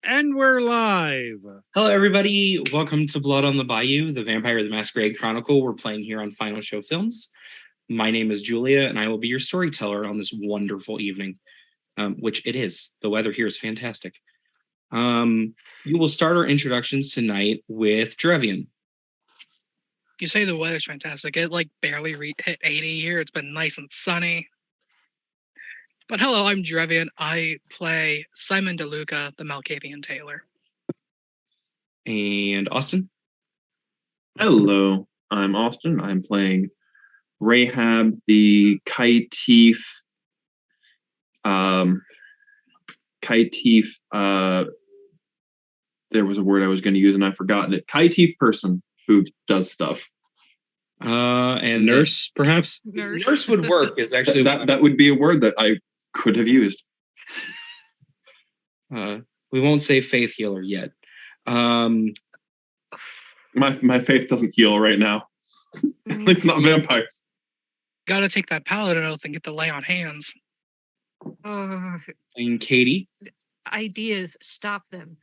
And we're live. Hello, everybody. Welcome to Blood on the Bayou, the Vampire the Masquerade Chronicle we're playing here on Final Show Films. My name is Julia, and I will be your storyteller on this wonderful evening, which it is. The weather here is fantastic. You will start our introductions tonight with Drevian. You say the weather's fantastic. It barely hit 80 here. It's been nice and sunny. But hello, I'm Drevian. I play Simon DeLuca, the Malkavian tailor. And Austin? Hello, I'm Austin. I'm playing Rahab, the Kaitif. There was a word I was going to use and I've forgotten it. Kaitif person who does stuff. And nurse, perhaps? Nurse would work. Is actually that would be a word that I could have used. We won't say faith healer yet. My faith doesn't heal right now. At least not vampires. Gotta take that paladin oath and get the lay on hands. And Katie? Ideas, stop them.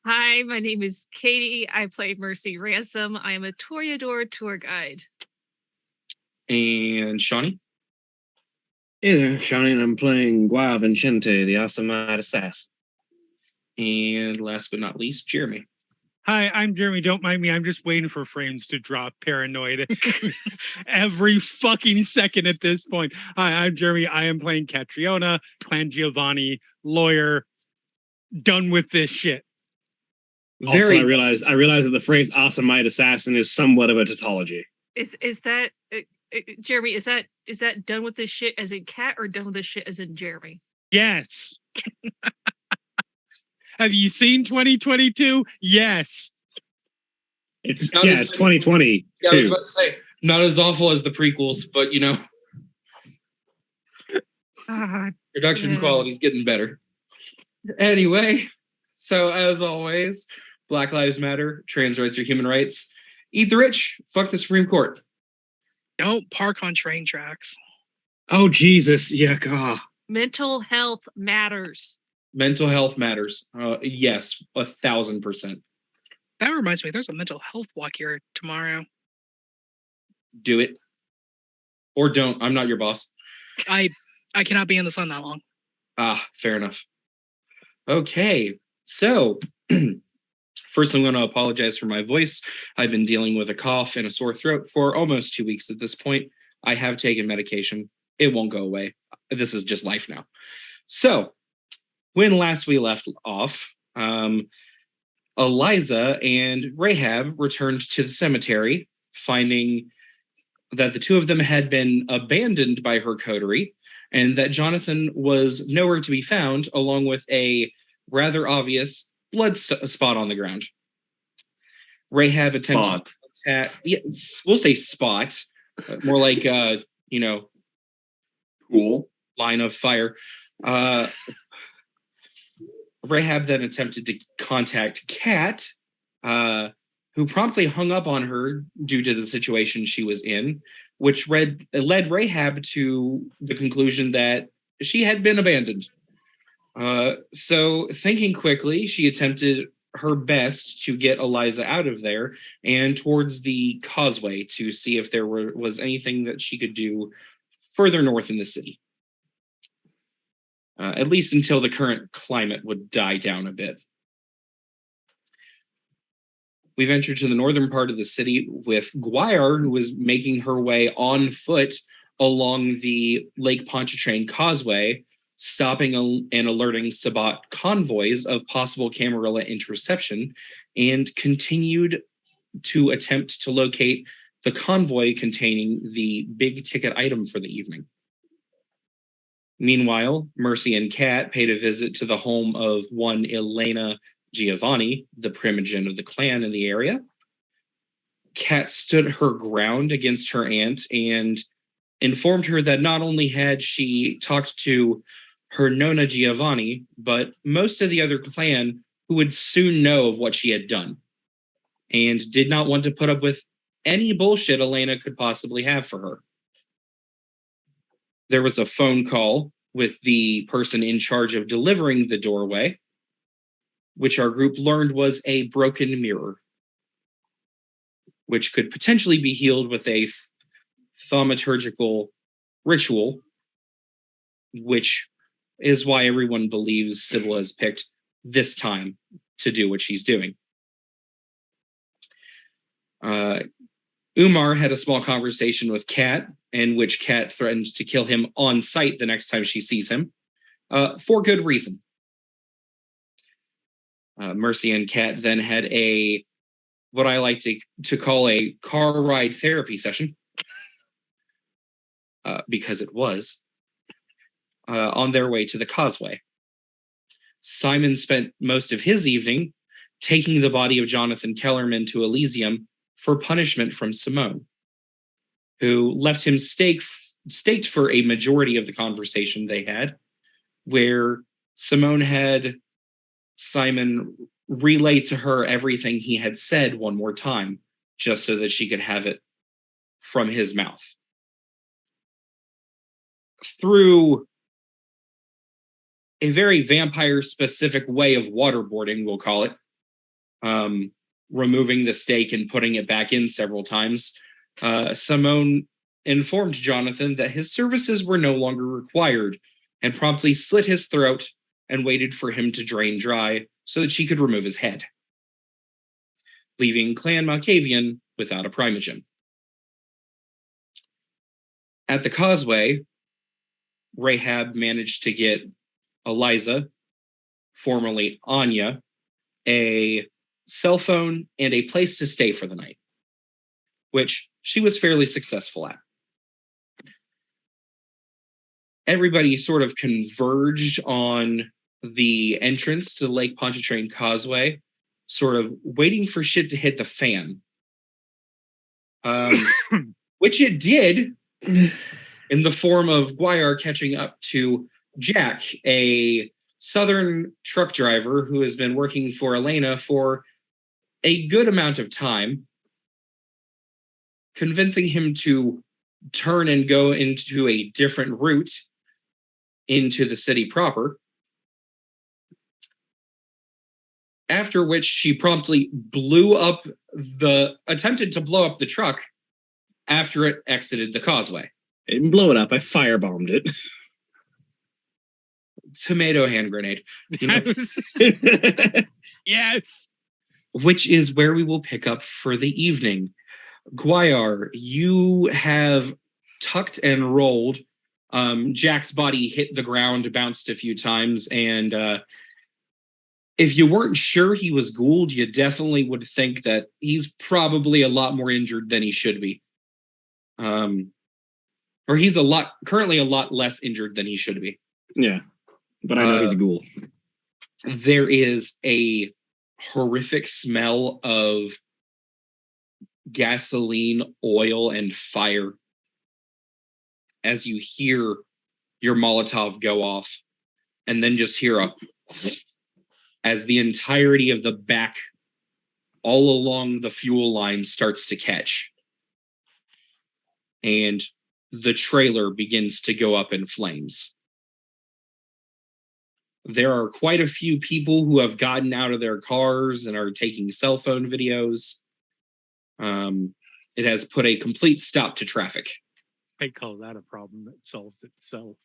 Hi, my name is Katie. I play Mercy Ransom. I am a Toreador tour guide. And Shawnee? Hey there, Shawnee, and I'm playing Gua Vincente, the Asamite assassin. And last but not least, Jeremy. Hi, I'm Jeremy. Don't mind me. I'm just waiting for frames to drop. Paranoid every fucking second at this point. Hi, I'm Jeremy. I am playing Catriona, Clan Giovanni, lawyer. Done with this shit. Also, I realize that the phrase Asamite assassin is somewhat of a tautology. Is that Jeremy? Is that done with this shit as in cat or done with this shit as in Jeremy? Yes. Have you seen 2022? Yes. It's 2020. Yeah, I was about to say, not as awful as the prequels, but you know, production quality's getting better. Anyway, so as always, Black Lives Matter, trans rights are human rights. Eat the rich, fuck the Supreme Court. Don't park on train tracks. Oh, Jesus. Yeah, God. Mental health matters. Mental health matters. Yes, 1,000%. That reminds me, there's a mental health walk here tomorrow. Do it. Or don't. I'm not your boss. I cannot be in the sun that long. Fair enough. Okay, so first I'm going to apologize for my voice. I've been dealing with a cough and a sore throat for almost 2 weeks at this point. I have taken medication. It won't go away. This is just life now. So, when last we left off, Eliza and Rahab returned to the cemetery, finding that the two of them had been abandoned by her coterie, and that Jonathan was nowhere to be found, along with a rather obvious blood spot on the ground. Rahab attempted to contact, we'll say spot, more like, cool line of fire. Rahab then attempted to contact Kat, who promptly hung up on her due to the situation she was in, which led Rahab to the conclusion that she had been abandoned. So thinking quickly, she attempted her best to get Eliza out of there and towards the causeway to see if there was anything that she could do further north in the city. At least until the current climate would die down a bit. We ventured to the northern part of the city with Guire, who was making her way on foot along the Lake Pontchartrain Causeway, stopping and alerting Sabbat convoys of possible Camarilla interception, and continued to attempt to locate the convoy containing the big ticket item for the evening. Meanwhile, Mercy and Kat paid a visit to the home of one Elena Giovanni, the primogen of the clan in the area. Kat stood her ground against her aunt and informed her that not only had she talked to her Nonna Giovanni, but most of the other clan who would soon know of what she had done, and did not want to put up with any bullshit Elena could possibly have for her. There was a phone call with the person in charge of delivering the doorway, which our group learned was a broken mirror, which could potentially be healed with a thaumaturgical ritual, which is why everyone believes Sybil has picked this time to do what she's doing. Umar had a small conversation with Kat, in which Kat threatened to kill him on sight the next time she sees him, for good reason. Mercy and Kat then had what I like to call a car ride therapy session, because it was, on their way to the causeway. Simon spent most of his evening taking the body of Jonathan Kellerman to Elysium for punishment from Simone, who left him staked for a majority of the conversation they had, where Simone had Simon relay to her everything he had said one more time, just so that she could have it from his mouth. Through a very vampire-specific way of waterboarding, we'll call it, removing the stake and putting it back in several times, Simone informed Jonathan that his services were no longer required and promptly slit his throat and waited for him to drain dry so that she could remove his head, leaving Clan Malkavian without a primogen. At the causeway, Rahab managed to get Eliza, formerly Anya, a cell phone and a place to stay for the night, which she was fairly successful at. Everybody sort of converged on the entrance to Lake Pontchartrain Causeway, sort of waiting for shit to hit the fan. Which it did, in the form of Guayar catching up to Jack, a Southern truck driver who has been working for Elena for a good amount of time, convincing him to turn and go into a different route into the city proper. After which she promptly attempted to blow up the truck after it exited the causeway. I didn't blow it up, I firebombed it. Tomato hand grenade. Yes. Which is where we will pick up for the evening. Guayar, you have tucked and rolled. Jack's body hit the ground, bounced a few times, and if you weren't sure he was Gould, you definitely would think that he's probably a lot more injured than he should be. Or he's currently a lot less injured than he should be. Yeah, but I know he's a ghoul. There is a horrific smell of gasoline, oil, and fire as you hear your Molotov go off, and then just hear as the entirety of the back all along the fuel line starts to catch, and the trailer begins to go up in flames. There are quite a few people who have gotten out of their cars and are taking cell phone videos. It has put a complete stop to traffic. I call that a problem that solves itself.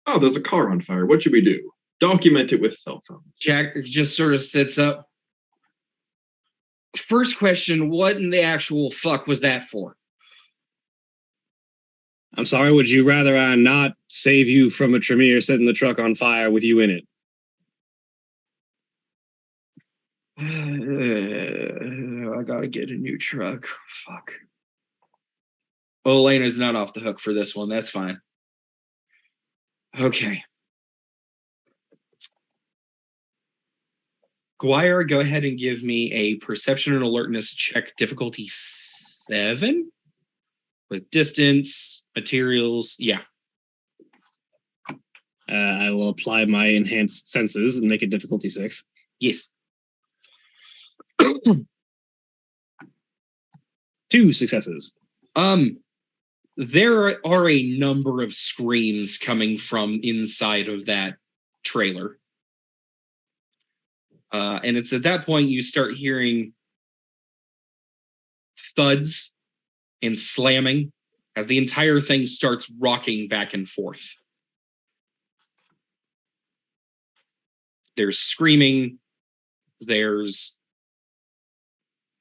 Oh, there's a car on fire. What should we do? Document it with cell phones. Jack just sort of sits up. First question, what in the actual fuck was that for? I'm sorry, would you rather I not save you from a Tremere setting the truck on fire with you in it? I gotta get a new truck. Fuck. Well, Elena's not off the hook for this one. That's fine. Okay. Guayar, go ahead and give me a perception and alertness check, difficulty 7, with distance, materials. Yeah. I will apply my enhanced senses and make it difficulty 6. Yes. 2 successes. there are a number of screams coming from inside of that trailer. And it's at that point you start hearing thuds and slamming as the entire thing starts rocking back and forth. There's screaming, there's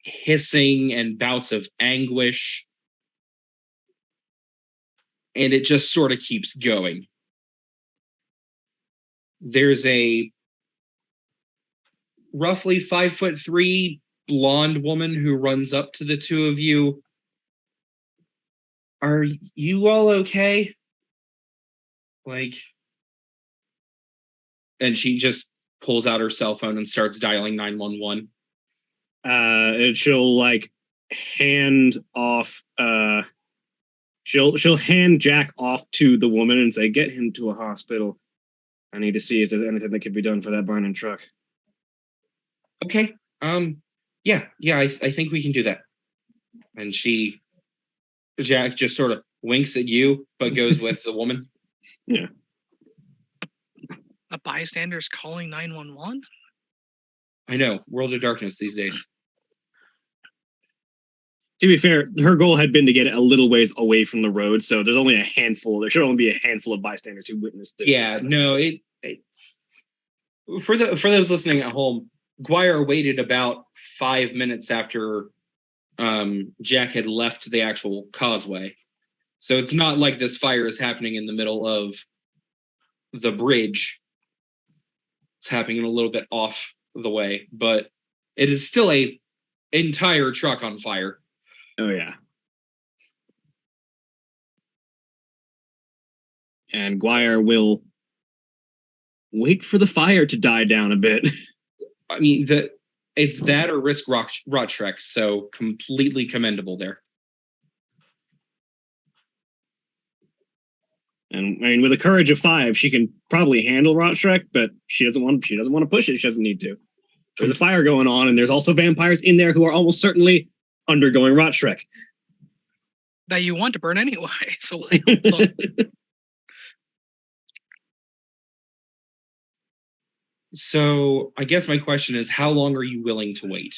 hissing and bouts of anguish, and it just sort of keeps going. There's a roughly 5'3" blonde woman who runs up to the two of you. Are you all okay? Like, and she just pulls out her cell phone and starts dialing 911. And she'll like hand off. She'll hand Jack off to the woman and say, "Get him to a hospital. I need to see if there's anything that could be done for that burning truck." Okay. Yeah. I think we can do that. And Jack just sort of winks at you, but goes with the woman. Yeah. A bystander's calling 911? I know. World of darkness these days. To be fair, her goal had been to get it a little ways away from the road, so there's only a handful. There should only be a handful of bystanders who witnessed this. Yeah, no, for those listening at home, Guire waited about 5 minutes after Jack had left the actual causeway. So it's not like this fire is happening in the middle of the bridge. It's happening a little bit off the way, but it is still a entire truck on fire. Oh, yeah. And Guire will wait for the fire to die down a bit. I mean, it's that or risk rot trek, so completely commendable there. And I mean, with a courage of 5, she can probably handle rot trek, but she doesn't want to push it. She doesn't need to. There's a fire going on, and there's also vampires in there who are almost certainly undergoing rot trek that you want to burn anyway. So, so I guess my question is, how long are you willing to wait?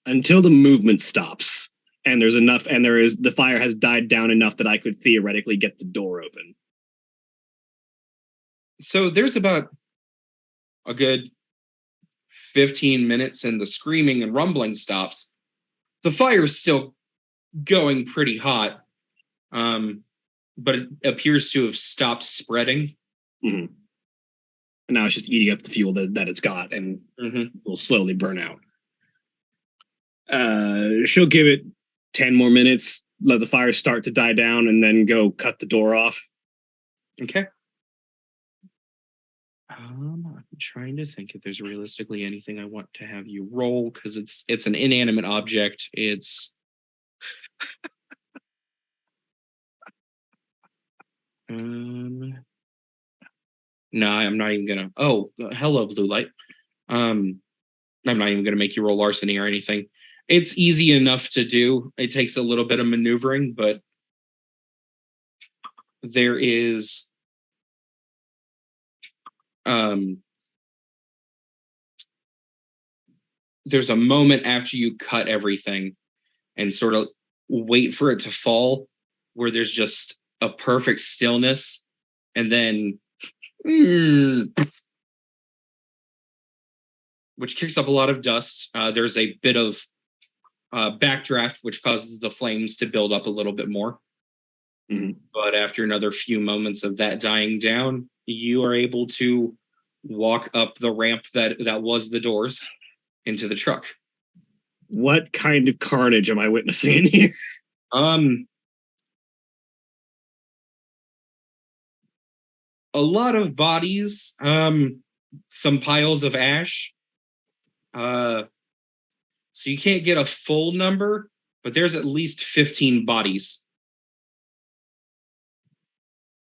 Until the movement stops, and there's enough, and the fire has died down enough that I could theoretically get the door open. So there's about a good 15 minutes, and the screaming and rumbling stops. The fire's still going pretty hot, but it appears to have stopped spreading. Mm-hmm. And now it's just eating up the fuel that it's got, and will slowly burn out. She'll give it 10 more minutes, let the fire start to die down, and then go cut the door off. Okay. I'm trying to think if there's realistically anything I want to have you roll, because it's an inanimate object. It's no, I'm not even gonna. Oh, hello, blue light. I'm not even gonna make you roll larceny or anything. It's easy enough to do. It takes a little bit of maneuvering, but there is there's a moment after you cut everything and sort of wait for it to fall where there's just a perfect stillness, and then which kicks up a lot of dust. There's a bit of backdraft, which causes the flames to build up a little bit more. Mm-hmm. But after another few moments of that dying down, you are able to walk up the ramp that was the doors into the truck. What kind of carnage am I witnessing in here? A lot of bodies, some piles of ash. So you can't get a full number, but there's at least 15 bodies.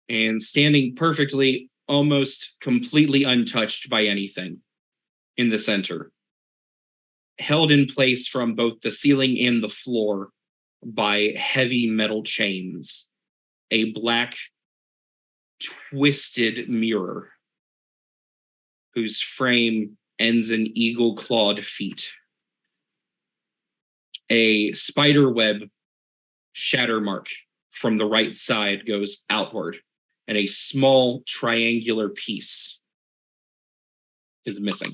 And standing perfectly, almost completely untouched by anything in the center. Held in place from both the ceiling and the floor by heavy metal chains a black twisted mirror whose frame ends in eagle-clawed feet. A spider web shatter mark from the right side goes outward, and a small triangular piece is missing.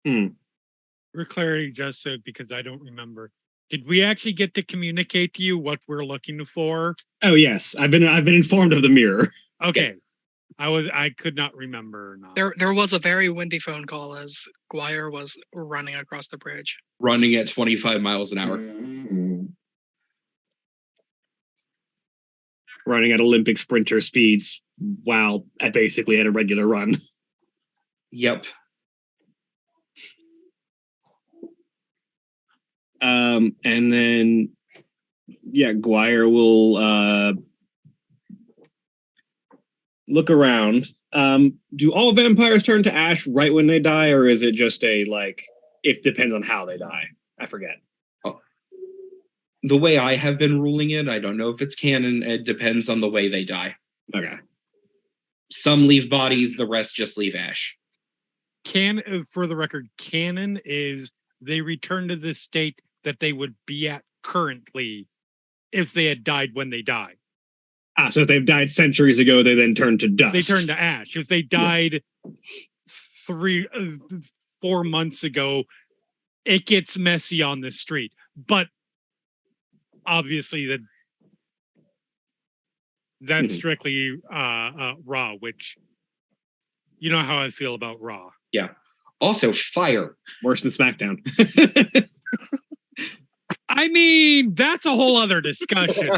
For clarity, just so because I don't remember. Did we actually get to communicate to you what we're looking for? Oh yes, I've been informed of the mirror. Okay. Yes. I could not remember. There was a very windy phone call as Guire was running across the bridge. Running at 25 miles an hour. Running at Olympic sprinter speeds while I basically had a regular run. Yep. And then Guire will look around. Do all vampires turn to ash right when they die, or is it just it depends on how they die? I forget. The way I have been ruling it, I don't know if it's canon, it depends on the way they die. Okay. Some leave bodies, the rest just leave ash. For the record, canon is they return to the state that they would be at currently if they had died when they died. So if they've died centuries ago, they then turn to dust. They turn to ash. If they died 4 months ago, it gets messy on the street. But obviously that's strictly raw, which you know how I feel about raw. Yeah. Also, fire. Worse than SmackDown. I mean, that's a whole other discussion.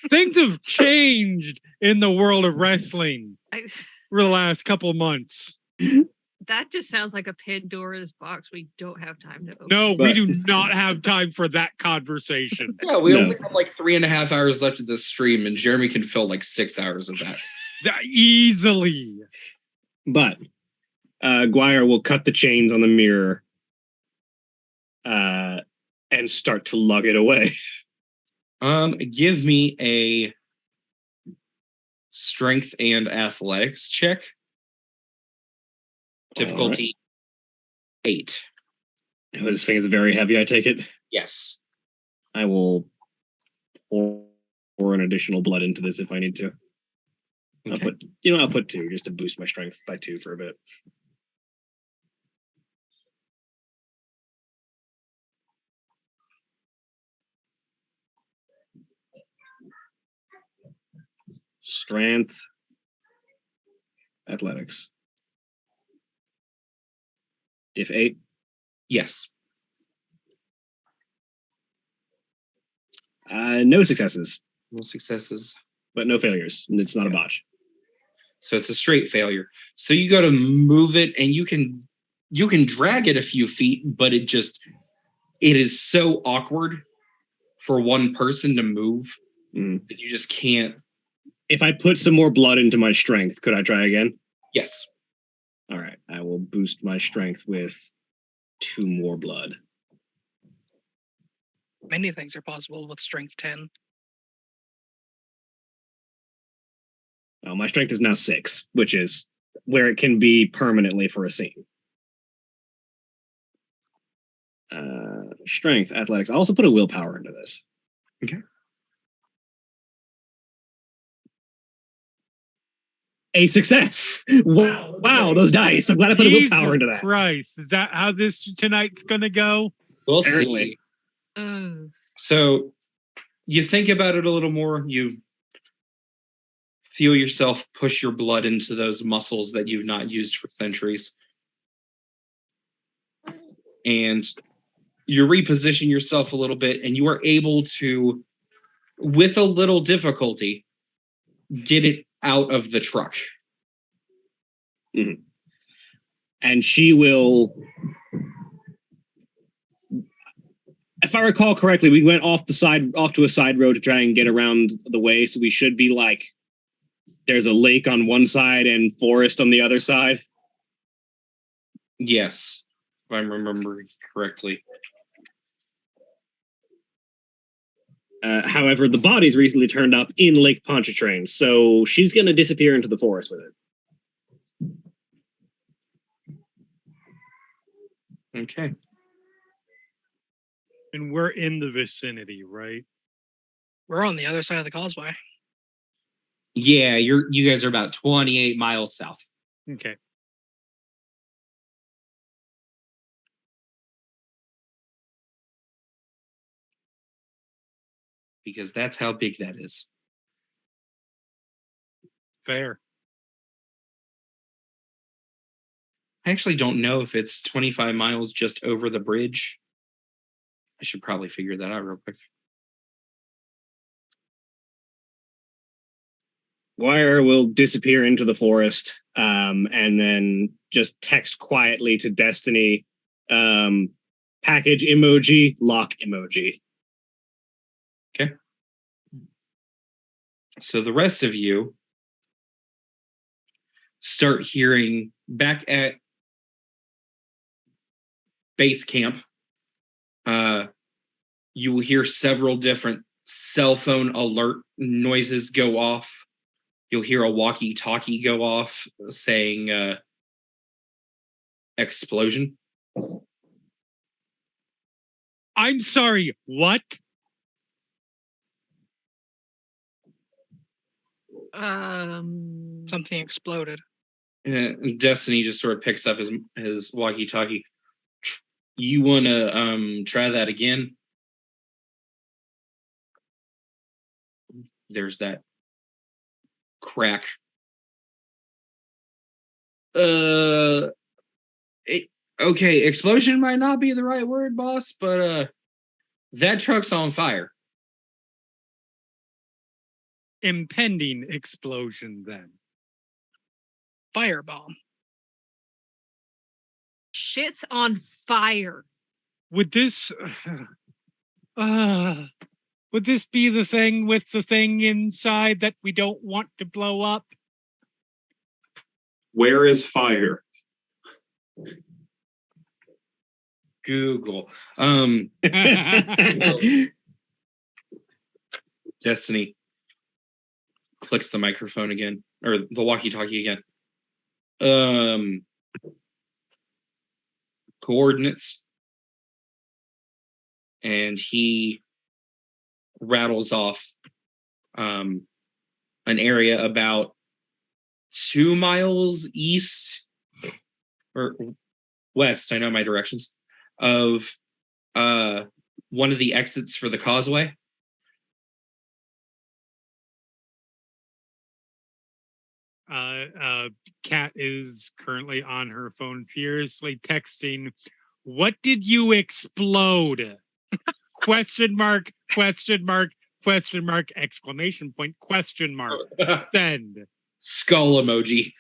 things have changed in the world of wrestling for the last couple of months. That just sounds like a Pandora's box we don't have time to open. No, we do not have time for that conversation. Yeah, we only have like 3.5 hours left of this stream, and Jeremy can fill like 6 hours of that. Easily. But Guire will cut the chains on the mirror and start to lug it away. Give me a strength and athletics check. Difficulty 8. This thing is very heavy, I take it? Yes. I will pour an additional blood into this if I need to. Okay. I'll put 2 just to boost my strength by 2 for a bit. Strength, athletics. Diff 8. Yes. No successes. No successes. But no failures. It's not a botch. So it's a straight failure. So you got to move it, and you can drag it a few feet, but it is so awkward for one person to move that you just can't. If I put some more blood into my strength, could I try again? Yes. All right. I will boost my strength with 2 more blood. Many things are possible with strength 10. Well, my strength is now 6, which is where it can be permanently for a scene. Strength, athletics. I'll also put a willpower into this. Okay. A success. Wow, those dice. I'm glad I put a willpower into that. Christ, is that how this tonight's gonna go? We'll Apparently. see. So you think about it a little more. You feel yourself push your blood into those muscles that you've not used for centuries. And you reposition yourself a little bit, and you are able to, with a little difficulty, get it out of the truck. Mm-hmm. And she will, if I recall correctly, we went off to a side road to try and get around the way, so we should be like, there's a lake on one side and forest on the other side. Yes, if I'm remembering correctly. However, the body's recently turned up in Lake Pontchartrain, so she's going to disappear into the forest with it. Okay. And we're in the vicinity, right? We're on the other side of the causeway. Yeah, you guys are about 28 miles south. Okay. Because that's how big that is. Fair. I actually don't know if it's 25 miles just over the bridge. I should probably figure that out real quick. Wire will disappear into the forest, and then just text quietly to Destiny, package emoji, lock emoji. Okay. So the rest of you start hearing back at base camp. You will hear several different cell phone alert noises go off. You'll hear a walkie-talkie go off saying explosion. I'm sorry, what? Something exploded. Destiny just sort of picks up his walkie-talkie. You want to try that again? There's that crack. Okay, explosion might not be the right word, boss, but that truck's on fire. Impending explosion then. Firebomb. Shit's on fire. Would this would this be the thing with the thing inside that we don't want to blow up? Where is fire? Google. Destiny clicks the microphone again, or the walkie-talkie again. Coordinates. And he rattles off an area about 2 miles east or west, I know my directions, of one of the exits for the causeway. Kat is currently on her phone furiously texting, "What did you explode?" Question mark, question mark, question mark, exclamation point, question mark. Send. Skull emoji.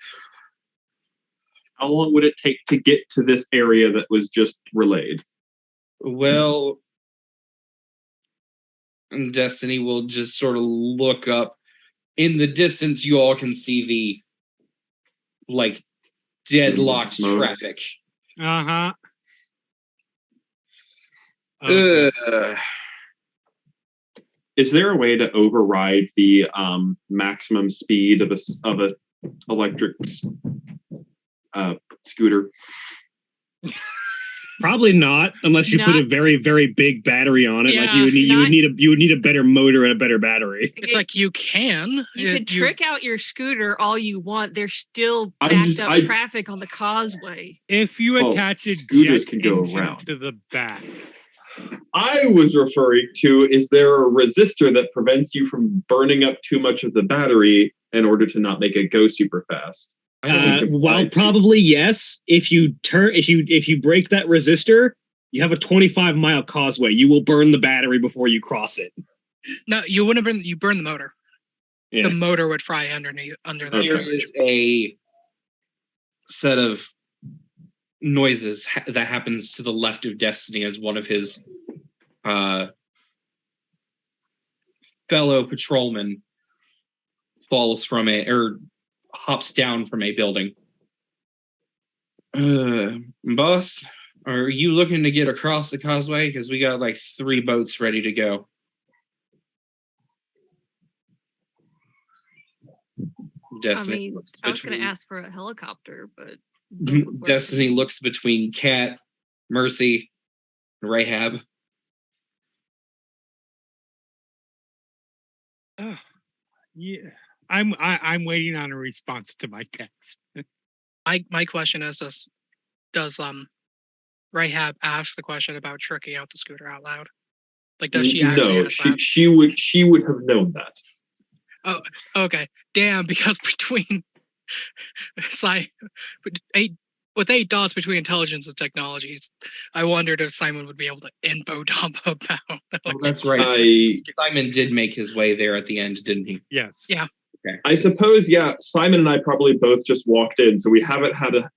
How long would it take to get to this area that was just relayed? Well, Destiny will just sort of look up. In the distance, you all can see the deadlocked traffic. Uh-huh. Is there a way to override the maximum speed of a electric scooter? Probably not, unless you put a very, very big battery on it. Yeah, like you would need a better motor and a better battery. It's like you can. You could trick out your scooter all you want. There's still backed up traffic on the causeway. If you attach a scooters jet can go engine around to the back. I was referring to, is there a resistor that prevents you from burning up too much of the battery in order to not make it go super fast? Well, probably yes. If you break that resistor, you have a 25-mile causeway. You will burn the battery before you cross it. No, you wouldn't burn. You burn the motor. Yeah. The motor would fry under the There is a set of noises that happens to the left of Destiny as one of his fellow patrolmen falls from hops down from a building. Boss, are you looking to get across the causeway? Because we got 3 boats ready to go. Destiny looks I was going to between ask for a helicopter, but both would work. Destiny looks between Kat, Mercy, and Rahab. Yeah, I'm waiting on a response to my text. My question is, does Rahab ask the question about tricking out the scooter out loud? Like, does she actually No, ask that? she would have known that. Oh, okay. Damn, because between with 8 dots between intelligence and technologies, I wondered if Simon would be able to info dump about. Oh, that's right. Simon did make his way there at the end, didn't he? Yes. Yeah. Okay. I suppose, yeah. Simon and I probably both just walked in, so we haven't had a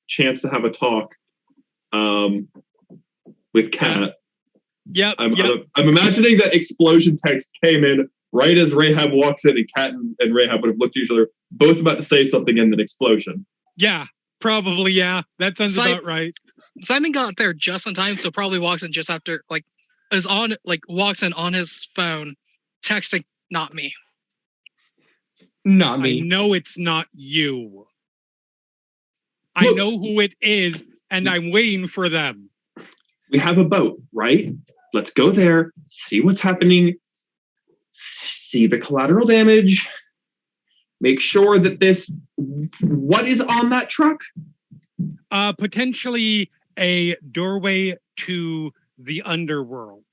chance to have a talk with Kat. Yep. I'm imagining that explosion text came in right as Rahab walks in, and Kat and Rahab would have looked at each other, both about to say something, and then explosion. Yeah, probably. Yeah, that sounds about right. Simon got there just in time, so probably walks in just after, walks in on his phone, texting, "Not me." Not me. I know it's not you. I know who it is, and I'm waiting for them. We have a boat, right? Let's go there, see what's happening, see the collateral damage, make sure that what is on that truck? Potentially a doorway to the underworld.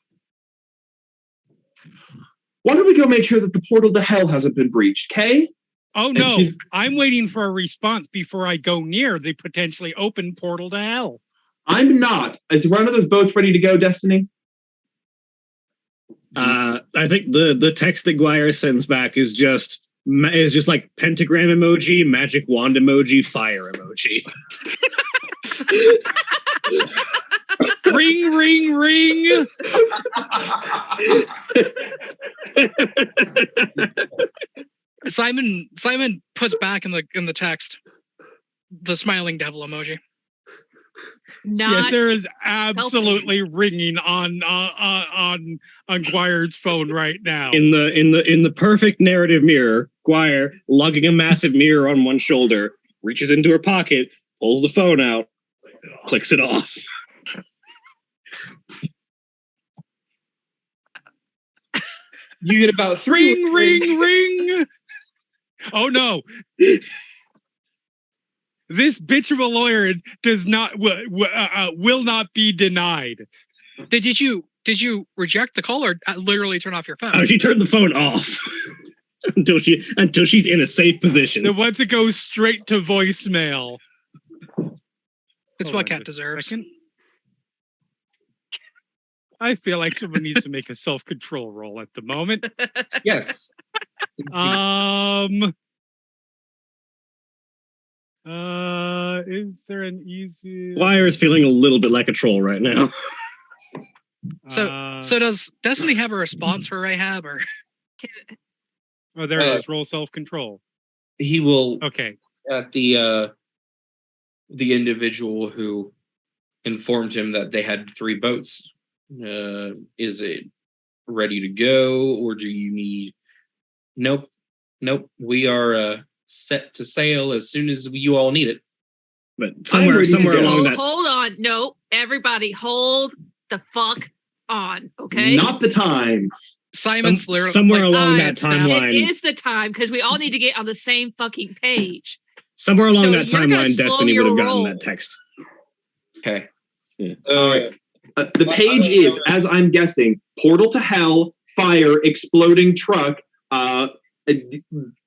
Why don't we go make sure that the portal to hell hasn't been breached, okay? Oh, no. I'm waiting for a response before I go near the potentially open portal to hell. I'm not. Is one of those boats ready to go, Destiny? I think the text that Guire sends back is just like pentagram emoji, magic wand emoji, fire emoji. Ring, ring, ring. Simon puts back in the text the smiling devil emoji. Yes, there is absolutely ringing on Guire's phone right now. In the perfect narrative mirror, Guire, lugging a massive mirror on one shoulder, reaches into her pocket, pulls the phone out, clicks it off. You get about 3 ring. Oh no. This bitch of a lawyer will not be denied. Did you reject the call or literally turn off your phone? Oh, she turned the phone off until she's in a safe position. Then once it goes straight to voicemail. It's what Kat deserves. I feel like someone needs to make a self-control roll at the moment. Yes. Is there an easy... Guire is feeling a little bit like a troll right now. So does Destiny have a response for Rahab or? Oh, there it is. Roll self-control. He will. Okay. At the individual who informed him that they had 3 boats. Is it ready to go, or do you need? Nope. We are set to sail as soon as you all need it. But somewhere along that. Hold on. No, everybody, hold the fuck on. Okay. Not the time. Simon's literally somewhere along that timeline. It is the time because we all need to get on the same fucking page. Somewhere along that timeline, Destiny would have gotten that text. Okay. Yeah. All right. The page is, as I'm guessing, portal to hell, fire, exploding truck, a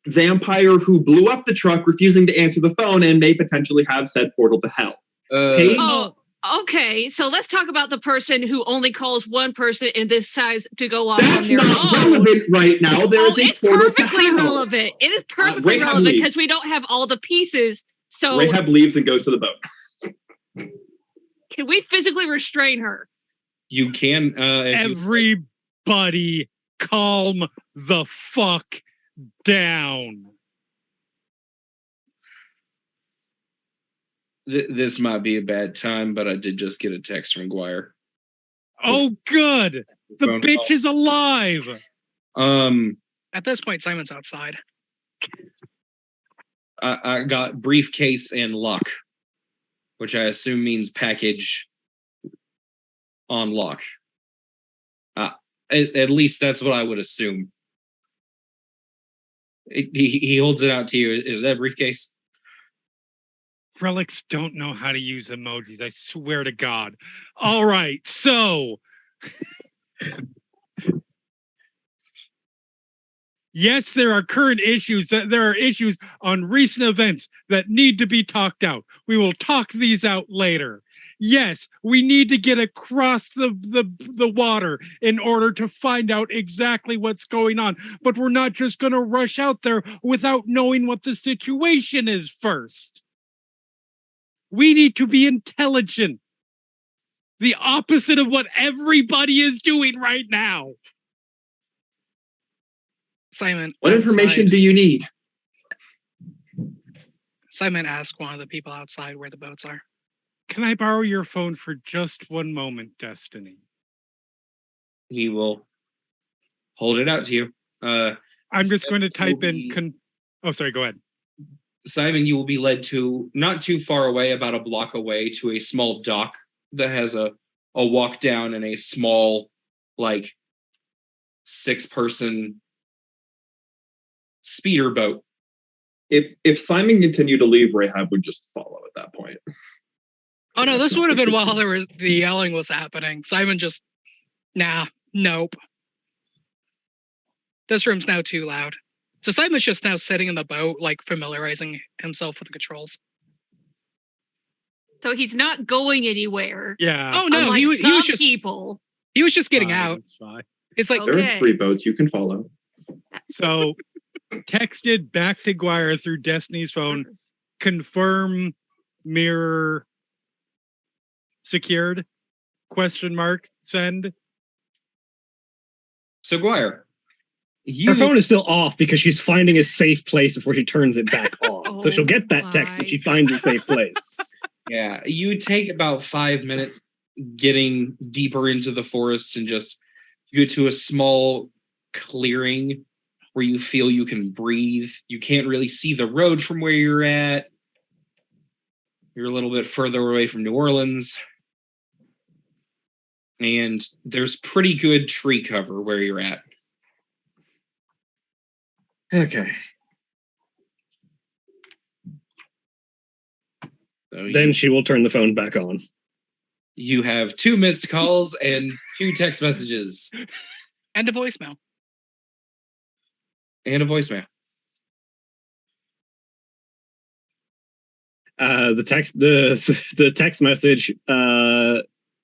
vampire who blew up the truck, refusing to answer the phone, and may potentially have said portal to hell. Okay. So let's talk about the person who only calls one person in this size to go off That's on their not own. relevant right now. It's perfectly relevant. It is perfectly relevant because we don't have all the pieces. So Rahab leaves and goes to the boat. Can we physically restrain her? You can. Everybody calm the fuck down. This might be a bad time, but I did just get a text from Guire. Oh, good. The bitch is alive. At this point, Simon's outside. I got briefcase and lock, which I assume means package on lock. At least that's what I would assume. He holds it out to you. Is that a briefcase? Relics don't know how to use emojis. I swear to God. All right, so yes, there are current issues. There are issues on recent events that need to be talked out. We will talk these out later. Yes, we need to get across the water in order to find out exactly what's going on. But we're not just going to rush out there without knowing what the situation is first. We need to be intelligent. The opposite of what everybody is doing right now. Simon, What information do you need? Simon asked one of the people outside where the boats are. Can I borrow your phone for just one moment, Destiny? He will hold it out to you. I'm just going to type in. Oh, sorry. Go ahead. Simon, you will be led to not too far away, about a block away, to a small dock that has a walk down and a small, like, 6-person speeder boat. If Simon continued to leave, Rahab would just follow at that point. Oh no, this would have been while the yelling was happening. Simon just, nope. This room's now too loud. So Simon's just now sitting in the boat, like familiarizing himself with the controls. So he's not going anywhere. Yeah. Oh no, Unlike he was just people. He was just getting out. It's like There are 3 boats you can follow. So texted back to Guire through Destiny's phone. Confirm mirror secured? ? Send. So, Guire, Her phone is still off because she's finding a safe place before she turns it back on. So she'll get that text if she finds a safe place. Yeah, you take about 5 minutes getting deeper into the forest and just you get to a small clearing where you feel you can breathe. You can't really see the road from where you're at. You're a little bit further away from New Orleans. And there's pretty good tree cover where you're at. Okay. So Then she will turn the phone back on. You have 2 missed calls and 2 text messages. And a voicemail. And a voicemail. The text message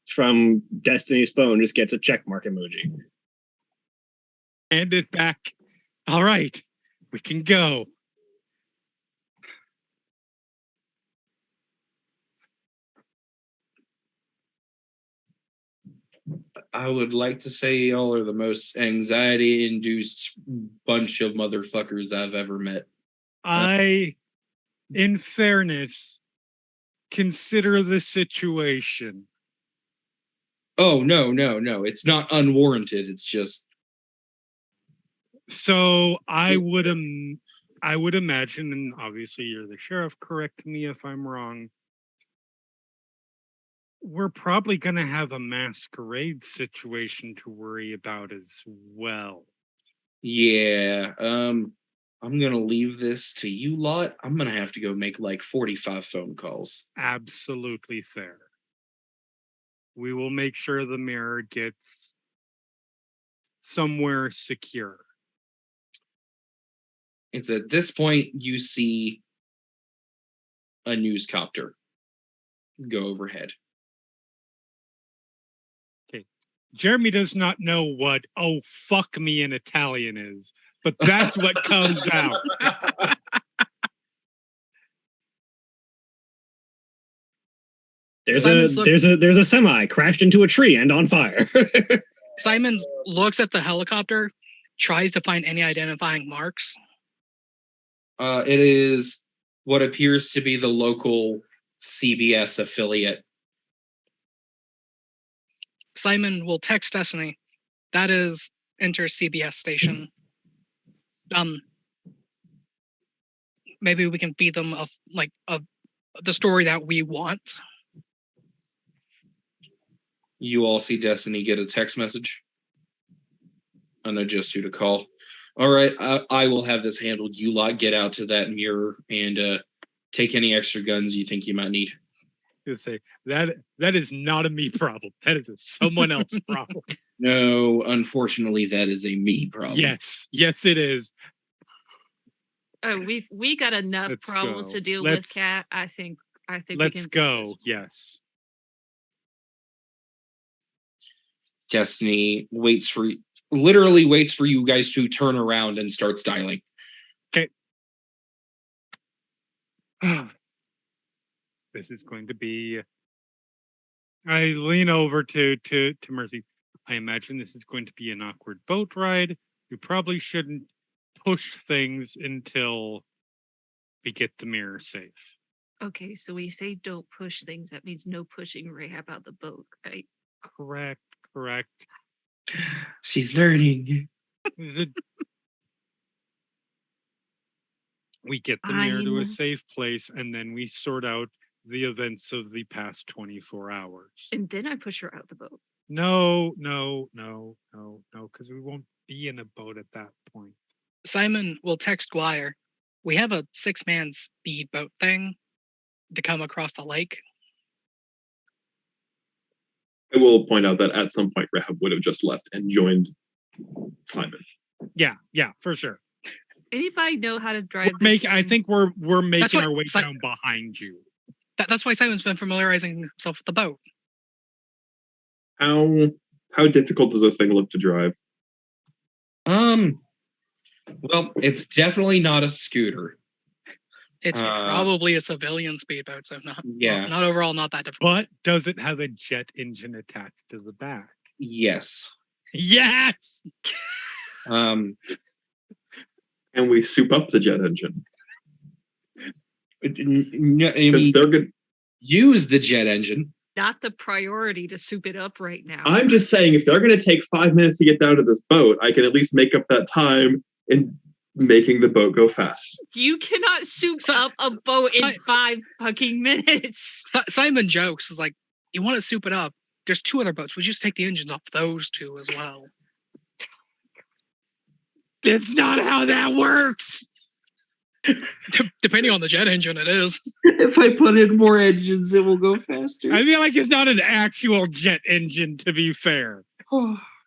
from Destiny's phone just gets a check mark emoji. Hand it back. All right, we can go. I would like to say y'all are the most anxiety-induced bunch of motherfuckers I've ever met. In fairness, consider the situation. Oh, no. It's not unwarranted. It's just... So I would imagine, and obviously you're the sheriff, correct me if I'm wrong, we're probably going to have a masquerade situation to worry about as well. Yeah, I'm going to leave this to you lot. I'm going to have to go make like 45 phone calls. Absolutely fair. We will make sure the mirror gets somewhere secure. It's at this point you see a newscopter go overhead. Okay. Jeremy does not know what "oh fuck me" in Italian is, but that's what comes out. There's a semi crashed into a tree and on fire. Simon looks at the helicopter, tries to find any identifying marks. It is what appears to be the local CBS affiliate. Simon will text Destiny. That is enter CBS station. maybe we can feed them the story that we want. You all see Destiny get a text message. I know just who to call. All right, I will have this handled. You lot get out to that mirror and take any extra guns you think you might need. To say that is not a me problem. That is a someone else problem. No, unfortunately, that is a me problem. Yes, it is. Oh, we got enough Let's problems go. to deal Let's- with, Kat. I think we can Let's do go. this. Yes. Destiny literally waits for you guys to turn around and starts dialing. This is going to be. I lean over to Mercy. I imagine this is going to be an awkward boat ride. You probably shouldn't push things until we get the mirror safe. Okay, so when you say don't push things, that means no pushing Rahab out the boat, right? Correct. She's learning. Is it? We get the mirror to a Fine. safe place, and then we sort out the events of the past 24 hours. And then I push her out the boat. No, because we won't be in a boat at that point. Simon will text Guire. We have a 6-man speedboat thing to come across the lake. I will point out that at some point Rahab would have just left and joined Simon. Yeah, for sure. Anybody know how to drive this I thing? think we're making what our way Si- down behind you. That's why Simon's been familiarizing himself with the boat. How difficult does this thing look to drive? Well, it's definitely not a scooter. It's probably a civilian speedboat, so not overall not that difficult. But does it have a jet engine attached to the back? Yes. Yes. Um, Can we soup up the jet engine? Since they're good. Use the jet engine. Not the priority to soup it up right now. I'm just saying, if they're going to take 5 minutes to get down to this boat, I can at least make up that time in making the boat go fast. You cannot soup up a boat in 5 fucking minutes. Simon jokes is like, you want to soup it up? There's 2 other boats. We just take the engines off those 2 as well. That's not how that works. Depending on the jet engine, it is. If I put in more engines, it will go faster. I feel like it's not an actual jet engine, to be fair.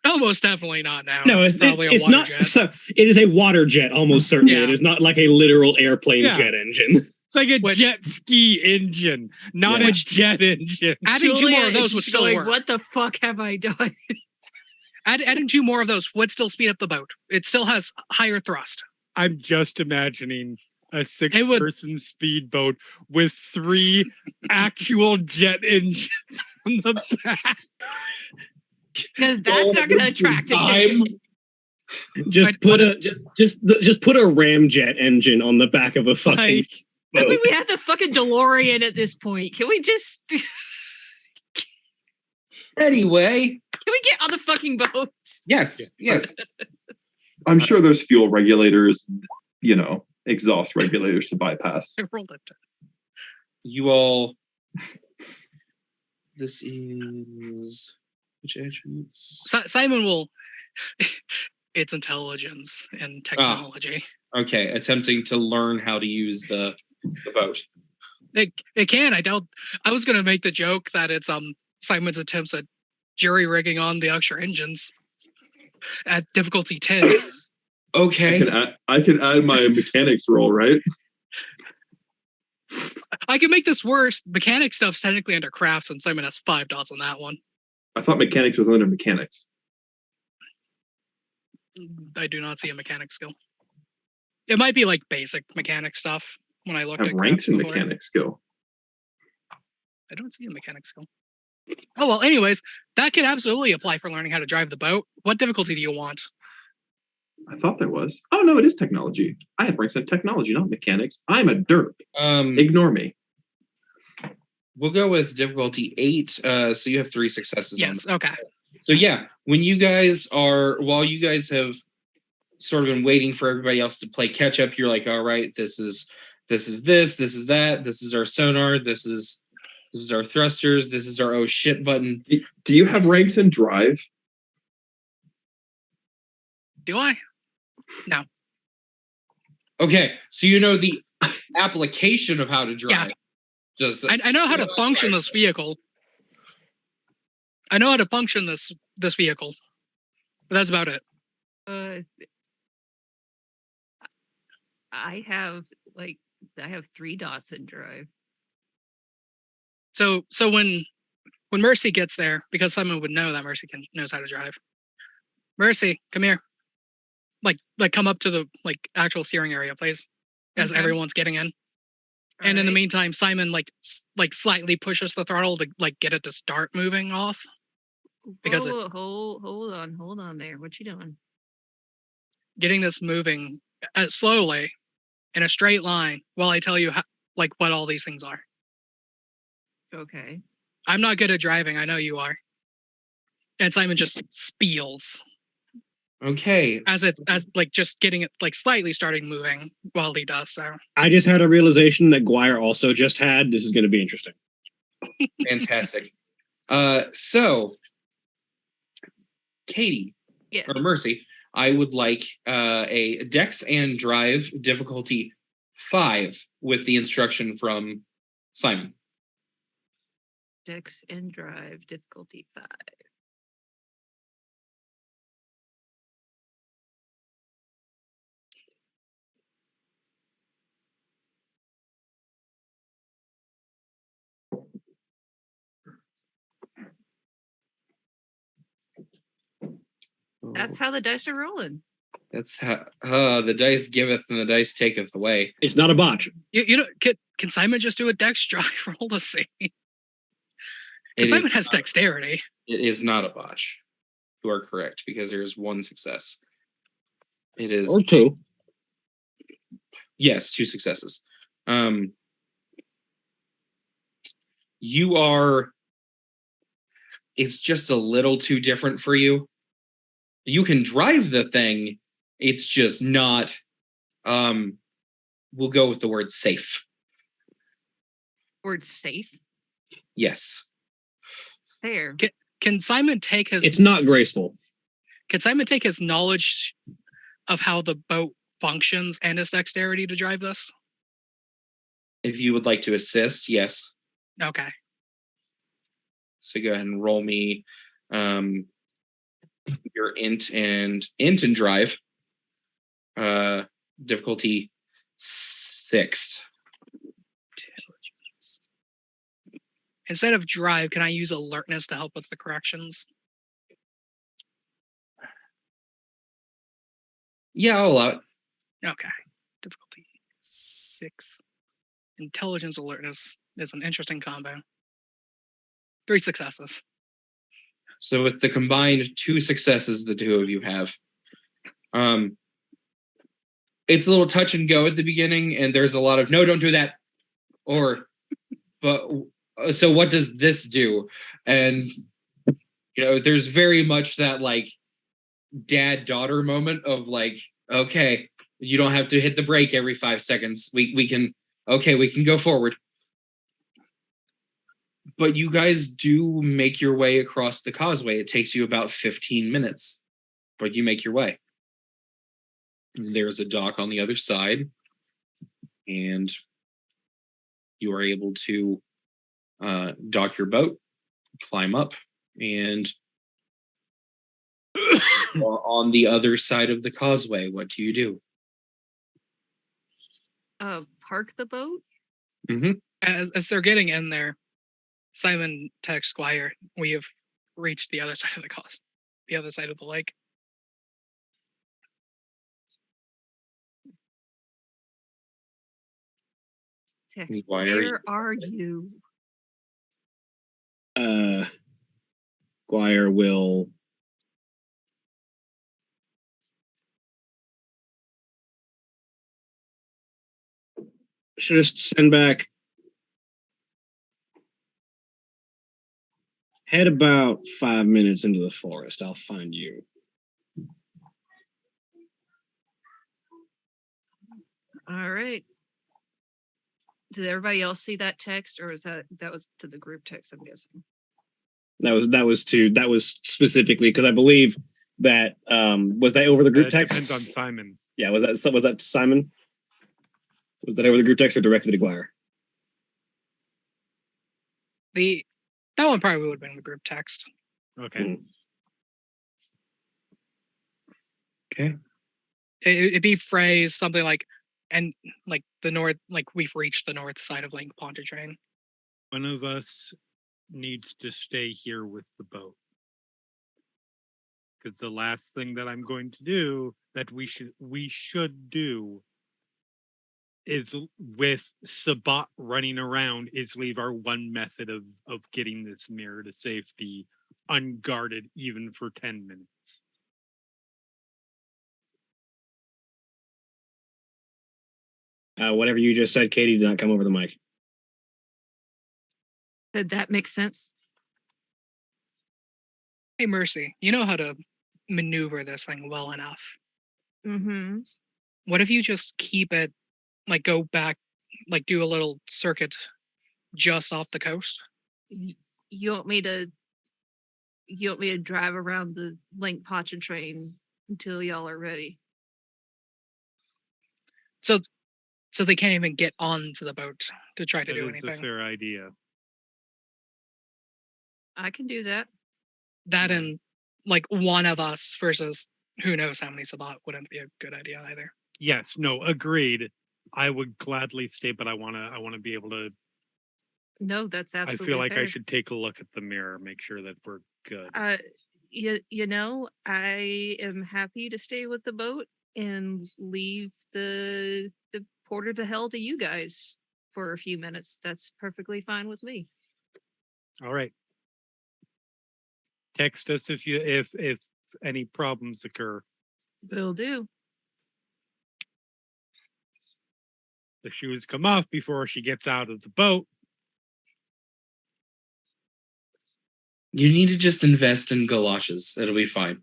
Almost definitely not now. No, it's probably a it's water not. jet. So it is a water jet, almost certainly. Yeah. It is not like a literal airplane Yeah. jet engine. It's like a jet ski engine, not a jet engine. Adding 2 more of those is would still going, work. what the fuck have I done? Adding 2 more of those would still speed up the boat. It still has higher thrust. I'm just imagining a 6-person speedboat with 3 actual jet engines on the back. Because that's not going to attract attention. Just put a ramjet engine on the back of a fucking I boat. mean, we have the fucking DeLorean at this point. Can we just... Anyway. Can we get on the fucking boat? Yes. I'm sure there's fuel regulators, exhaust regulators to bypass. I rolled it. You all. This is which attributes? Simon will. It's intelligence and technology. Okay, attempting to learn how to use the boat. It can. I was going to make the joke that it's Simon's attempts at jury rigging on the extra engines at difficulty 10. Okay. I can add my mechanics roll, right? I can make this worse. Mechanic stuff's technically under crafts, and Simon has 5 dots on that one. I thought mechanics was under mechanics. I do not see a mechanic skill. It might be like basic mechanic stuff when I looked Have at ranks crafts in before. mechanic skill. I don't see a mechanic skill. Oh, well, anyways, that could absolutely apply for learning how to drive the boat. What difficulty do you want? I thought there was. Oh, no, it is technology. I have ranks in technology, not mechanics. I'm a derp. Ignore me. We'll go with difficulty 8. So you have 3 successes. Yes, okay. So yeah, while you guys have sort of been waiting for everybody else to play catch up, you're like, all right, this is this is this is that, this is our sonar, this is our thrusters, this is our oh shit button. Do you have ranks in drive? Do I? No. Okay, so you know the application of how to drive. Yeah. Just I know how to function this vehicle. I know how to function this vehicle. But that's about it. I have 3 dots in drive. So when Mercy gets there, because someone would know that Mercy knows how to drive. Mercy, come here. Like come up to the actual steering area, please, as everyone's getting in. And in the meantime, Simon slightly pushes the throttle to get it to start moving off. Because hold on there. What you doing? Getting this moving slowly in a straight line while I tell you what all these things are. Okay. I'm not good at driving. I know you are. And Simon just spiels. Okay. As just getting it slightly starting moving while he does so. I just had a realization that Guire also just had. This is going to be interesting. Fantastic. So Katie, yes, or Mercy, I would like a Dex and Drive difficulty 5 with the instruction from Simon. Dex and Drive difficulty 5. That's how the dice are rolling. That's how the dice giveth and the dice taketh away. It's not a botch. You know, can Simon just do a Dex drive roll to see? Simon has dexterity. It is not a botch. You are correct, because there is 1 success. It is or 2. Yes, 2 successes. You are. It's just a little too different for you. You can drive the thing. It's just not. We'll go with the word safe. Word safe? Yes. Fair. Can Simon take his... It's not graceful. Can Simon take his knowledge of how the boat functions and his dexterity to drive this? If you would like to assist, yes. Okay. So go ahead and roll me your int and drive. Difficulty 6. Instead of drive, can I use alertness to help with the corrections? Yeah, I'll allow it. Okay. Difficulty 6. Intelligence alertness is an interesting combo. 3 successes. So with the combined 2 successes the two of you have, it's a little touch and go at the beginning, and there's a lot of no, don't do that, but so what does this do? And there's very much that dad-daughter moment of okay, you don't have to hit the brake every 5 seconds. We can go forward. But you guys do make your way across the causeway. It takes you about 15 minutes, but you make your way. There's a dock on the other side, and you are able to dock your boat, climb up, and on the other side of the causeway, what do you do? Park the boat? Mm-hmm. As they're getting in there, Simon texts Squire, we have reached the other side of the other side of the lake. Where are you? Squire will should just send back. Head about 5 minutes into the forest. I'll find you. All right. Did everybody else see that text, or is that was to the group text? I'm guessing. That was specifically because I believe that was that over the group text. Depends on Simon. Yeah, was that Simon? Was that over the group text or directly to Guire? That one probably would have been the group text. Okay. Okay. It'd be phrased something like, and like the north, like we've reached the north side of Lake Pontchartrain. One of us needs to stay here with the boat. Because the last thing that I'm going to do that we should do is with Sabat running around is leave our one method of getting this mirror to safety unguarded even for 10 minutes. Whatever you just said, Katie, did not come over the mic. Did that make sense? Hey, Mercy, you know how to maneuver this thing well enough. Mm-hmm. What if you just keep it, like go back, like do a little circuit just off the coast? You want me to drive around the Lake Pontchartrain until y'all are ready? So they can't even get onto the boat to try to do That is a anything. fair idea. I can do that. That and like one of us versus who knows how many Sabat wouldn't be a good idea either. Yes, no, agreed. I would gladly stay, but I wanna be able to. No, that's absolutely. I feel like fair. I should take a look at the mirror, make sure that we're good. You know, I am happy to stay with the boat and leave the porter to hell to you guys for a few minutes. That's perfectly fine with me. All right. Text us if any problems occur. Will do. The shoes come off before she gets out of the boat. You need to just invest in galoshes. It'll be fine.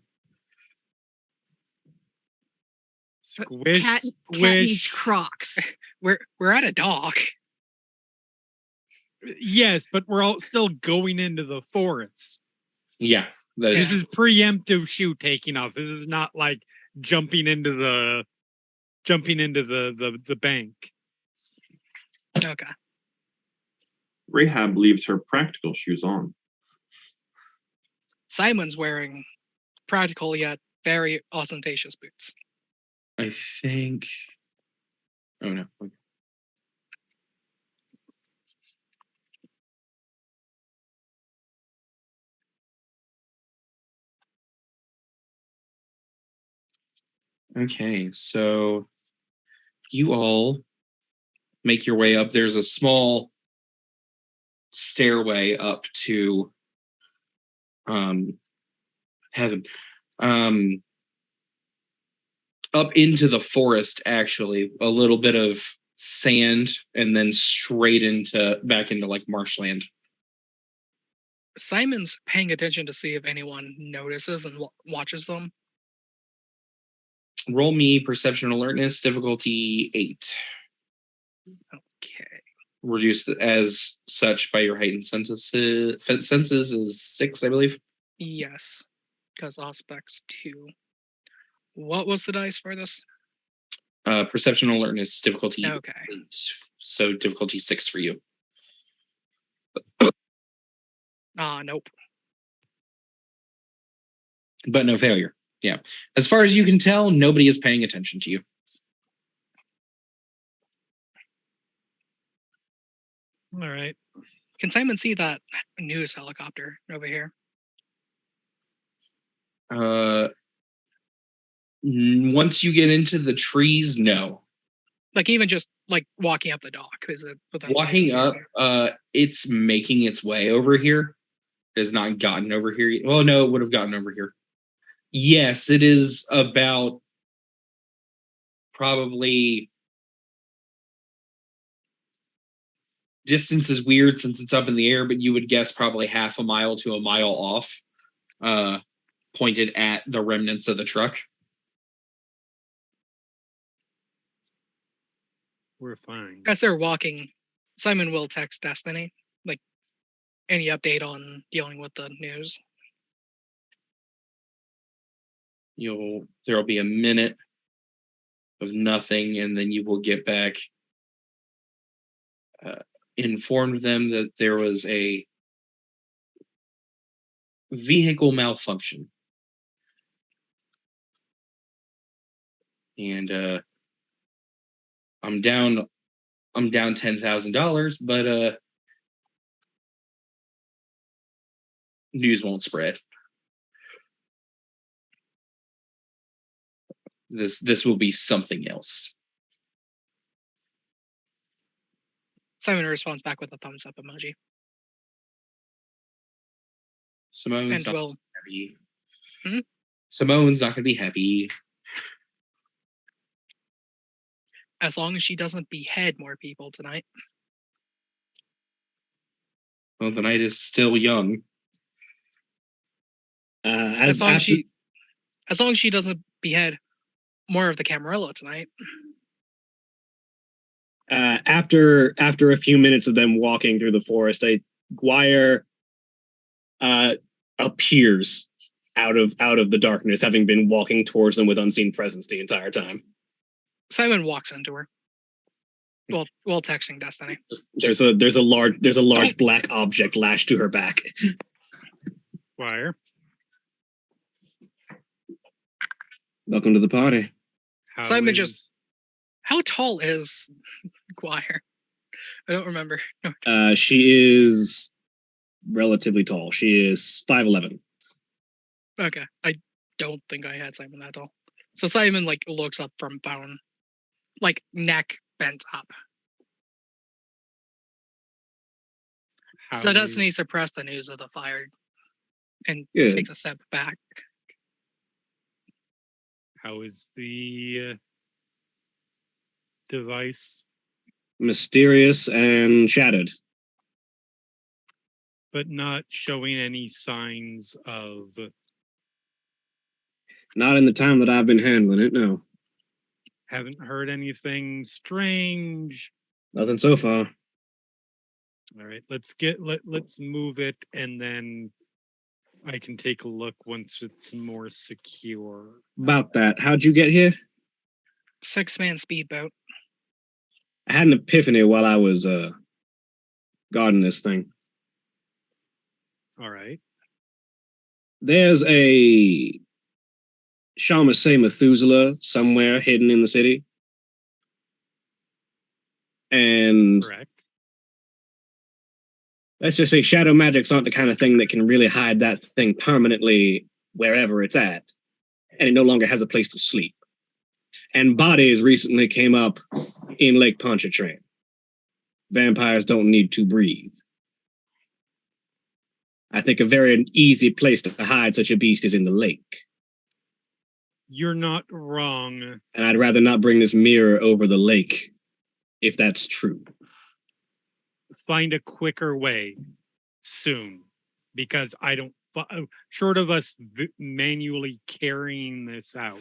Squish, Cat needs squish. Crocs. We're at a dock. Yes, but we're all still going into the forest. Yeah. This is preemptive shoe taking off. This is not like jumping into the bank. Okay. Rahab leaves her practical shoes on. Simon's wearing practical yet very ostentatious boots. I think. Oh no. Okay, so you all make your way up. There's a small stairway up to heaven. Up into the forest, actually. A little bit of sand and then straight back into like marshland. Simon's paying attention to see if anyone notices and watches them. Roll me perception alertness, difficulty 8. Okay. Reduced as such by your heightened senses is 6, I believe. Yes, because aspects 2. What was the dice for this? Perception alertness, difficulty Okay. 8. So difficulty 6 for you. Nope. But no failure. Yeah. As far as you can tell, nobody is paying attention to you. All right. Can Simon see that news helicopter over here? Once you get into the trees, no. Like even just like walking up the dock, is it? Walking up, it's making its way over here. It has not gotten over here yet. Well, no, it would have gotten over here. Yes, it is about probably. Distance is weird since it's up in the air, but you would guess probably half a mile to a mile off, pointed at the remnants of the truck. We're fine. As they're walking Simon will text Destiny, like any update on dealing with the news. There'll be a minute of nothing, and then you will get back. Informed them that there was a vehicle malfunction, and I'm down $10,000, but news won't spread. This will be something else. Simon responds back with a thumbs up emoji. Simone's And not gonna be happy. Simone's not gonna be happy. As long as she doesn't behead more people tonight. Well, the night is still young. As long as she doesn't behead more of the Camarilla tonight. After a few minutes of them walking through the forest, Guire appears out of the darkness, having been walking towards them with unseen presence the entire time. Simon walks into her. While texting Destiny. There's a large black object lashed to her back. Guire. Welcome to the party. Simon just. How tall is Guire? I don't remember. She is relatively tall. She is 5'11". Okay. I don't think I had Simon that tall. So Simon looks up from phone. Neck bent up. So Destiny suppressed the news of the fire and takes a step back. How is the device? Mysterious and shattered. But not showing any signs of... Not in the time that I've been handling it, no. Haven't heard anything strange. Nothing so far. All right, let's move it, and then I can take a look once it's more secure. About that, how'd you get here? 6-man speedboat. I had an epiphany while I was guarding this thing. All right. There's a Shamasay Methuselah somewhere hidden in the city. And correct. Let's just say shadow magics aren't the kind of thing that can really hide that thing permanently wherever it's at. And it no longer has a place to sleep. And bodies recently came up in Lake Pontchartrain. Vampires don't need to breathe. I think a very easy place to hide such a beast is in the lake. You're not wrong. And I'd rather not bring this mirror over the lake, if that's true. Find a quicker way soon, because I don't, short of us manually carrying this out,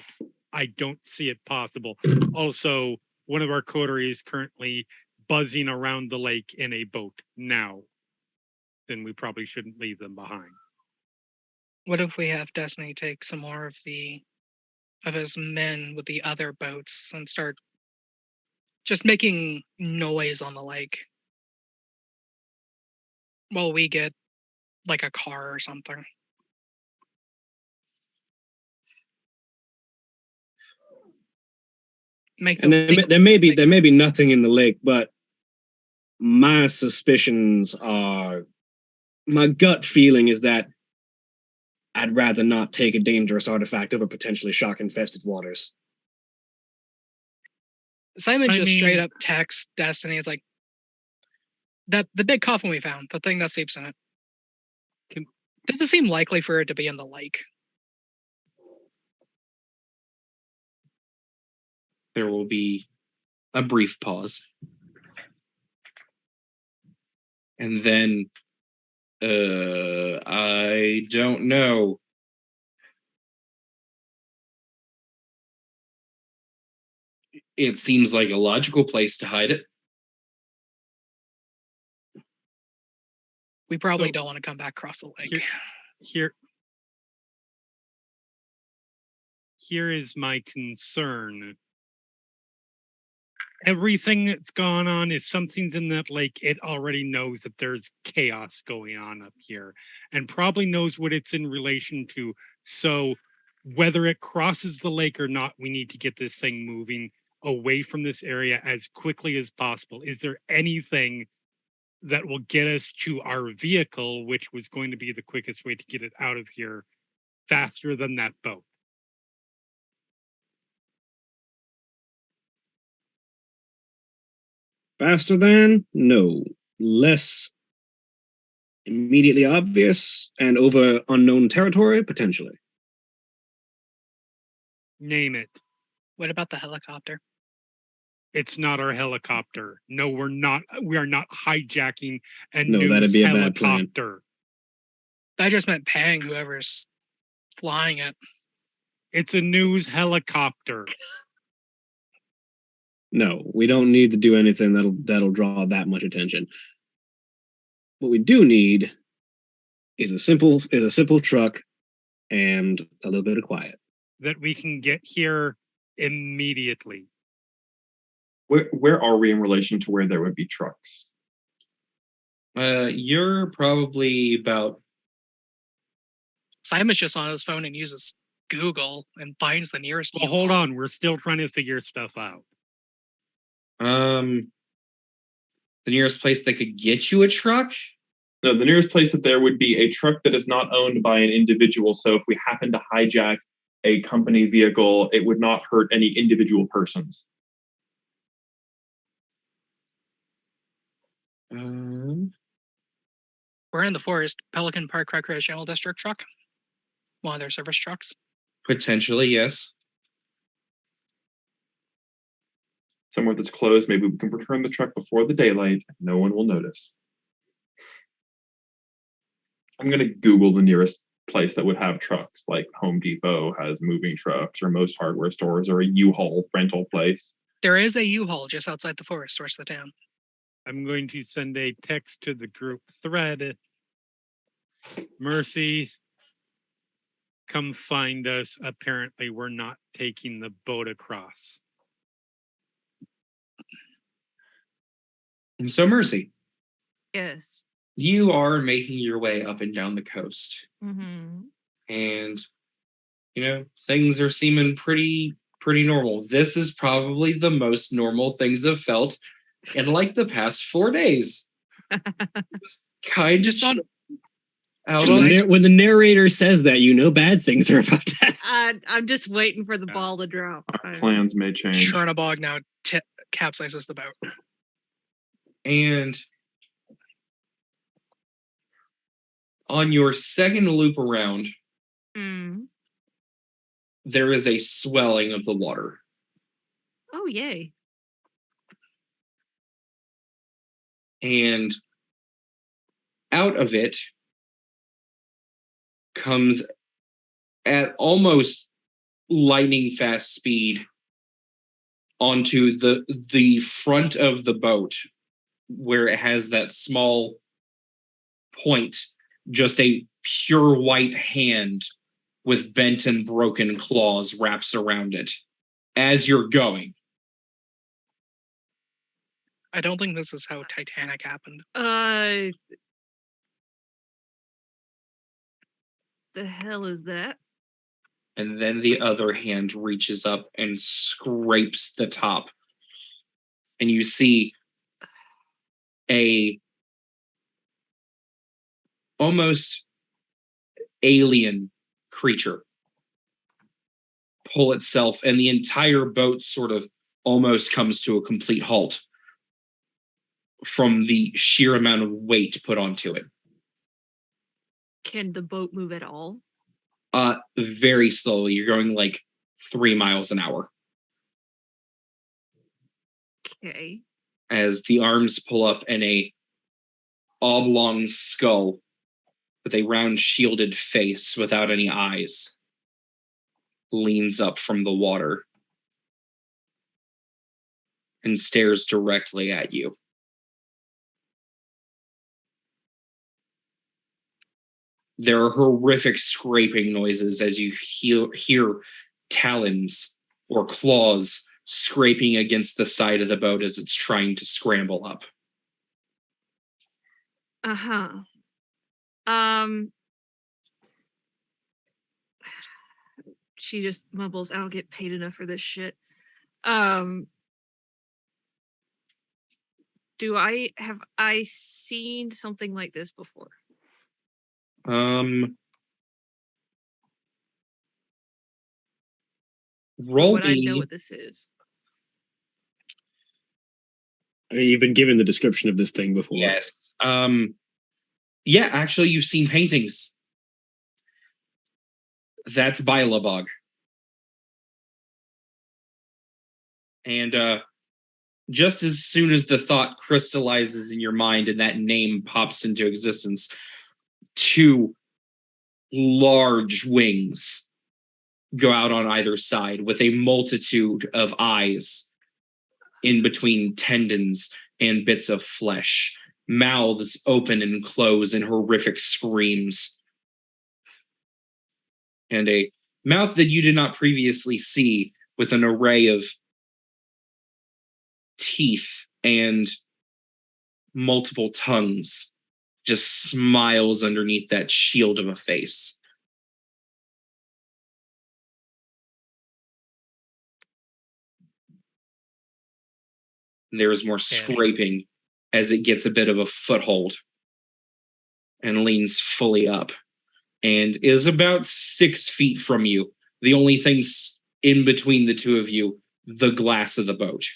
I don't see it possible. Also, one of our coteries is currently buzzing around the lake in a boat now. Then we probably shouldn't leave them behind. What if we have Destiny take some more of his men with the other boats and start just making noise on the lake while we get a car or something? Make them think there may be nothing in the lake, but my suspicions are, my gut feeling is that I'd rather not take a dangerous artifact over potentially shark-infested waters. Simon straight up texts Destiny. It's the big coffin we found, the thing that sleeps in it. Does it seem likely for it to be in the lake? There will be a brief pause. And then, I don't know. It seems like a logical place to hide it. We probably So- don't want to come back across the lake. Here is my concern. Everything that's gone on, if something's in that lake, it already knows that there's chaos going on up here and probably knows what it's in relation to. So whether it crosses the lake or not, we need to get this thing moving away from this area as quickly as possible. Is there anything that will get us to our vehicle, which was going to be the quickest way to get it out of here, faster than that boat? Faster than? No. Less immediately obvious and over unknown territory? Potentially. Name it. What about the helicopter? It's not our helicopter. No, we're not. We are not hijacking a No, news that'd be a bad plan. helicopter. I just meant paying whoever's flying it. It's a news helicopter. No, we don't need to do anything that'll draw that much attention. What we do need is a simple truck and a little bit of quiet. That we can get here immediately. Where are we in relation to where there would be trucks? You're probably about Simon's just on his phone and uses Google and finds the nearest. Well, hold on. We're still trying to figure stuff out. the nearest place that could get you a truck. No, the nearest place that there would be a truck that is not owned by an individual. So if we happen to hijack a company vehicle, it would not hurt any individual persons. Um, We're in the forest. Pelican Park Recreational District truck. One of their service trucks. Potentially, yes. Somewhere that's closed, maybe we can return the truck before the daylight. No one will notice. I'm going to Google the nearest place that would have trucks, like Home Depot has moving trucks, or most hardware stores, or a U-Haul rental place. There is a U-Haul just outside the forest, towards the town. I'm going to send a text to the group thread. Mercy, come find us. Apparently, we're not taking the boat across. And so, Mercy, Yes. you are making your way up and down the coast, Mm-hmm. and things are seeming pretty normal. This is probably the most normal things have felt in like the past 4 days. Just kind of Just on. out just on nice. When the narrator says that, bad things are about to happen. I'm just waiting for the ball to drop. Our plans may change. Chernabog now capsizes the boat. And on your second loop around, Mm. there is a swelling of the water. Oh, yay. And out of it comes at almost lightning fast speed onto the front of the boat, where it has that small point, just a pure white hand with bent and broken claws wraps around it as you're going. I don't think this is how Titanic happened. The hell is that? And then the other hand reaches up and scrapes the top. And you see a almost alien creature pull itself, and the entire boat sort of almost comes to a complete halt from the sheer amount of weight put onto it. Can the boat move at all? Very slowly. You're going like 3 miles an hour. Okay. As the arms pull up and a oblong skull with a round shielded face without any eyes leans up from the water and stares directly at you. There are horrific scraping noises as you hear talons or claws scraping against the side of the boat as it's trying to scramble up. She just mumbles, I don't get paid enough for this shit. Have I seen something like this before? Roll would I know me. what this is? I mean, you've been given the description of this thing before. Yes. Yeah, actually, you've seen paintings. That's Bayou. And just as soon as the thought crystallizes in your mind and that name pops into existence, 2 large wings go out on either side with a multitude of eyes in between tendons and bits of flesh. Mouths open and close in horrific screams. And a mouth that you did not previously see with an array of teeth and multiple tongues just smiles underneath that shield of a face. And there is more scraping as it gets a bit of a foothold and leans fully up and is about 6 feet from you. The only things in between the two of you, the glass of the boat.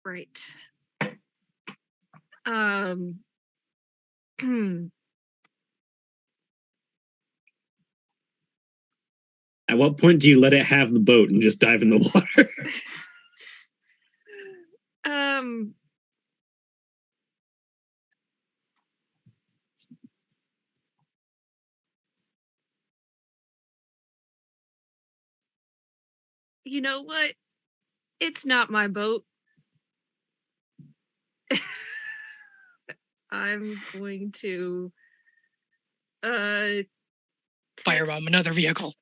Right. At what point do you let it have the boat and just dive in the water? You know what? It's not my boat. I'm going to firebomb another vehicle.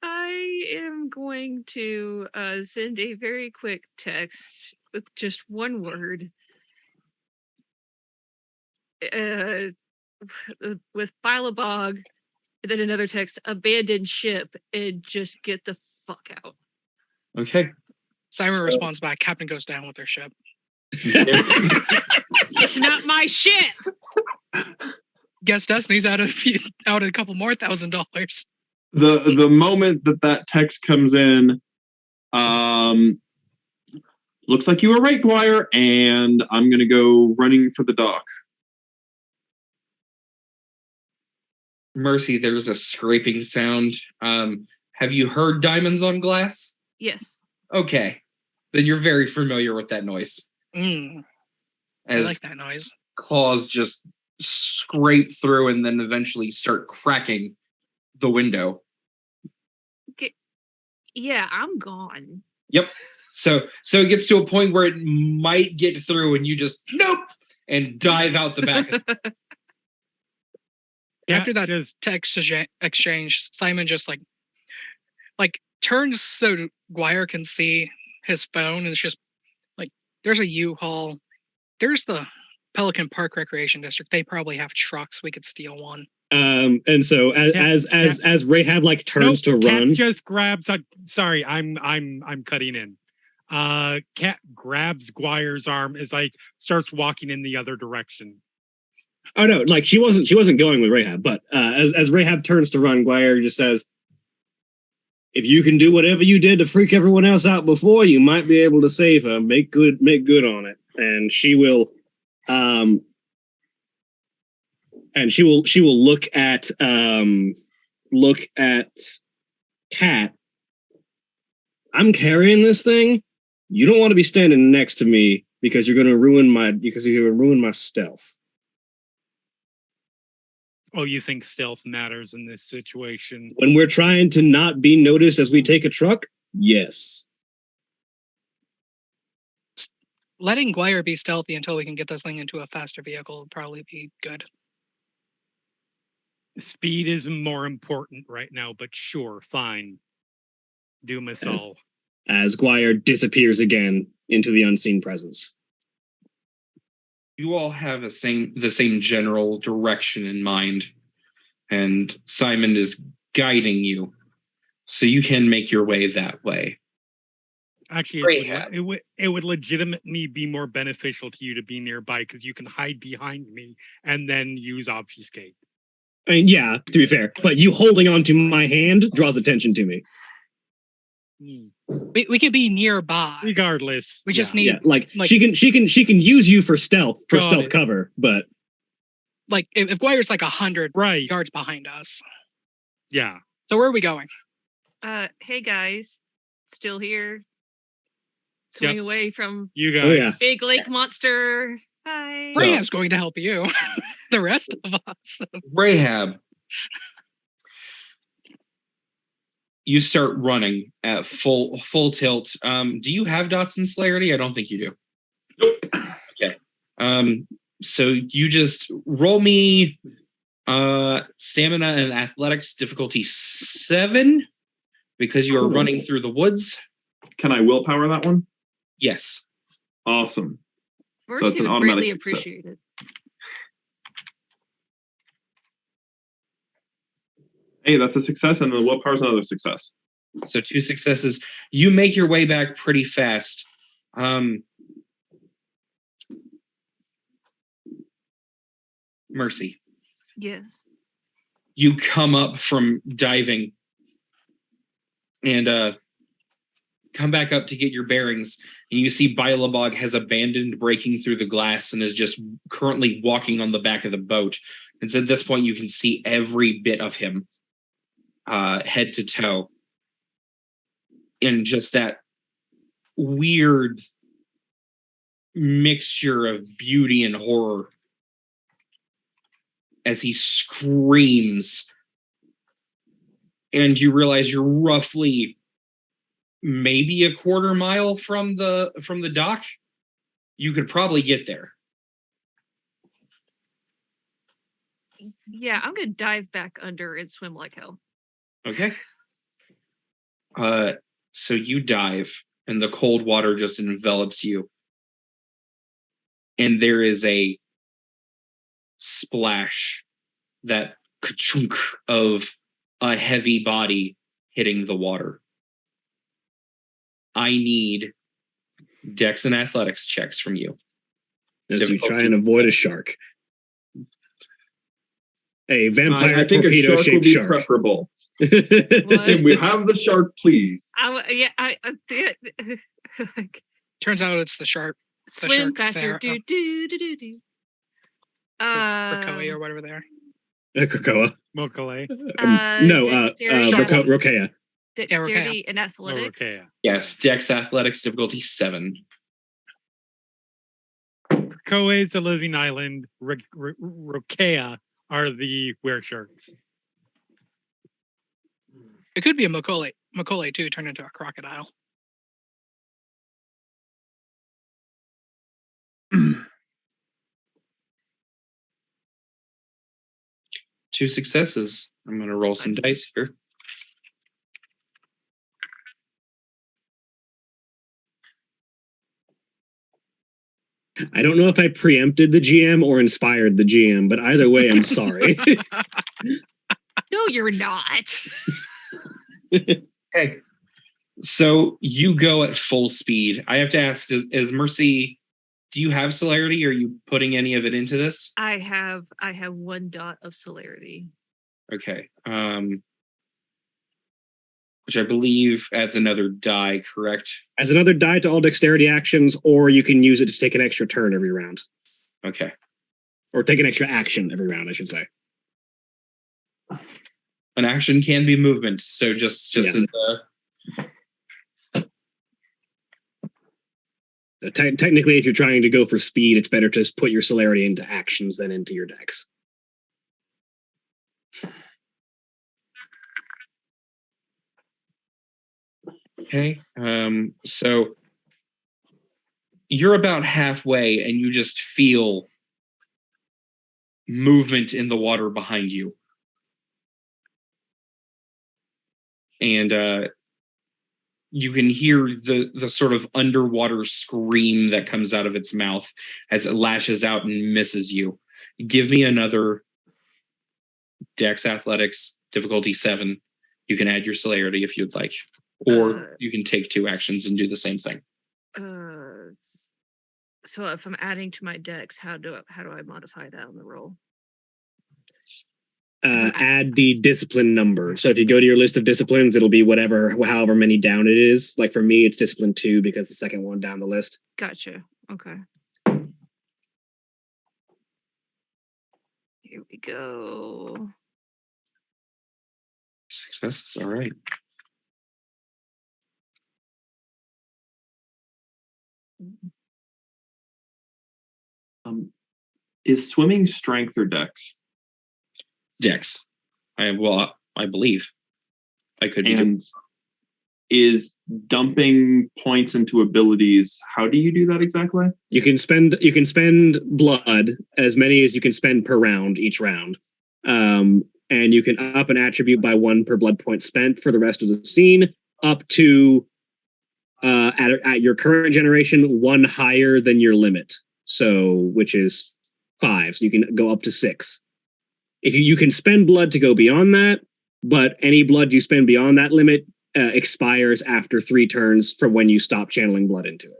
I am going to send a very quick text with just one word. With Philobog, and then another text, abandoned ship, and just get the fuck out. Okay. Simon responds back, Captain goes down with their ship. It's not my ship! Guess Destiny's out a couple more $1,000. The moment that text comes in, looks like you were right, Dwyer, and I'm gonna go running for the dock. Mercy, there's a scraping sound. Have you heard diamonds on glass? Yes. Okay. Then you're very familiar with that noise. I like that noise. Claws just scrape through and then eventually start cracking the window. Yeah, I'm gone. Yep. So it gets to a point where it might get through and you just nope and dive out the back. After that text exchange, Simon just like turns so Dwyer can see his phone, and it's just like, there's a U-Haul. There's the Pelican Park Recreation District. They probably have trucks. We could steal one. And so as Rahab turns to run, Cat just grabs. Sorry, I'm cutting in. Cat grabs Dwyer's arm as starts walking in the other direction. Oh no, she wasn't going with Rahab, but as Rahab turns to run, Dwyer just says, "If you can do whatever you did to freak everyone else out before, you might be able to save her. Make good on it." And she will look at Cat. I'm carrying this thing. You don't want to be standing next to me because you're gonna ruin my stealth. Oh, you think stealth matters in this situation? When we're trying to not be noticed as we take a truck? Yes. letting Guire be stealthy until we can get this thing into a faster vehicle would probably be good. Speed is more important right now, but sure, fine. Doom us all. As Guire disappears again into the unseen presence. You all have the same general direction in mind, and Simon is guiding you, so you can make your way that way. Actually, it would legitimately be more beneficial to you to be nearby because you can hide behind me and then use obfuscate. I mean, yeah, to be fair, but you holding onto my hand draws attention to me. We could be nearby. Regardless, we just need like she can use you for stealth cover, but like if Guire's like 100 right yards behind us. Yeah. So where are we going? Hey guys, still here. Swing away from you guys. Big lake monster. Hi. Rahab's going to help you. The rest of us. Rahab. You start running at full tilt. Do you have dots in celerity? I don't think you do. Nope. Okay. So you just roll me stamina and athletics difficulty 7 because you are running through the woods. Can I willpower that one? Yes. Awesome. So it's an automatic greatly appreciated. Hey, that's a success, and the willpower's another success. So 2 successes. You make your way back pretty fast. Mercy. Yes. You come up from diving and come back up to get your bearings, and you see Bilabog has abandoned breaking through the glass and is just currently walking on the back of the boat. And so at this point, you can see every bit of him, head to toe, in just that weird mixture of beauty and horror as he screams. And you realize you're roughly maybe a quarter mile from the dock. You could probably get there. Yeah, I'm gonna dive back under and swim like hell. Okay. So you dive, and the cold water just envelops you. And there is a splash, that ka-chunk of a heavy body hitting the water. I need Dex and Athletics checks from you. As you try and avoid a shark. A vampire I think a shark would be preferable. Can we have the shark, please? Turns out it's the shark. Swim faster. Do. Krakoa or whatever they are. Krakoa. Mokale. Rokea. Dexterity and athletics. Yes, Dex Athletics difficulty 7. Krakoa is the living island. Rokea are the were-sharks. It could be a Mokole. Mokole too turned into a crocodile. Two successes. I'm going to roll some dice here. I don't know if I preempted the GM or inspired the GM, but either way, I'm sorry. No, you're not. Okay. So you go at full speed. I have to ask, is Mercy, do you have celerity? Are you putting any of it into this? I have 1 dot of celerity. Okay. Which I believe adds another die, correct? Adds another die to all dexterity actions, or you can use it to take an extra turn every round. Okay. Or take an extra action every round, I should say. An action can be movement, so just as technically, if you're trying to go for speed, it's better to put your celerity into actions than into your dex. Okay. So you're about halfway and you just feel movement in the water behind you. And you can hear the sort of underwater scream that comes out of its mouth as it lashes out and misses you. Give me another Dex Athletics, difficulty 7. You can add your celerity if you'd like. Or you can take 2 actions and do the same thing. So if I'm adding to my Dex, how do I modify that on the roll? Add the discipline number. So if you go to your list of disciplines, it'll be however many down it is. Like for me, it's discipline 2 because the second one down the list. Gotcha. Okay. Here we go. Successes, all right. Is swimming strength or dex? Dex. I believe. I could be. And is dumping points into abilities, how do you do that exactly? You can spend blood, as many as you can spend per round, each round. And you can up an attribute by 1 per blood point spent for the rest of the scene, up to at your current generation, 1 higher than your limit. So which is 5. So you can go up to 6. If you can spend blood to go beyond that, but any blood you spend beyond that limit expires after 3 turns from when you stop channeling blood into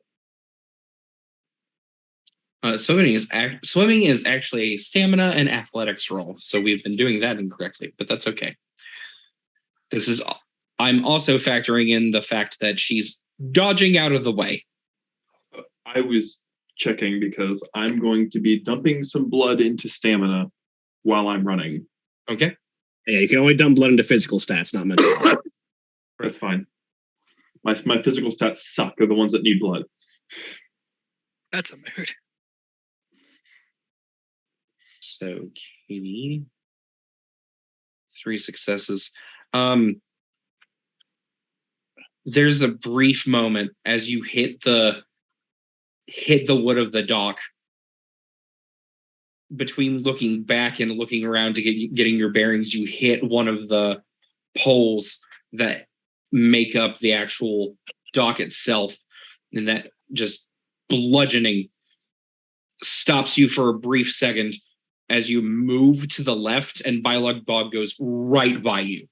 it. Swimming is actually a stamina and athletics roll, so we've been doing that incorrectly, but that's okay. I'm also factoring in the fact that she's dodging out of the way. I was checking because I'm going to be dumping some blood into stamina while I'm running. Okay. Yeah, you can only dump blood into physical stats, not mental. That's fine. My physical stats suck. They're the ones that need blood. That's a mood. So, Katie, 3 successes. There's a brief moment as you hit the wood of the dock. Between looking back and looking around to getting your bearings, you hit one of the poles that make up the actual dock itself, and that just bludgeoning stops you for a brief second as you move to the left, and Bylug Bog goes right by you.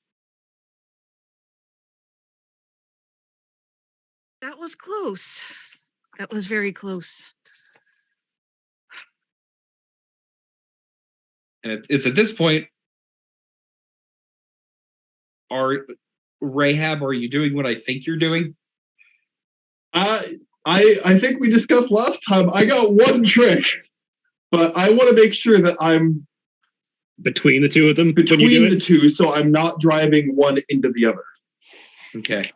That was close. That was very close. And it's at this point, Rahab, are you doing what I think you're doing? I think we discussed last time. I got one trick, but I want to make sure that I'm between the two of them. Between the two, so I'm not driving one into the other. Okay.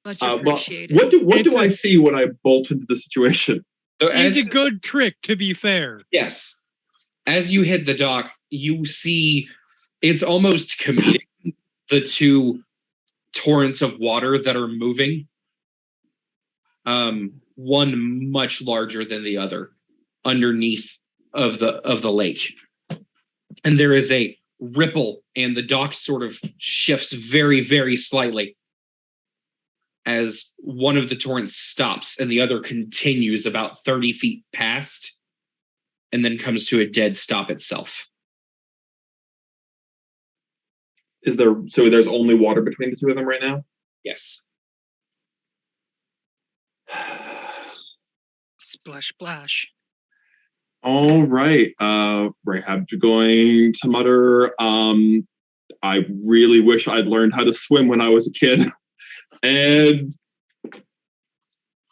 Much appreciated. What do I see when I bolt into the situation? So it's a good trick, to be fair. Yes. As you hit the dock, you see it's almost comedic, the 2 torrents of water that are moving. One much larger than the other underneath of the lake. And there is a ripple, and the dock sort of shifts very, very slightly as one of the torrents stops and the other continues about 30 feet past and then comes to a dead stop itself. So there's only water between the 2 of them right now? Yes. Splash, splash. All right. Rahab's going to mutter, I really wish I'd learned how to swim when I was a kid. And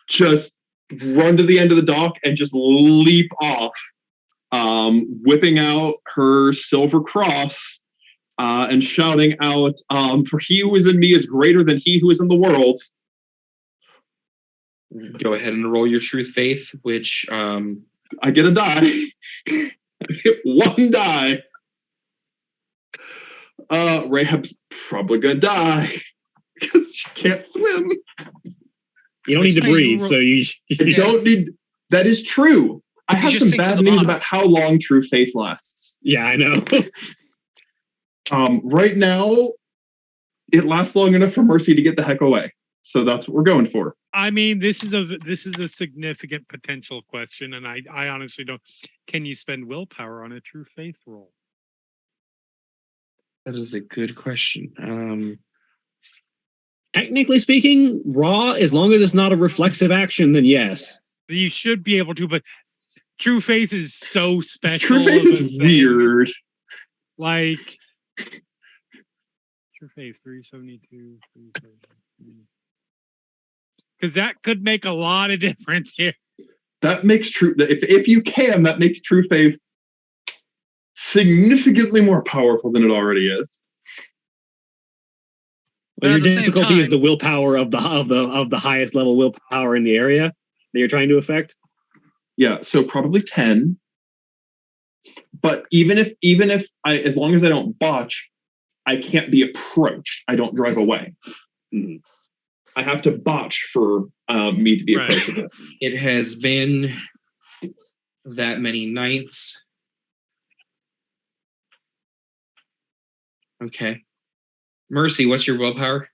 just run to the end of the dock and just leap off, whipping out her silver cross and shouting out, for he who is in me is greater than he who is in the world. Go ahead and roll your true faith, which I get a die. I get 1 die. Rahab's probably gonna die because she can't swim. You don't need to Hey, you breathe, roll- so you. I don't need. That is true. I You have just some sink to bad the news bottom. about how long true faith lasts. Yeah, I know. Right now, it lasts long enough for Mercy to get the heck away. So that's what we're going for. I mean, this is a significant potential question, and I honestly don't. Can you spend willpower on a true faith roll? That is a good question. Technically speaking, raw, as long as it's not a reflexive action, then yes. You should be able to, but true faith is so special. True faith of a is thing. weird. Like true faith 372, 373. Because that could make a lot of difference here. That makes true. If you can, that makes true faith significantly more powerful than it already is. But Well, at your the same difficulty is time- the willpower of the highest level willpower in the area that you're trying to affect. Yeah, so probably 10. But even if I, as long as I don't botch, I can't be approached. I don't drive away. Mhm. I have to botch for me to be Right. approachable. It has been that many nights. Okay. Mercy, what's your willpower?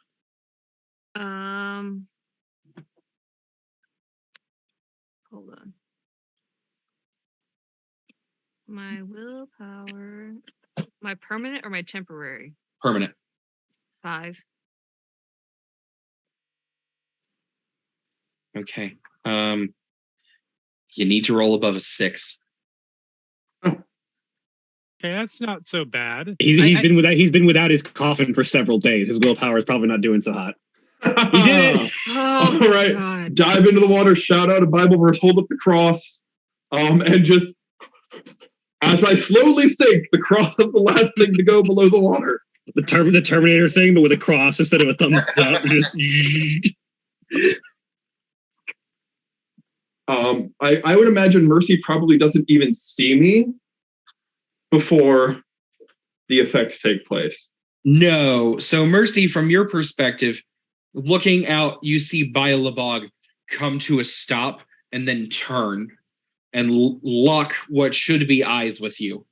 Hold on. My willpower. My permanent or my temporary? Permanent. 5. Okay. You need to roll above a 6. Okay, that's not so bad. He's been without his coffin for several days. His willpower is probably not doing so hot. He did it. Oh, All right. God. Dive into the water, shout out a Bible verse, hold up the cross, and just as I slowly sink, the cross is the last thing to go below the water. The Terminator thing, but with a cross instead of a thumbs up. Just I would imagine Mercy probably doesn't even see me before the effects take place. No. So, Mercy, from your perspective, looking out, you see Bayou come to a stop and then turn and lock what should be eyes with you.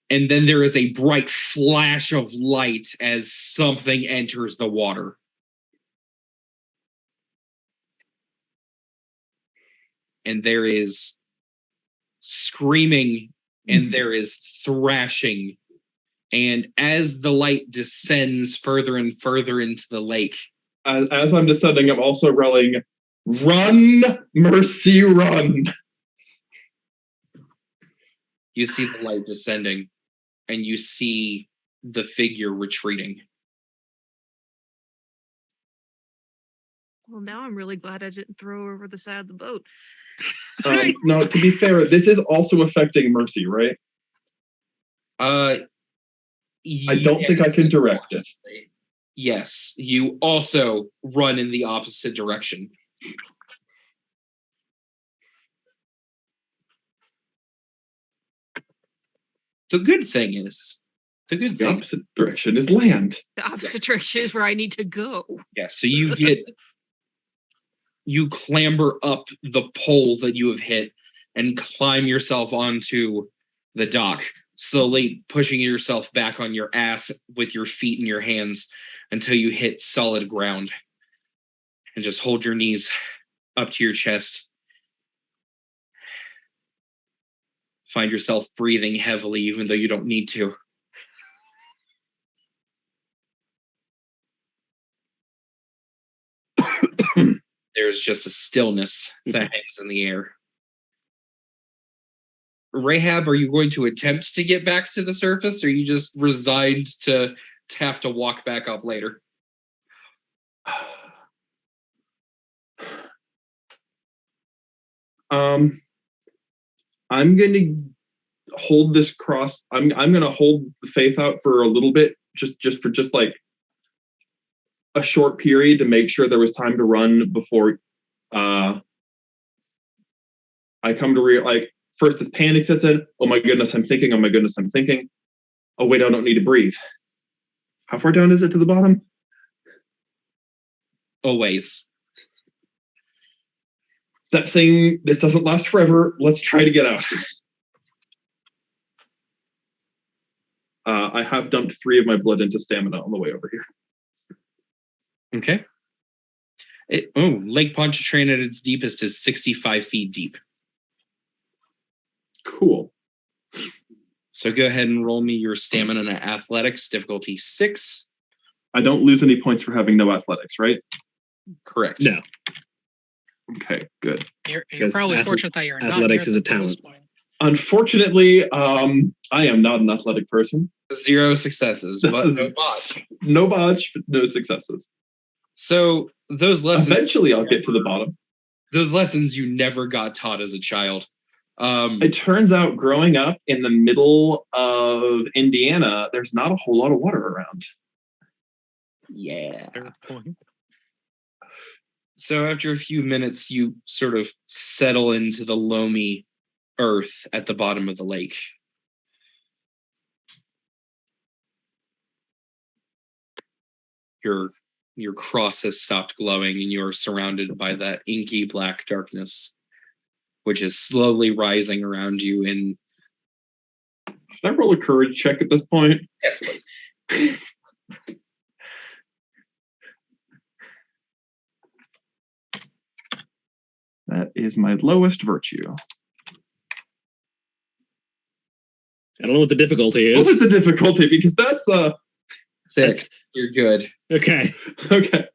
And then there is a bright flash of light as something enters the water. And there is screaming and there is thrashing. And as the light descends further and further into the lake, As I'm descending, I'm also yelling, "Run, Mercy, run!" you see the light descending and you see the figure retreating. Well, now I'm really glad I didn't throw her over the side of the boat. No, to be fair, this is also affecting Mercy, right? I don't think I can direct it. Yes, you also run in the opposite direction. The good thing is, The opposite direction is land. The opposite direction is where I need to go. Yeah, so you clamber up the pole that you have hit and climb yourself onto the dock, slowly pushing yourself back on your ass with your feet and your hands until you hit solid ground. And just hold your knees up to your chest. Find yourself breathing heavily even though you don't need to. There's just a stillness that hangs in the air. Rahab, are you going to attempt to get back to the surface, or are you just resigned to have to walk back up later? I'm going to hold this cross. I'm going to hold the faith out for a little bit, just for like a short period to make sure there was time to run before I come to first this panic sets in. Oh my goodness, I'm thinking. Oh my goodness, I'm thinking. Oh wait, I don't need to breathe. How far down is it to the bottom? Always. That thing, this doesn't last forever. Let's try to get out. I have dumped 3 of my blood into stamina on the way over here. Okay. Lake Pontchartrain at its deepest is 65 feet deep. Cool. So go ahead and roll me your stamina and athletics, difficulty 6. I don't lose any points for having no athletics, right? Correct. No. Okay, good. You're Because probably fortunate that you're not athletics near is a the lowest talent. point. Unfortunately, I am not an athletic person. 0 successes, This but is- no botch. No bodge, but no successes. So those lessons, Eventually, I'll get to the bottom. those lessons you never got taught as a child. It turns out growing up in the middle of Indiana, there's not a whole lot of water around. Yeah. Fair point. So after a few minutes, you sort of settle into the loamy earth at the bottom of the lake. Your cross has stopped glowing and you're surrounded by that inky black darkness, which is slowly rising around you in... Should I roll a courage check at this point? Yes, please. That is my lowest virtue. I don't know what the difficulty What is. was the difficulty? Because that's 6. You're good. Okay. okay.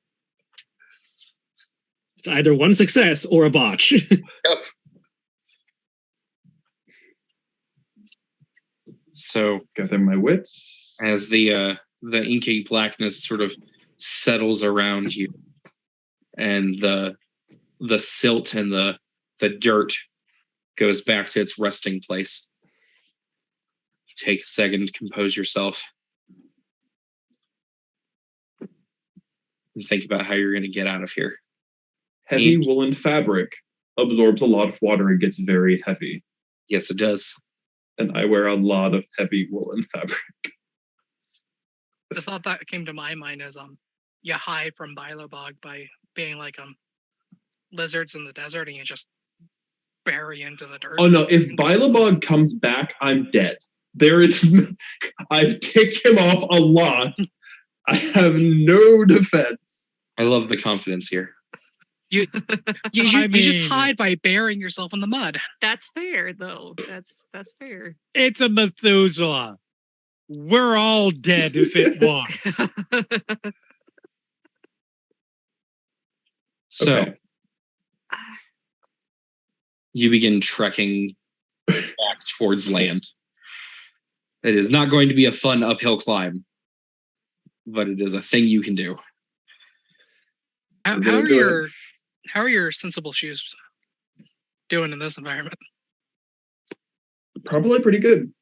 It's either one success or a botch. Yep. So Gather my wits. as the inky blackness sort of settles around you, and the silt and the dirt goes back to its resting place. You take a second to compose yourself and think about how you're going to get out of here. Heavy woolen fabric absorbs a lot of water and gets very heavy. Yes, it does. And I wear a lot of heavy woolen fabric. The thought that came to my mind is you hide from Bilobog by being like lizards in the desert and you just bury into the dirt. Oh no, if Bilobog comes back, I'm dead. I've ticked him off a lot. I have no defense. I love the confidence here. You I just mean- hide by burying yourself in the mud. That's fair, though. That's fair. It's a Methuselah. We're all dead if it wants. So Okay. you begin trekking back towards land. It is not going to be a fun uphill climb, but it is a thing you can do. How, We're how gonna are do it. your sensible shoes doing in this environment? Probably pretty good.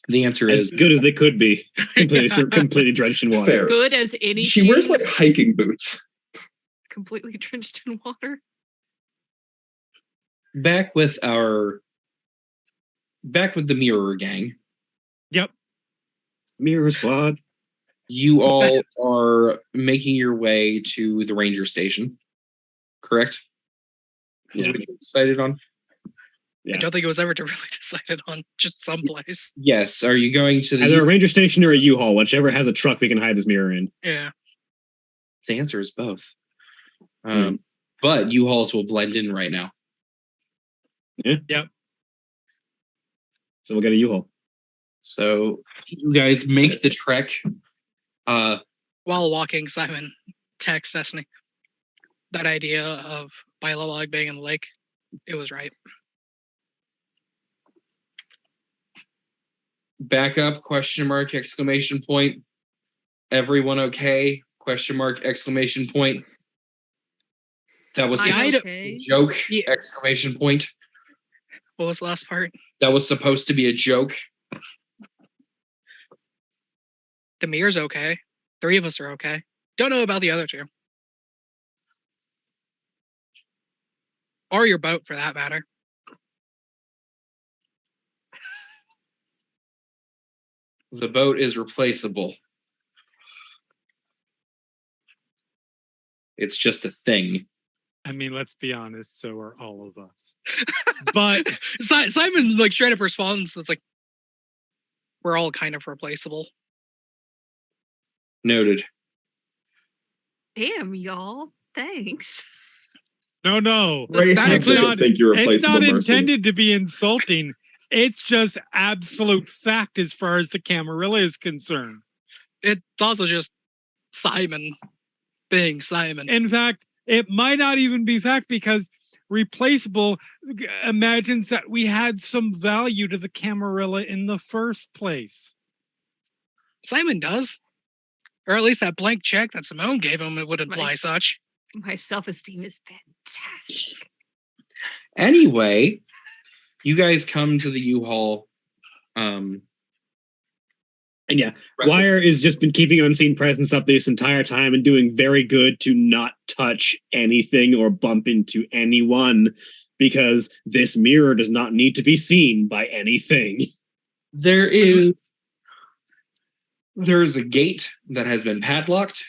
The answer As is good as they could be. Completely drenched in water. Fair. Good as any She wears shoes, like hiking boots. completely drenched in water. back with the Mirror Gang. Mirror Squad. You all are making your way to the ranger station, correct? Is Yeah. what you decided on? Yeah. I don't think it was ever really decided on, just someplace. Yes. Are you going to Either a the... ranger station or a U-Haul, whichever has a truck we can hide this mirror in. Yeah. The answer is both. But U-Hauls will blend in right now. So we'll get a U-Haul. So you guys make the trek. While walking, Simon texts Destiny. That idea of Bilobog being in the lake, it was right. Back up, question mark, exclamation point. Everyone okay? Question mark, exclamation point. That was Yeah, I'm I don't- okay. joke, Yeah. exclamation point. What was the last part? That was supposed to be a joke. The mirror's okay. 3 of us are okay. Don't know about the other 2. Or your boat, for that matter. The boat is replaceable. It's just a thing. I mean, let's be honest, so are all of us. But Simon like straight up responds, it's like, we're all kind of replaceable. Noted. Damn, y'all. Thanks. no. That I includes- don't think you're It's replaceable, not Mercy. intended to be insulting. It's just absolute fact as far as the Camarilla is concerned. It's also just Simon being Simon. In fact, it might not even be fact because replaceable imagines that we had some value to the Camarilla in the first place. Simon does. Or at least that blank check that Simone gave him, it would imply Right. such. My self-esteem is fantastic. Anyway, you guys come to the U-Haul. And yeah, rental. Guire has just been keeping unseen presence up this entire time and doing very good to not touch anything or bump into anyone because this mirror does not need to be seen by anything. There's a gate that has been padlocked,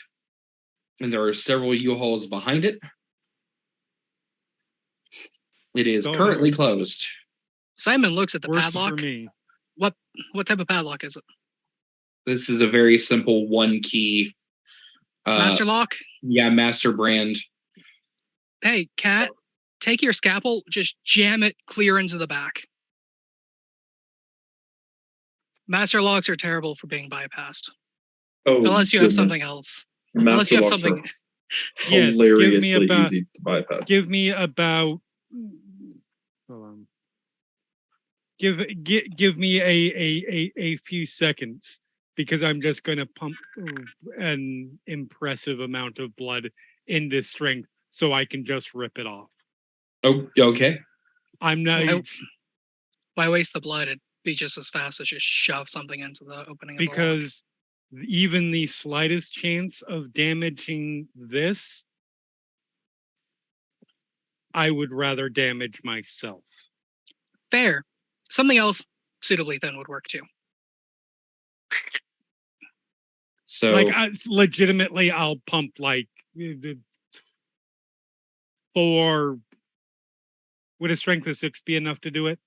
and there are several U-Hauls behind it. It is Go currently ahead. closed. Simon looks at the Works for padlock. me. What type of padlock is it? This is a very simple one key. Master lock? Yeah, master brand. Hey, Cat, take your scalpel, just jam it clear into the back. Master locks are terrible for being bypassed. Oh, Unless you have goodness. something else. Master Unless you have locks something. are Yes, give me hilariously about- easy to bypass. Give me about. Hold on. Give me a few seconds because I'm just going to pump an impressive amount of blood into strength so I can just rip it off. Oh, okay. I'm not Why waste the blood? It'd be just as fast as just shove something into the opening of the lock. because even the slightest chance of damaging this, I would rather damage myself. Fair. Something else suitably thin would work too. So Like, legitimately, I'll pump like 4. Would a strength of 6 be enough to do it?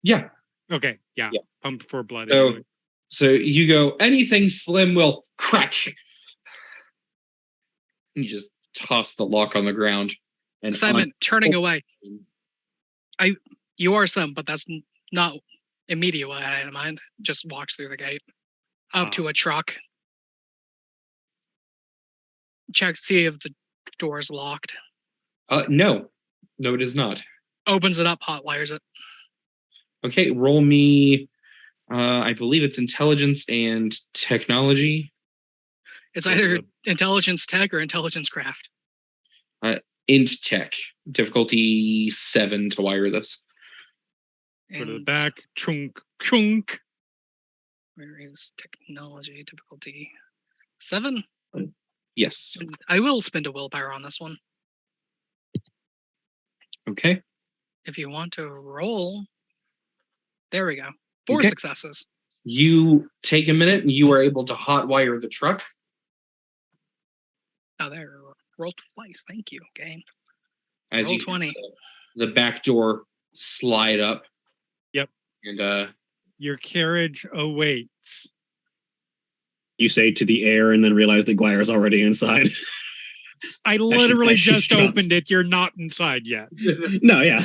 yeah. Okay, yeah. Yeah. Pump for blood. So anyway. so you go, anything slim will crack. You just toss the lock on the ground. And Simon, turning away. You are some, but that's not immediate what I had in mind. Just walks through the gate. Up to a truck. Check, see if the door is locked. No, it is not. Opens it up, hot wires it. Okay, roll me. I believe it's intelligence and technology. It's either intelligence tech or intelligence craft. Int tech. Difficulty 7 to wire this. Go to the And back. Chunk, chunk. where is technology difficulty? 7? Yes. I will spend a willpower on this one. Okay. If you want to roll. There we go. 4 Okay. successes. You take a minute and you are able to hotwire the truck. Oh, there. Roll twice. Thank you, game. As Roll you 20. the back door slide up. Yep. And Your carriage awaits. You say to the air and then realize that Guire is already inside. I literally as she just drops. opened it. You're not inside yet. No, yeah.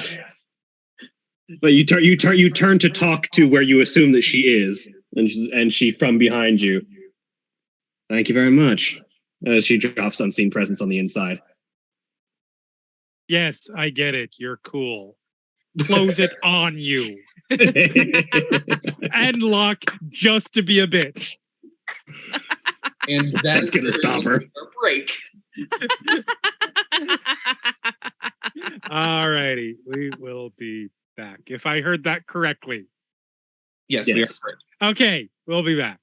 But you turn to talk to where you assume that she is, and she from behind you. Thank you very much. She drops unseen presence on the inside. Yes, I get it. You're cool. Close it on you. And lock just to be a bitch. and That's gonna stop her. Break. Alrighty, we will be back. If I heard that correctly. Yes, we are Yes. break. Okay, we'll be back.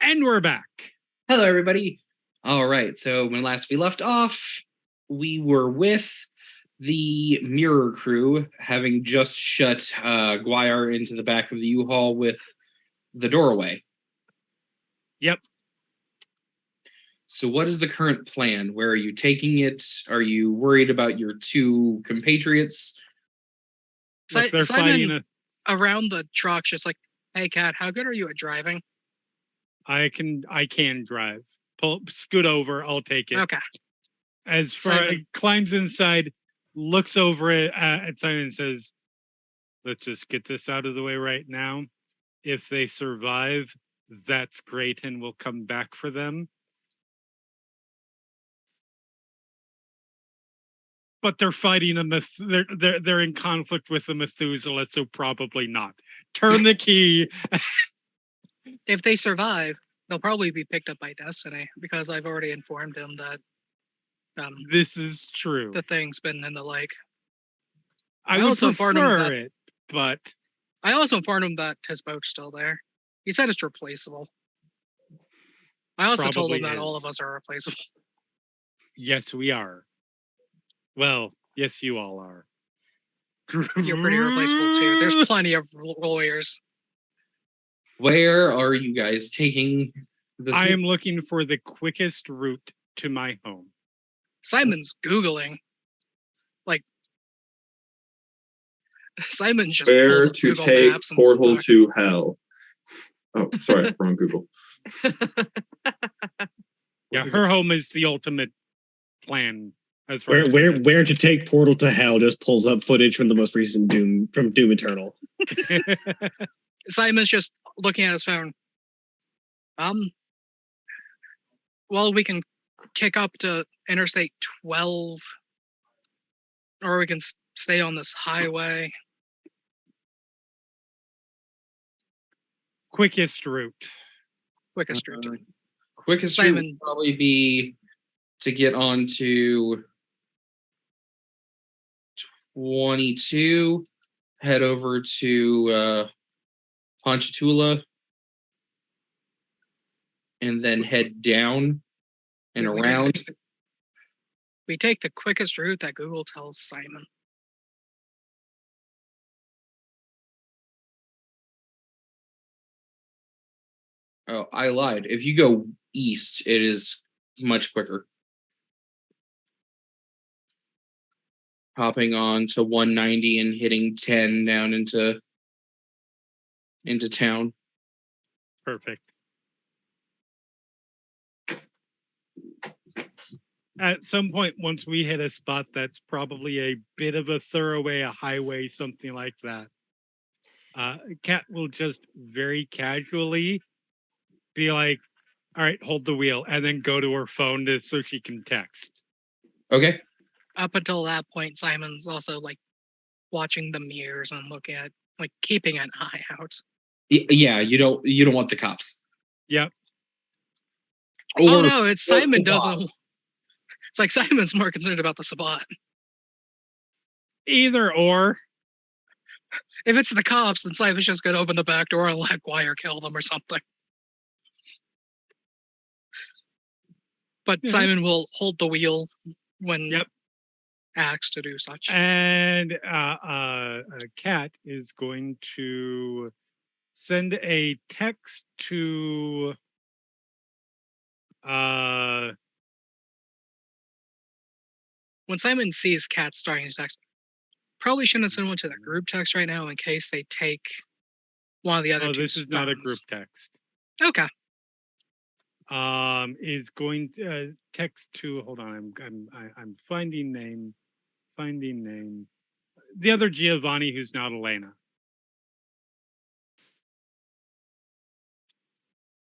And we're back. Hello, everybody. All right. So when last we left off, we were with the Mirror crew, having just shut Guire into the back of the U-Haul with the doorway. Yep. So what is the current plan? Where are you taking it? Are you worried about your two compatriots? Look, they're Simon fighting. around the truck, just like, hey, Kat, how good are you at driving? I can drive. Scoot over. I'll take it. Okay. As far Simon. climbs inside, looks over at Simon and says, "Let's just get this out of the way right now. If they survive, that's great, and we'll come back for them. But they're fighting they're in conflict with the Methuselah, so probably not. Turn the key." If they survive, they'll probably be picked up by Destiny because I've already informed him that This is true. the thing's been in the lake. I I would also informed him prefer that- it, but I also informed him that his boat's still there. He said it's replaceable. I also told him Probably that all of is. us are replaceable. yes, we are. Well, yes, you all are. You're pretty replaceable too. There's plenty of lawyers. Where are you guys taking this? I am looking for the quickest route to my home. Simon's Googling. Like, Simon's just Where pulls up to Google take Maps and Portal stuff. to Hell? Oh, sorry, wrong Google. Yeah, her home is the ultimate plan as far as Where to take Portal to Hell just pulls up footage from the most recent Doom Eternal. Simon's just looking at his phone. Well, we can kick up to Interstate 12, or we can stay on this highway. quickest route. Quickest route. Quickest route Simon. would probably be to get onto 22, head over to Ponchatoula, and then head down and We take the- around. We take the quickest route that Google tells Simon. Oh, I lied. If you go east, it is much quicker. Hopping on to 190 and hitting 10 down into town. Perfect. At some point, once we hit a spot that's probably a bit of a thoroughway, a highway, something like that, Kat will just very casually be like, "All right, hold the wheel," and then go to her phone so she can text. Okay. Up until that point, Simon's also like watching the mirrors and looking at, like, keeping an eye out. Yeah, you don't want the cops. Yep. Oh Or- no, it's Simon or- doesn't. It's like Simon's more concerned about the Sabbat. Either or. If it's the cops, then Simon's just gonna open the back door and let Guire kill them or something. But Yeah. Simon will hold the wheel when Yep. asked to do such. And Kat is going to send a text to When Simon sees Kat starting to text, probably shouldn't send one to the group text right now in case they take one of the other two. this is not a group phones. text. Okay. Is going to text to, hold on, I'm finding name. The other Giovanni who's not Elena.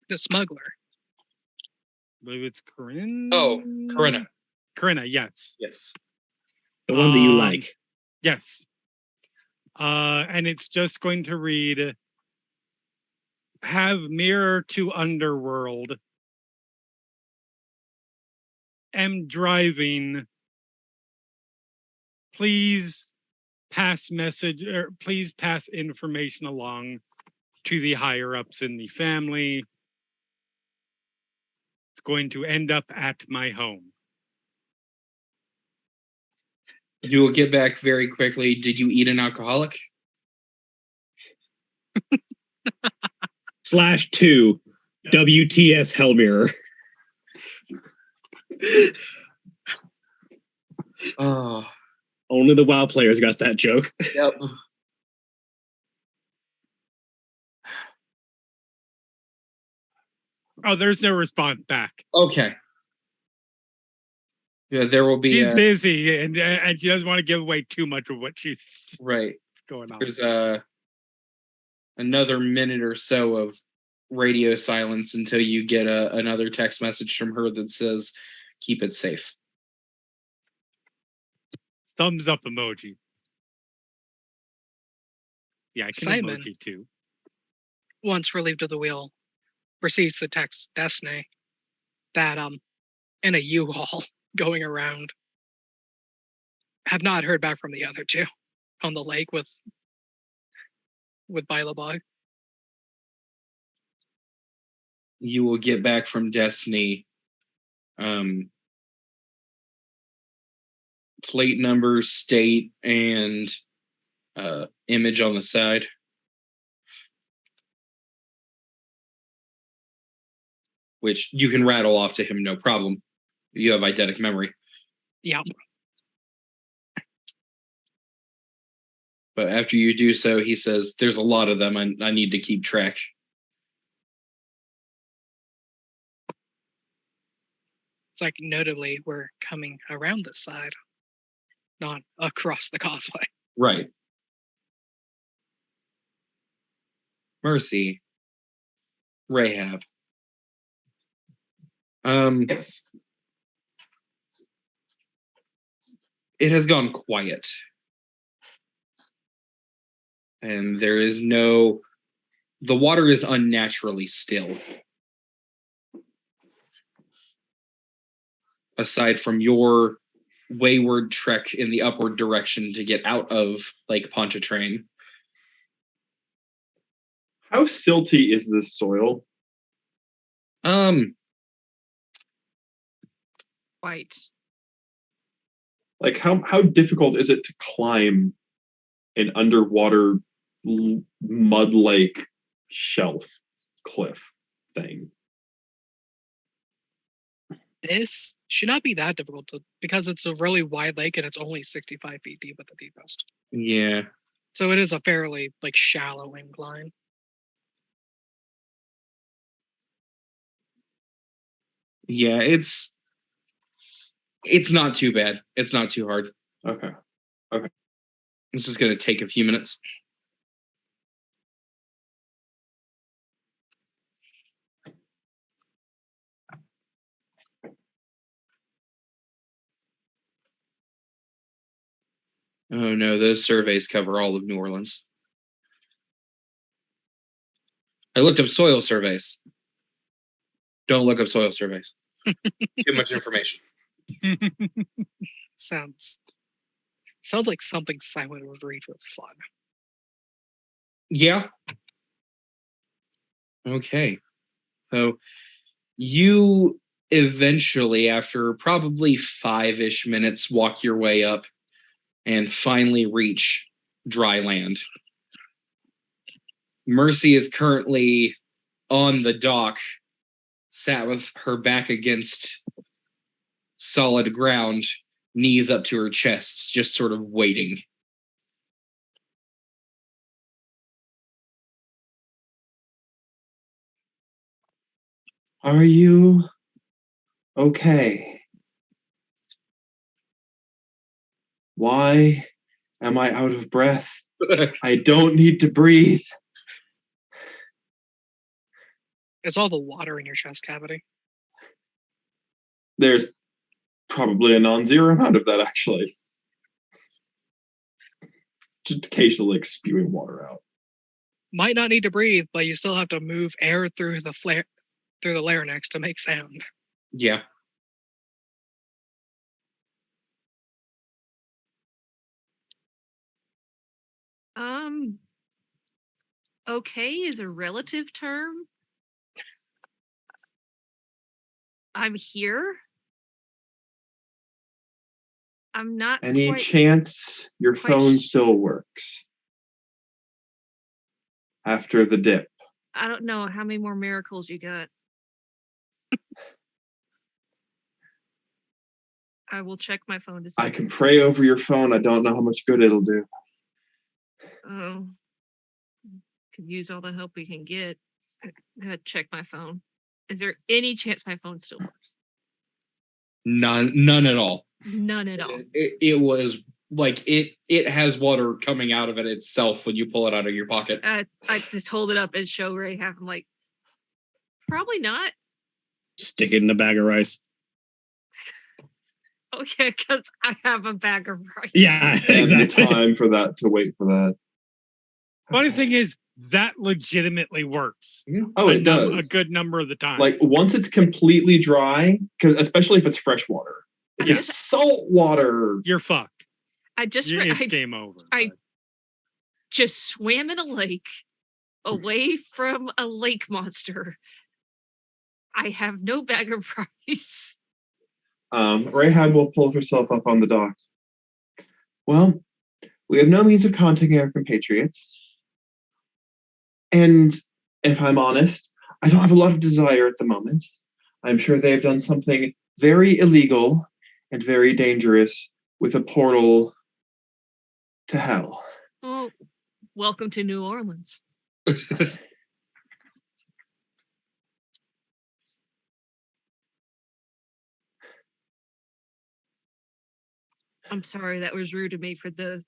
The smuggler. I believe it's Corinne. Oh, Corinna. Corinna, yes. Yes. The one that you Um, like. Yes. And it's just going to read, have mirror to underworld. Am driving. Please pass message, or please pass information along to the higher ups in the family. It's going to end up at my home. You will get back very quickly. Did you eat an alcoholic? /2 WTS Hellmirror. Oh, Only the WoW players got that joke. yep. Oh, there's no response back. Okay. Yeah, there will be. She's busy and she doesn't want to give away too much of what she's Right. going on. There's another minute or so of radio silence until you get another text message from her that says, "Keep it safe." Thumbs up emoji. Yeah, I can Simon. emoji too. Once relieved of the wheel, receives the text Destiny that in a U-Haul going around. Have not heard back from the other two on the lake with Bylabog. You will get back from Destiny. Plate number, state, and image on the side. Which you can rattle off to him, no problem. You have eidetic memory. Yep. But after you do so, he says, "There's a lot of them. I need to keep track." It's like notably we're coming around this side, not across the causeway. Right. Mercy. Rahab. Yes. It has gone quiet. And there is the water is unnaturally still. Aside from your wayward trek in the upward direction to get out of Lake Pontchartrain. How silty is this soil? Quite. Like how difficult is it to climb an underwater mud lake shelf cliff thing? This should not be that difficult because it's a really wide lake and it's only 65 feet deep at the deepest. Yeah. So it is a fairly shallow incline. Yeah, it's not too bad. It's not too hard. Okay. It's just going to take a few minutes. Oh no, those surveys cover all of New Orleans. I looked up soil surveys. Don't look up soil surveys. Too much information. Sounds like something Simon would read for fun. Yeah. Okay. So you eventually, after probably 5-ish minutes, walk your way up and finally reach dry land. Mercy is currently on the dock, sat with her back against solid ground, knees up to her chest, just sort of waiting. Are you okay? Why am I out of breath? I don't need to breathe. It's all the water in your chest cavity. There's probably a non-zero amount of that, actually. Just occasionally spewing water out. Might not need to breathe, but you still have to move air through the larynx to make sound. Yeah. Okay is a relative term. I'm here. I'm not Any quite chance your quite phone still works after the dip? I don't know how many more miracles you got. I will check my phone to see. I if can it's- pray over your phone. I don't know how much good it'll do. Oh, could use all the help we can get. I gotta check my phone. Is there any chance my phone still works? None at all. None at all. It was like it has water coming out of it itself when you pull it out of your pocket. I just hold it up and show Rahab. I'm like, probably not. Stick it in a bag of rice. Okay, because I have a bag of rice. Yeah, And the exactly. time for that to wait for that. Funny thing is, that legitimately works. Oh, it does. A good number of the time. Like once it's completely dry, because especially if it's fresh water. If I it's salt water. You're fucked. I just It's game over. I- but- just swam in a lake away from a lake monster. I have no bag of rice. Rahab will pull herself up on the dock. Well, we have no means of contacting our compatriots. And if I'm honest, I don't have a lot of desire at the moment. I'm sure they have done something very illegal and very dangerous with a portal to hell. Oh, welcome to New Orleans. I'm sorry that was rude of me for the.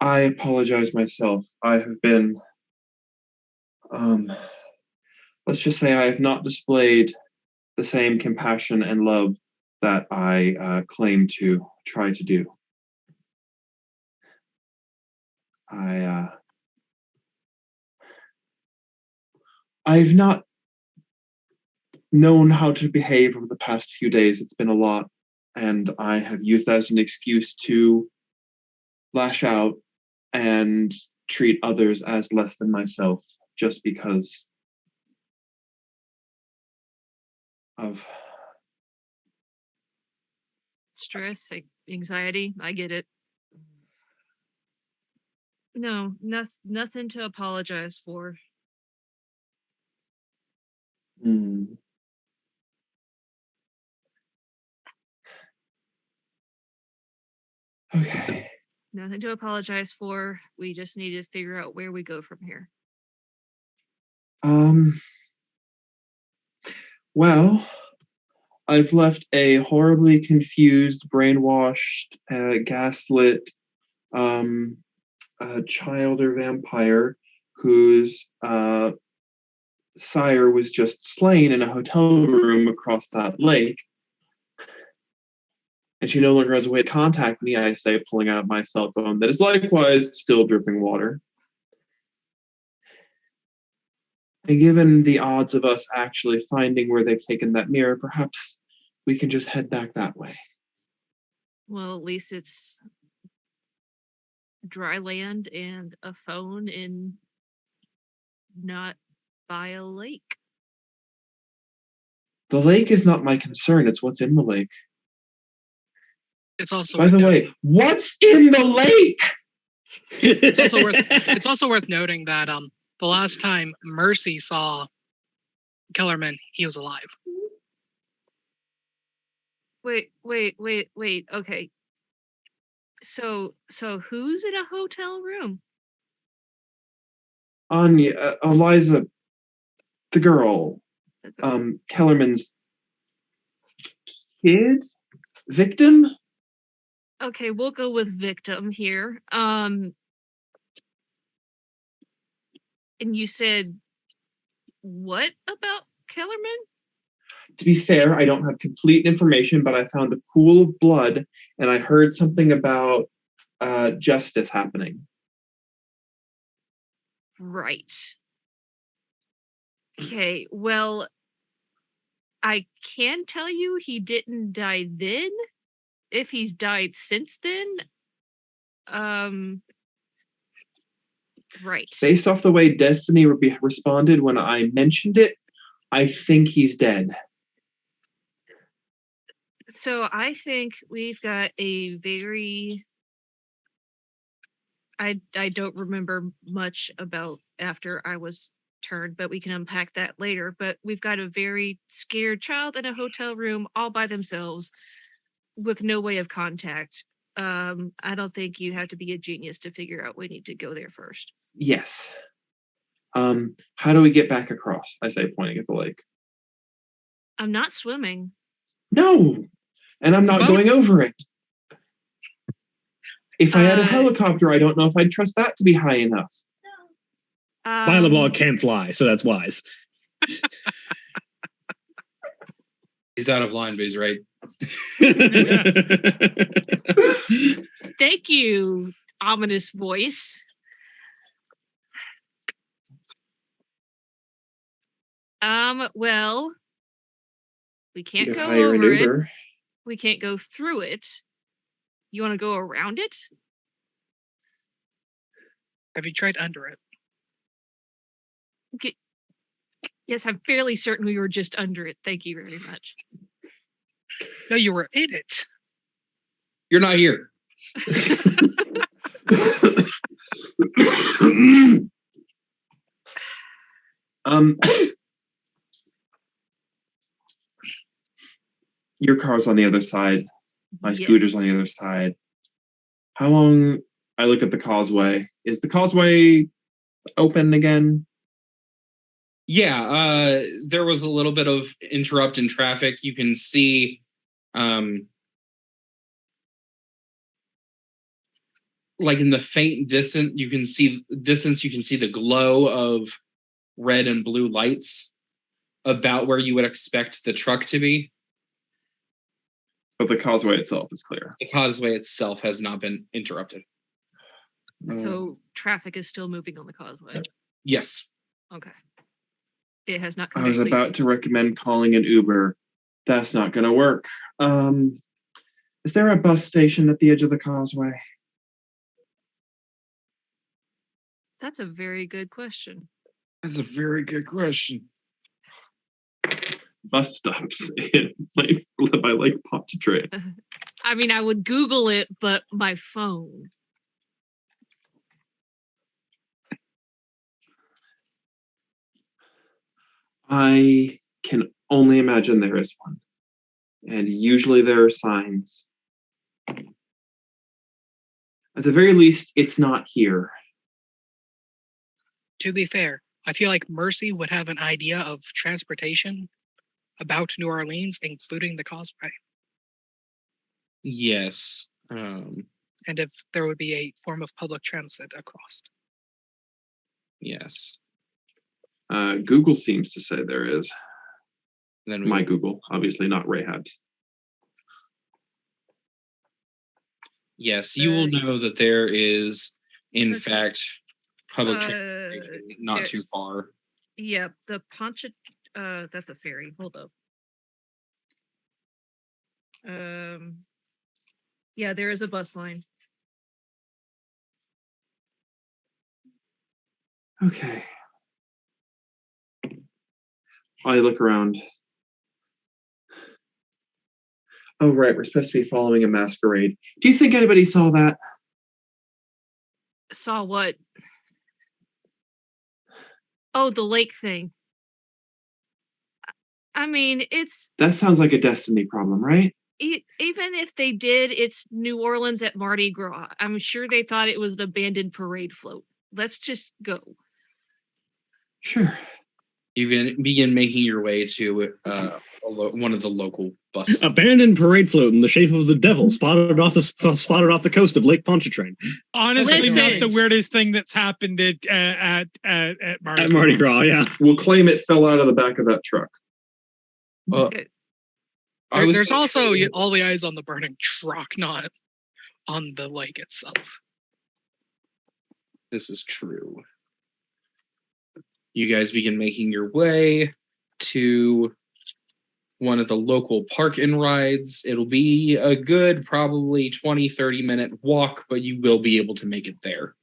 I apologize myself. I have been, let's just say I have not displayed the same compassion and love that I claim to try to do. I've not known how to behave over the past few days. It's been a lot, and I have used that as an excuse to lash out and treat others as less than myself just because of Stress, anxiety, I get it. No, nothing to apologize for. Okay. Nothing to apologize for. We just need to figure out where we go from here. Well, I've left a horribly confused, brainwashed, gaslit child or vampire whose sire was just slain in a hotel room across that lake. And she no longer has a way to contact me, I say, pulling out my cell phone that is likewise still dripping water. And given the odds of us actually finding where they've taken that mirror, perhaps we can just head back that way. Well, at least it's dry land and a phone and not by a lake. The lake is not my concern, it's what's in the lake. It's also By worth the noting- way, what's in the lake? it's also worth noting that the last time Mercy saw Kellerman, he was alive. Wait. Okay. So who's in a hotel room? Anya, Eliza, the girl, Kellerman's kid, victim. Okay, we'll go with victim here. And you said what about Kellerman? To be fair, I don't have complete information, but I found a pool of blood, and I heard something about justice happening. Right. Okay, well, I can tell you he didn't die then. If he's died since then, right. Based off the way Destiny responded when I mentioned it, I think he's dead. So I think we've got a very I don't remember much about after I was turned, but we can unpack that later. But we've got a very scared child in a hotel room all by themselves with no way of contact. I don't think you have to be a genius to figure out we need to go there first. Yes. How do we get back across? I say, pointing at the lake. I'm not swimming. No, and I'm not Boat? going over it. If I had a Uh, helicopter, I don't know if I'd trust that to be high enough. Byleball can't fly, so that's wise. He's out of line, but he's right. Thank you, ominous voice. Well, we can't You could go hire an over it. Uber. We can't go through it. You want to go around it? Have you tried under it? Yes, I'm fairly certain we were just under it. Thank you very much. No, you were in it. You're not here. Your car's on the other side. My scooter's on the Yes. other side. How long? I look at the causeway. Is the causeway open again? Yeah, there was a little bit of interrupt in traffic. You can see like in the faint distance, you can see the glow of red and blue lights about where you would expect the truck to be. But the causeway itself is clear. The causeway itself has not been interrupted. So traffic is still moving on the causeway. Yes. Okay. It has not come I was back. about to recommend calling an Uber. That's not going to work. Is there a bus station at the edge of the causeway? That's a very good question. That's a very good question. Bus stops in by Lake Pontchartrain. I mean, I would Google it, but my phone. I can only imagine there is one. And usually there are signs. At the very least, it's not here. To be fair, I feel like Mercy would have an idea of transportation about New Orleans, including the causeway, Yes. and if there would be a form of public transit across. Yes. Google seems to say there is. Then My Google, obviously not Rahab's. Yes, you will know that there is, in Okay. fact, public transportation not there- too far. Yep, the Poncha. That's a ferry. Hold up. Yeah, there is a bus line. Okay. I look around. Oh, right, we're supposed to be following a masquerade. Do you think anybody saw that? Saw what? Oh, the lake thing. I mean, it's That sounds like a Destiny problem, right? even if they did, it's New Orleans at Mardi Gras. I'm sure they thought it was an abandoned parade float. Let's just go. Sure. You can begin making your way to one of the local bus. Abandoned parade float in the shape of the devil spotted off the coast of Lake Pontchartrain. Honestly, Listen. not the weirdest thing that's happened at Mardi At Mardi Gras, yeah. We'll claim it fell out of the back of that truck. There's also all the eyes on the burning truck, not on the lake itself. This is true. You guys begin making your way to one of the local park and rides. It'll be a good probably 20-30 minute walk, but you will be able to make it there.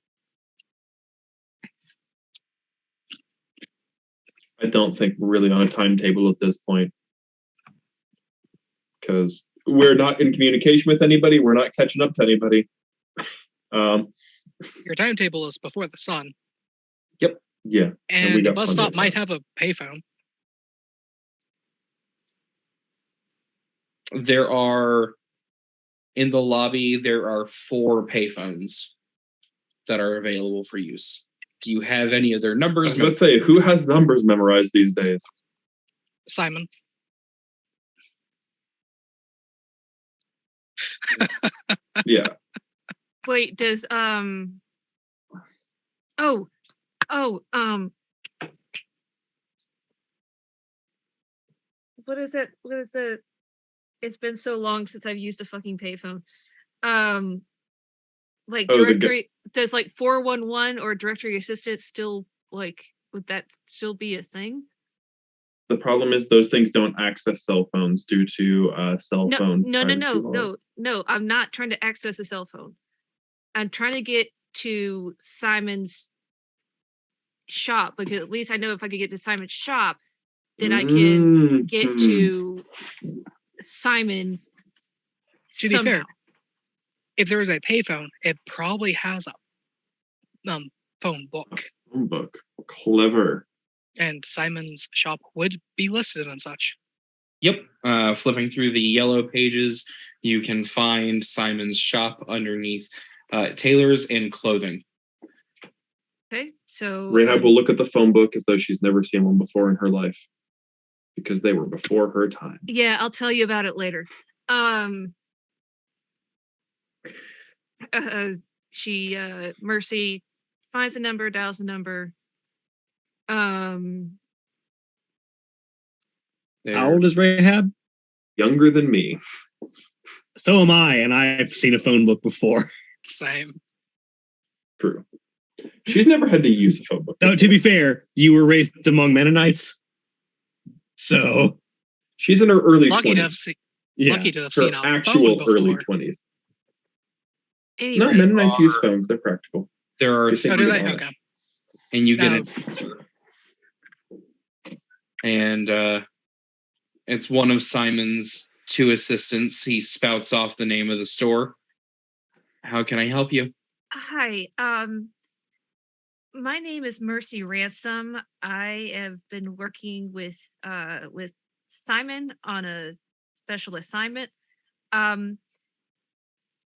I don't think we're really on a timetable at this point. Because we're not in communication with anybody. We're not catching up to anybody. Your timetable is before the sun. Yeah. we And the got bus plenty of stop might time. have a payphone. There are, in the lobby, there are 4 payphones that are available for use. Do you have any of their I numbers? was about to say, who has numbers memorized these days? Simon. Yeah. Wait, does oh, what is that? What is the? It's been so long since I've used a fucking payphone. Like Oh, directory, does like 411 or directory assistant still like, would that still be a thing? The problem is those things don't access cell phones due to cell No, phone no, no, privacy no, laws. no. I'm not trying to access a cell phone. I'm trying to get to Simon's shop, because at least I know if I could get to Simon's shop, then I can get Mhm. to Simon To be fair, somehow. if there is a payphone, it probably has a phone book. Phone book. Clever. And Simon's shop would be listed and such. Yep. Flipping through the yellow pages, you can find Simon's shop underneath tailors and clothing. Okay, so Rahab will look at the phone book as though she's never seen one before in her life. Because they were before her time. yeah, I'll tell you about it later. She Mercy finds the number, dials the number. How old is Rahab? Younger than me. So am I, and I've seen a phone book before. Same. True. She's never had to use a phone book. Though, to be fair, you were raised among Mennonites. So she's in her early Lucky 20s. to have seen. yeah. Lucky to have Her seen a actual phone early before. 20s. Anyway, No, Mennonites use phones. They're practical. There are They think Oh, do we're they? Amish. Okay. and you get No. it. And it's one of Simon's 2 assistants. He spouts off the name of the store. How can I help you? hi. My name is Mercy Ransom. I have been working with Simon on a special assignment.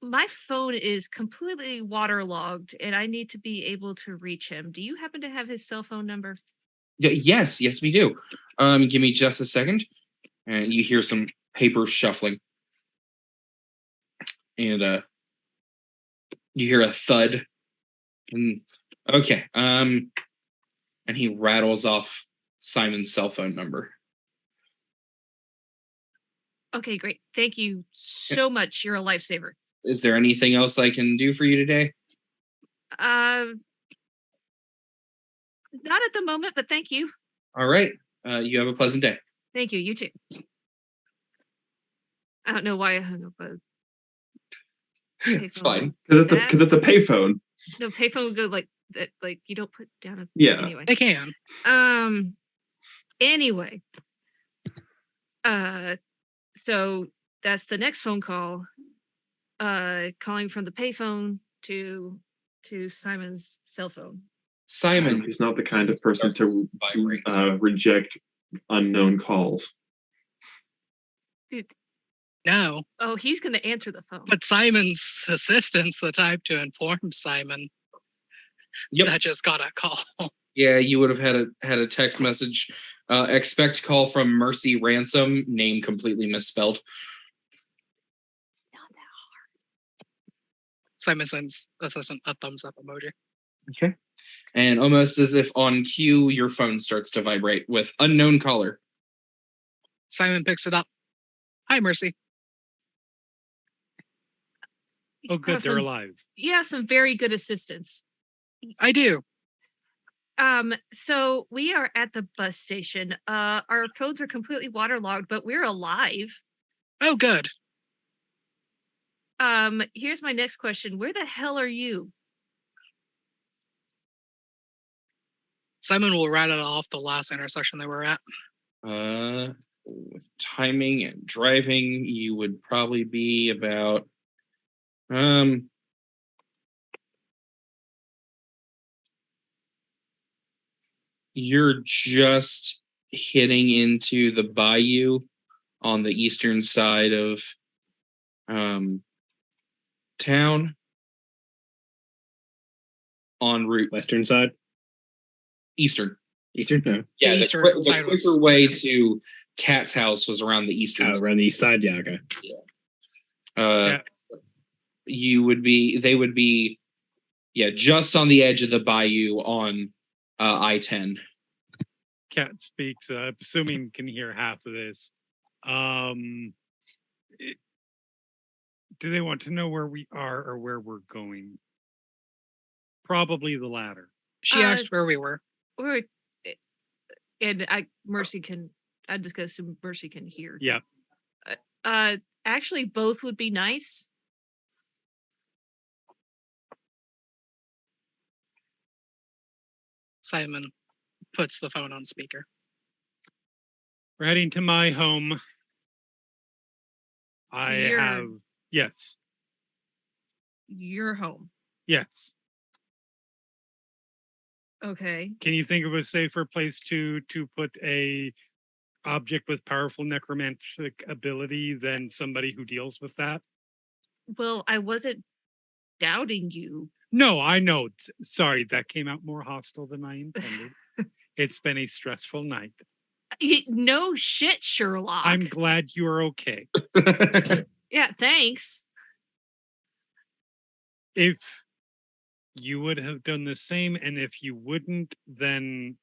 My phone is completely waterlogged, and I need to be able to reach him. Do you happen to have his cell phone number? Yes, we do. Give me just a second. And you hear some paper shuffling. And you hear a thud. And okay. And he rattles off Simon's cell phone number. Okay, great. Thank you so much. You're a lifesaver. Is there anything else I can do for you today? Not at the moment, but thank you. All right. You have a pleasant day. Thank you. You too. I don't know why I hung up a It's fine. Because That- it's a payphone. No, payphone would go like that. Like you don't put down a. Yeah. Anyway. They can. Anyway. So that's the next phone call. Calling from the payphone to Simon's cell phone. Simon. He's not the kind of person to vibrate. reject unknown calls. Dude, No. oh, he's gonna answer the phone. But Simon's assistant's the type to inform Simon Yep. that just got a call. Yeah, you would have had a text message. Expect call from Mercy Ransom. Name completely misspelled. It's not that hard. Simon sends assistant a thumbs up emoji. Okay. And almost as if on cue, your phone starts to vibrate with unknown caller. Simon picks it up. Hi, Mercy. Oh, good, Have they're some- alive. You have some very good assistants. I do. So we are at the bus station. Our phones are completely waterlogged, but we're alive. Oh, good. Here's my next question. Where the hell are you? Simon will rattle off the last intersection they were at. With timing and driving, you would probably be about you're just hitting into the Bayou on the eastern side of town en route Western side? eastern. Eastern? No. Yeah, the Eastern side was- quicker way to Cat's house was around the eastern Oh, around the east side? Yeah, okay. Yeah. They would be just on the edge of the Bayou on I-10. Cat speaks, assuming can hear half of this. Do they want to know where we are or where we're going? Probably the latter. She asked where we were. We're, and Mercy can. I'm just gonna assume Mercy can hear. Yeah. Actually, both would be nice. Simon puts the phone on speaker. We're heading to my home. Yes. Your home. Yes. Okay. Can you think of a safer place to put a object with powerful necromantic ability than somebody who deals with that? Well, I wasn't doubting you. No, I know. Sorry, that came out more hostile than I intended. It's been a stressful night. No shit, Sherlock. I'm glad you are okay. Yeah, thanks. If you would have done the same, and if you wouldn't, then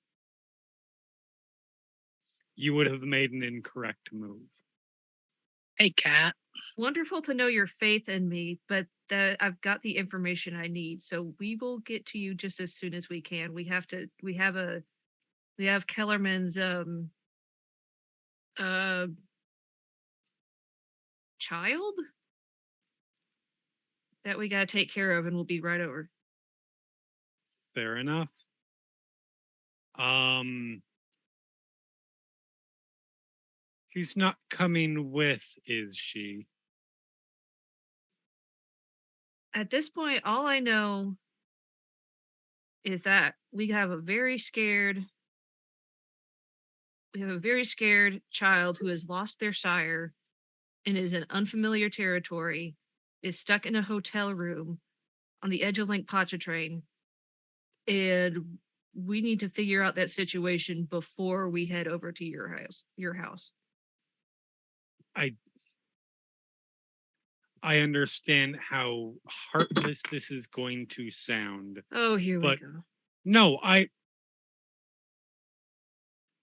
you would have made an incorrect move. Hey, Cat. Wonderful to know your faith in me, but I've got the information I need, so we will get to you just as soon as we can. We have Kellerman's child that we gotta take care of, and we'll be right over. Fair enough. She's not coming with, is she? At this point, all I know is that we have a very scared child who has lost their sire and is in unfamiliar territory, is stuck in a hotel room on the edge of Lake Pontchartrain, and we need to figure out that situation before we head over to your house. I understand how heartless this is going to sound. Oh, here we go. No,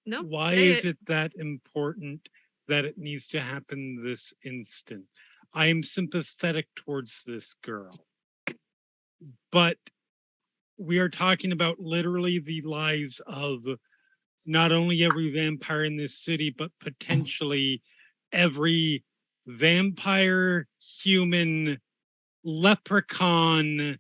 Nope. why is it that important that it needs to happen this instant? I am sympathetic towards this girl. But we are talking about literally the lives of not only every vampire in this city, but potentially every vampire, human, leprechaun,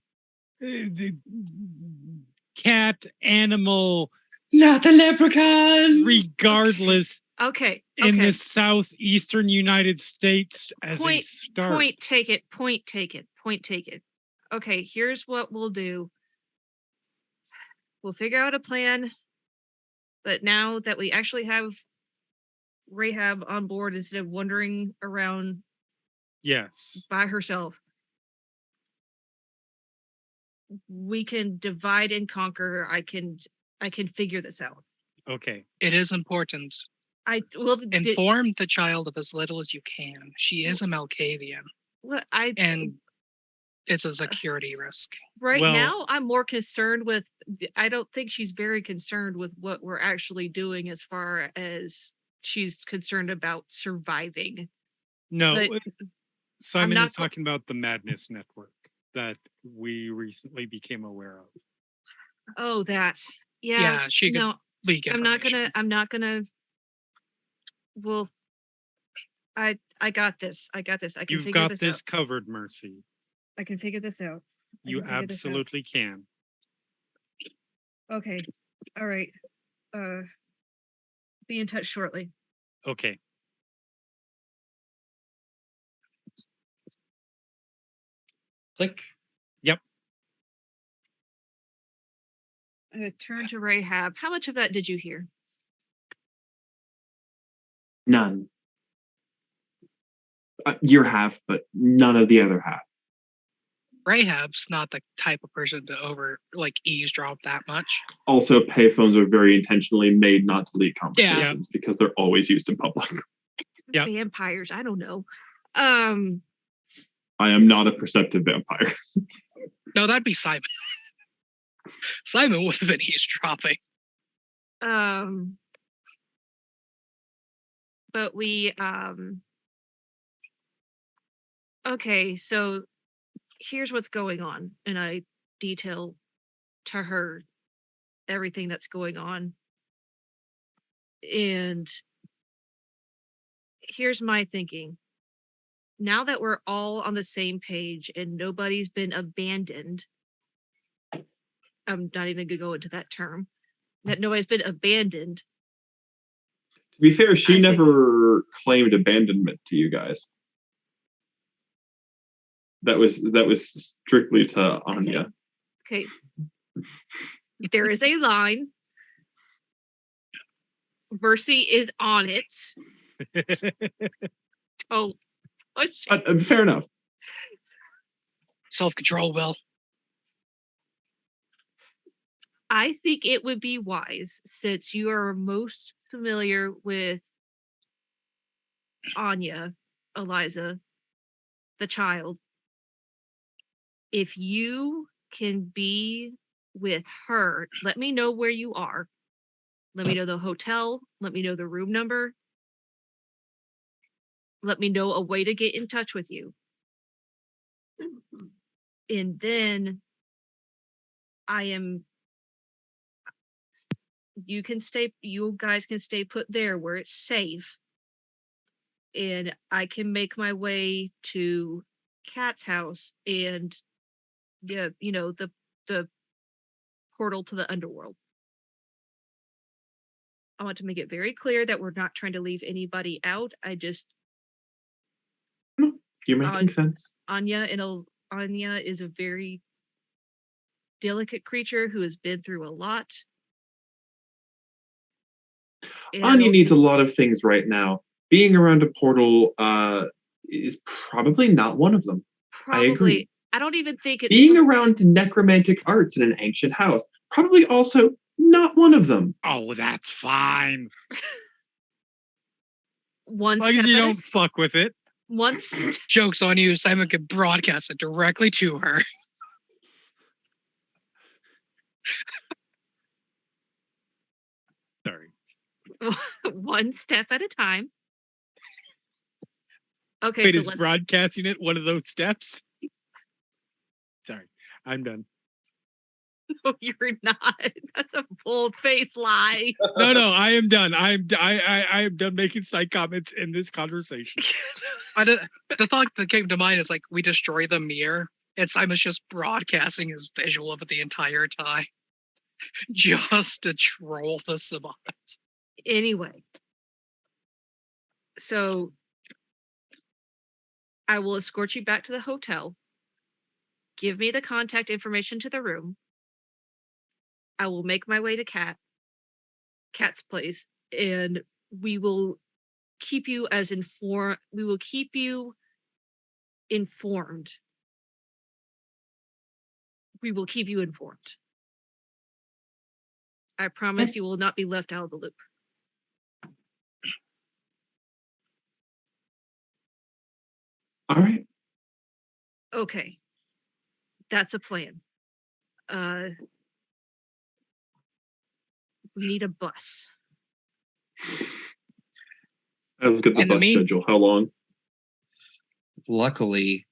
cat, animal, Not the leprechauns. regardless, Okay. in the southeastern United States as a start. Point taken. Okay, here's what we'll do. We'll figure out a plan. But now that we actually have Rahab on board instead of wandering around Yes. by herself, we can divide and conquer. I can figure this out. Okay. It is important. Inform the child of as little as you can. She is a Malkavian. And it's a security risk. Now, I'm more concerned with. I don't think she's very concerned with what we're actually doing, as far as she's concerned about surviving. No, But Simon is talking about the Madness Network that we recently became aware of. Oh, that. Yeah. Yeah, she could leak information. I'm not gonna. Well, I got this. I can You've figure got this this out. covered, Mercy. I can figure this out. You absolutely can. Okay. All right. Be in touch shortly. Okay. Click. I'm gonna turn to Rahab. How much of that did you hear? None. Your half, but none of the other half. Rahab's not the type of person to eavesdrop that much. Also, payphones are very intentionally made not to leak conversations because they're always used in public. Yep. Vampires. I don't know. I am not a perceptive vampire. No, that'd be Simon. Simon would have been eavesdropping. But we okay, so here's what's going on, and I detail to her everything that's going on. And here's my thinking. Now that we're all on the same page and nobody's been abandoned, I'm not even gonna go into that term, that nobody's been abandoned. To be fair, she never claimed abandonment to you guys. That was strictly to Anya. Okay. There is a line. Mercy is on it. Oh, Fair enough. Self-control, Will. I think it would be wise, since you are most familiar with Anya, Eliza, the child, if you can be with her, let me know where you are. Let me know the hotel. Let me know the room number. Let me know a way to get in touch with you. And then you guys can stay put there where it's safe. And I can make my way to Kat's house and the portal to the underworld. I want to make it very clear that we're not trying to leave anybody out. You're making sense. Anya is a very delicate creature who has been through a lot. And Anya needs a lot of things right now. Being around a portal is probably not one of them. I agree. I don't even think it's being around necromantic arts in an ancient house. Probably also not one of them. Oh, that's fine. One as long step as you at don't fuck with it. Once Joke's on you. Simon could broadcast it directly to her. Sorry. One step at a time. Okay, Wait, so is let's broadcasting it one of those steps? Sorry, I'm done. No, you're not. That's a bold-faced lie. No, I am done. I am done making side comments in this conversation. The thought that came to mind is we destroy the mirror, and Simon's just broadcasting his visual of it the entire time, just to troll the savant. Anyway, so I will escort you back to the hotel. Give me the contact information to the room. I will make my way to Kat's place, and we will keep you informed. We will keep you informed. We will keep you informed. I promise you will not be left out of the loop. All right. Okay. That's a plan. We need a bus. I look at the bus schedule. How long? Luckily,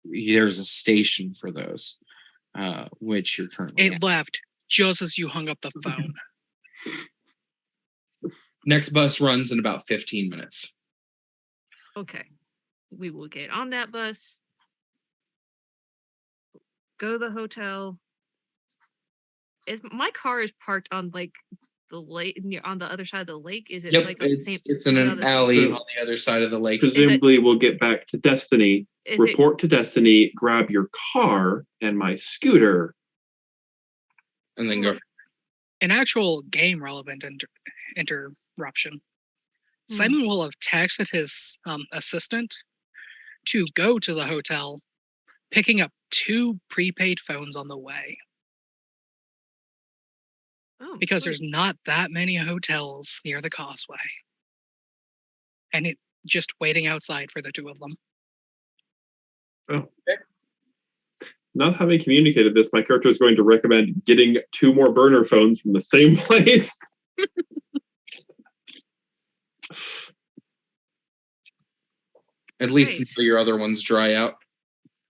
there's a station for those, which you're currently It left just as you hung up the phone. Next bus runs in about 15 minutes. Okay. We will get on that bus, go to the hotel, my car is parked on like the lake on the other side of the lake? Is it Yep, like on the same? it's in on an the alley So- on the other side of the lake. Presumably, we'll get back to Destiny. Is it Report to Destiny. Grab your car and my scooter. And then go. An actual game relevant interruption. Simon will have texted his assistant to go to the hotel, picking up 2 prepaid phones on the way. Because there's not that many hotels near the causeway. And it just waiting outside for the 2 of them. Not having communicated this, my character is going to recommend getting 2 more burner phones from the same place. At least Right. until your other ones dry out.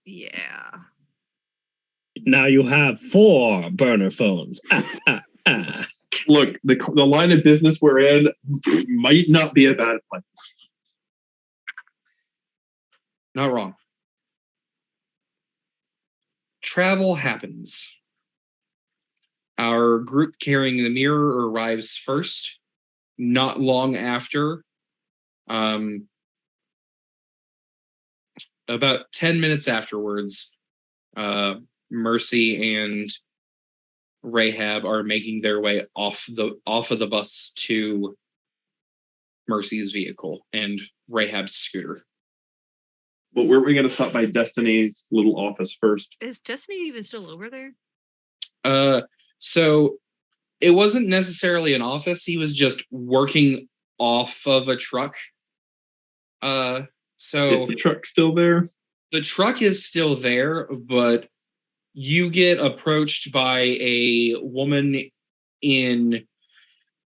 Yeah. Now you have 4 burner phones. Look, the line of business we're in might not be a bad place. Not wrong. Travel happens. Our group carrying the mirror arrives first. Not long after, about 10 minutes afterwards, Mercy and Rahab are making their way off of the bus to Mercy's vehicle and Rahab's scooter. But weren't we going to stop by Destiny's little office first? Is Destiny even still over there? So it wasn't necessarily an office. He was just working off of a truck. So Is the truck still there? the truck is still there, but you get approached by a woman in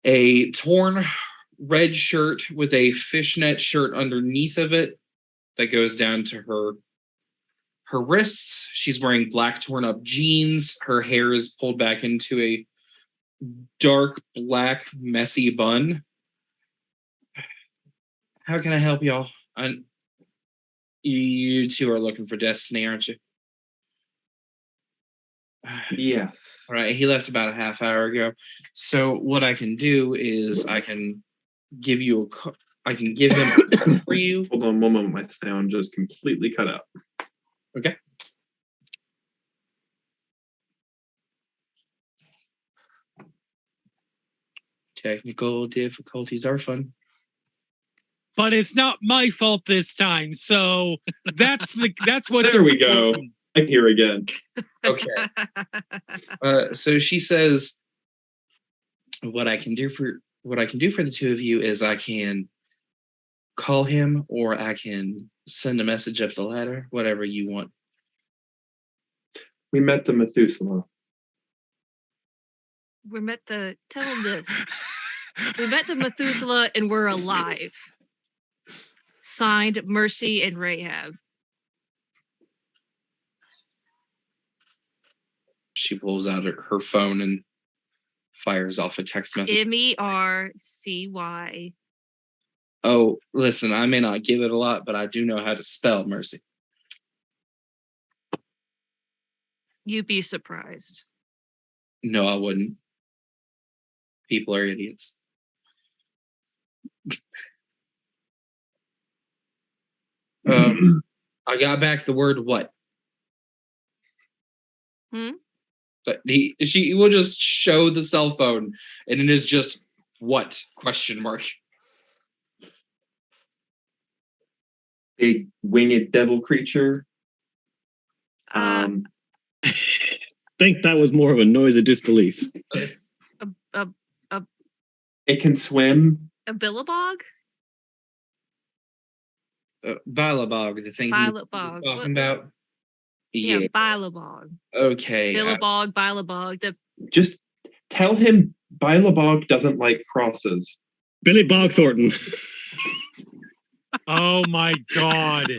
a torn red shirt with a fishnet shirt underneath of it that goes down to her wrists. She's wearing black torn up jeans. Her hair is pulled back into a dark black messy bun. How can I help y'all? You 2 are looking for Destiny, aren't you? Yes. All right, he left about a half hour ago. So what I can do is I can give him for you. Hold on one moment. My sound just completely cut out. Okay. Technical difficulties are fun. But it's not my fault this time. So that's what. There we go. I'm here again. Okay. So she says, what I can do for the 2 of you is I can call him or I can send a message up the ladder, whatever you want. We met the Methuselah. Tell him this. We met the Methuselah and we're alive. Signed, Mercy and Rahab. She pulls out her phone and fires off a text message. Mercy. Oh, listen, I may not give it a lot, but I do know how to spell Mercy. You'd be surprised. No, I wouldn't. People are idiots. I got back the word what? But she will just show the cell phone, and it is just what ? Big winged devil creature. I think that was more of a noise of disbelief. It can swim. A billabog? Bilabog, the thing he was Bilabog. talking about. Yeah, Bilabog. Okay. Bilabog. Just tell him Bilabog doesn't like crosses. Billy Bog Thornton. Oh my God.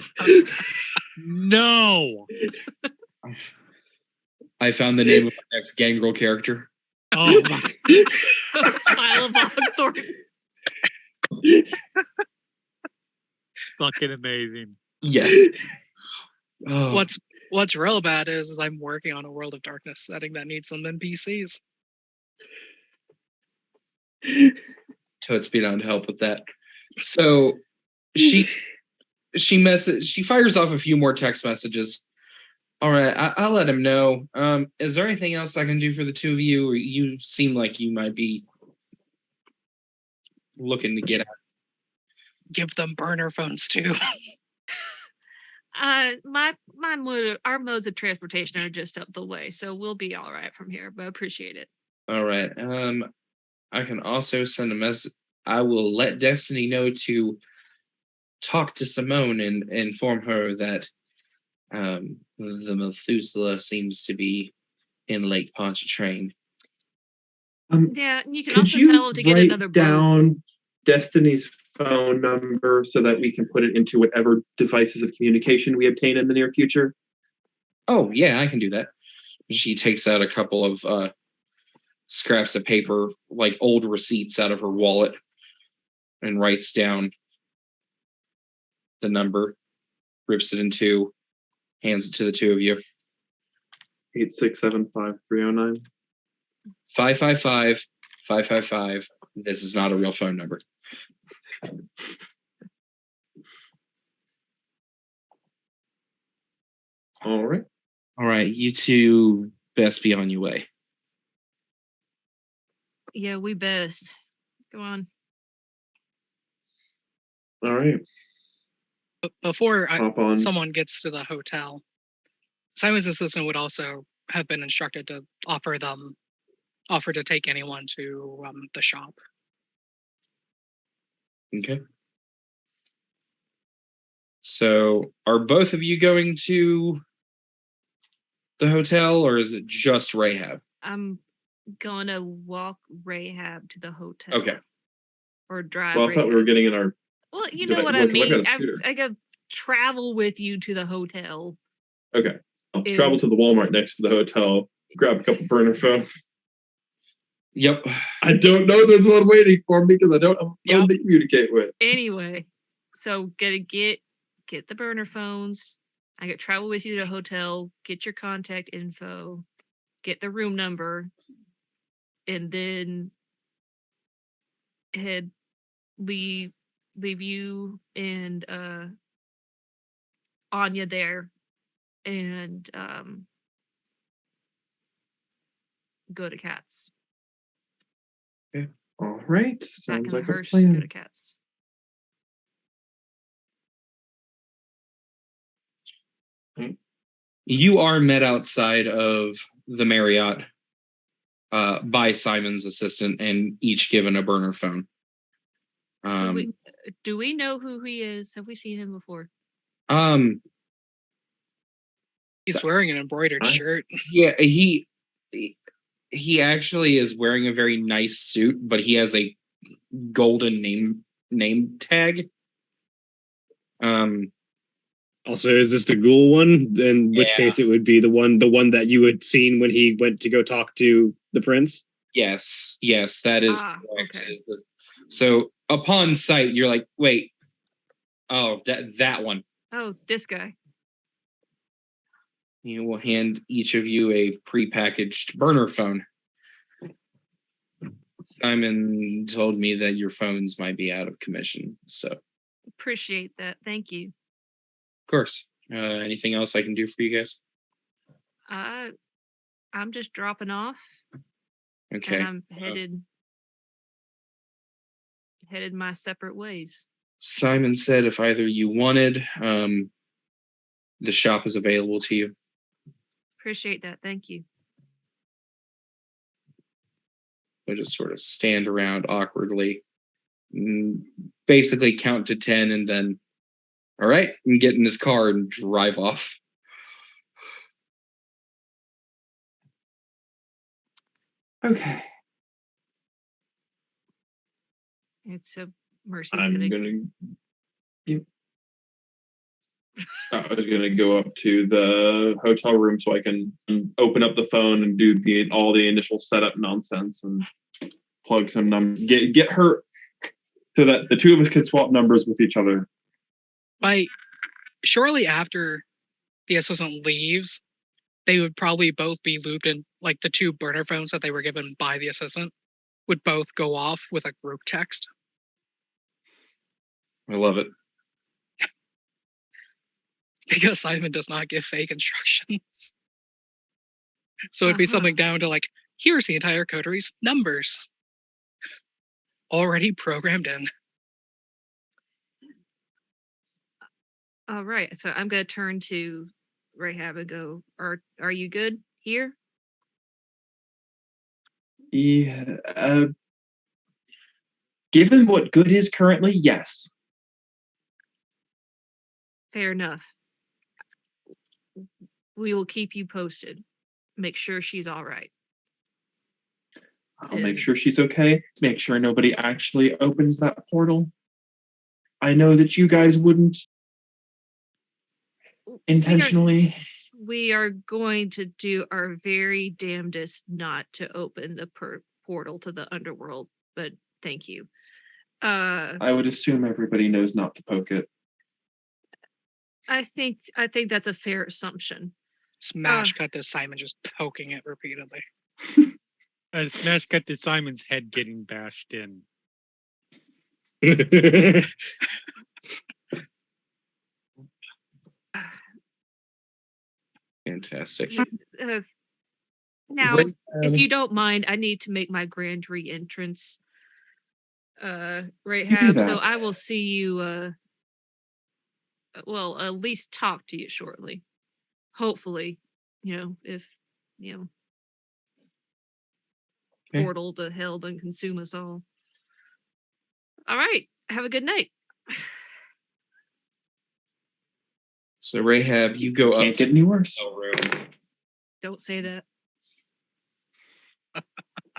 No. I found the name of my next Gangrel character. Oh my. Bilabog Thornton. Fucking amazing. Yes. Oh. What's real bad is I'm working on a World of Darkness setting that needs some NPCs. Toad's beyond help with that. So she fires off a few more text messages. All right, I'll let him know. Is there anything else I can do for the two of you? Or you seem like you might be looking to get out. Give them burner phones too. Our modes of transportation are just up the way, so we'll be all right from here. But I appreciate it. All right. I can also send a message. I will let Destiny know to talk to Simone and inform her that the Methuselah seems to be in Lake Pontchartrain. Yeah, you can Could also you tell him to get write another boat. down Destiny's phone number so that we can put it into whatever devices of communication we obtain in the near future? Oh, yeah, I can do that. She takes out a couple of scraps of paper, like old receipts, out of her wallet and writes down the number, rips it in two, hands it to the two of you. 8675309. 555-555. This is not a real phone number. All right. All right, you two best be on your way. Yeah, we best. Go on. All right. Before Hop on. someone gets to the hotel, Simon's assistant would also have been instructed to offer to take anyone to the shop. Okay. So, are both of you going to the hotel, or is it just Rahab? I'm gonna walk Rahab to the hotel. Okay. Or drive. Well, I thought we were getting in our. Well, you know what I I've mean. got a scooter. I could travel with you to the hotel. Okay. I'll travel to the Walmart next to the hotel, grab a couple burner phones. Yep. I don't know there's one waiting for me because I don't have a phone to communicate with. Anyway, so gotta get the burner phones. I could travel with you to the hotel, get your contact info, get the room number, and then leave you and Anya there, and go to Cats. Okay. All right. Back Sounds in the like a hearse, go plan. to Cats. You are met outside of the Marriott by Simon's assistant and each given a burner phone. Do we know who he is? Have we seen him before? He's wearing an embroidered shirt. Yeah, he actually is wearing a very nice suit, but he has a golden name tag. Also, is this the ghoul one? In which Yeah. case, it would be the one that you had seen when he went to go talk to the prince. Yes, that is correct. Okay. So upon sight, you're like, wait, oh, that one. Oh, this guy. You will hand each of you a prepackaged burner phone. Simon told me that your phones might be out of commission, so Appreciate that. Thank you. of course. Anything else I can do for you guys? I'm just dropping off. Okay. And I'm headed my separate ways. Simon said if either you wanted, the shop is available to you. Appreciate that. Thank you. They'll just sort of stand around awkwardly, basically count to 10, and then, all right, and get in his car and drive off. Okay. It's a Mercy's I was gonna go up to the hotel room so I can open up the phone and do all the initial setup nonsense and plug some numbers. Get her so that the two of us can swap numbers with each other. Shortly after the assistant leaves, they would probably both be looped in like the two burner phones that they were given by the assistant. would both go off with a group text. I love it. Because Simon does not give fake instructions. So it'd be something down to like, here's the entire coteries numbers. Already programmed in. All right. So I'm gonna turn to Rahab and go, are you good here? Yeah. Given what good is currently, yes. Fair enough. We will keep you posted. Make sure she's all right. I'll make sure she's okay. Make sure nobody actually opens that portal. I know that you guys wouldn't intentionally. We are going to do our very damnedest not to open the portal to the underworld, but thank you. I would assume everybody knows not to poke it. I think that's a fair assumption. Smash cut to Simon just poking it repeatedly. A smash cut to Simon's head getting bashed in. Fantastic. Now, if you don't mind, I need to make my grand re-entrance. Rahab, so I will see you. Well, at least talk to you shortly. Hopefully, if Okay. portal to hell doesn't consume us all. All right. Have a good night. So Rahab, you go Can't up get any worse. to the room, Don't say that.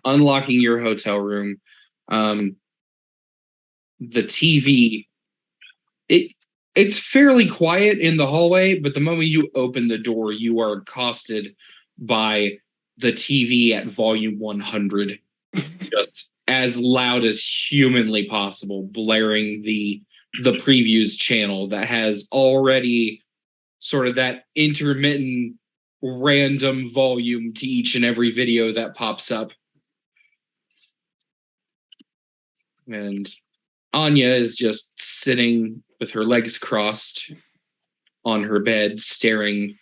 unlocking your hotel room. The TV, it's fairly quiet in the hallway, but the moment you open the door, you are accosted by the TV at volume 100, just as loud as humanly possible, blaring the previews channel that has already sort of that intermittent random volume to each and every video that pops up. And Anya is just sitting with her legs crossed on her bed, staring.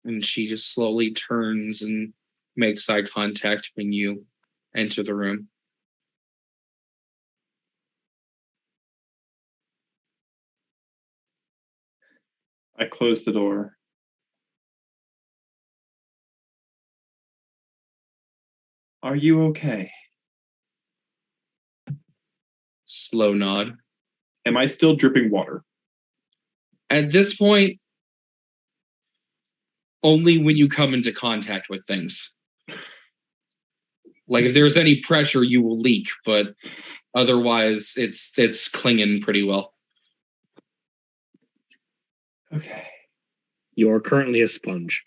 And she just slowly turns and makes eye contact when you enter the room. I close the door. Are you okay? Slow nod. Am I still dripping water? At this point, only when you come into contact with things. Like if there's any pressure, you will leak, but otherwise it's clinging pretty well. Okay. You're currently a sponge.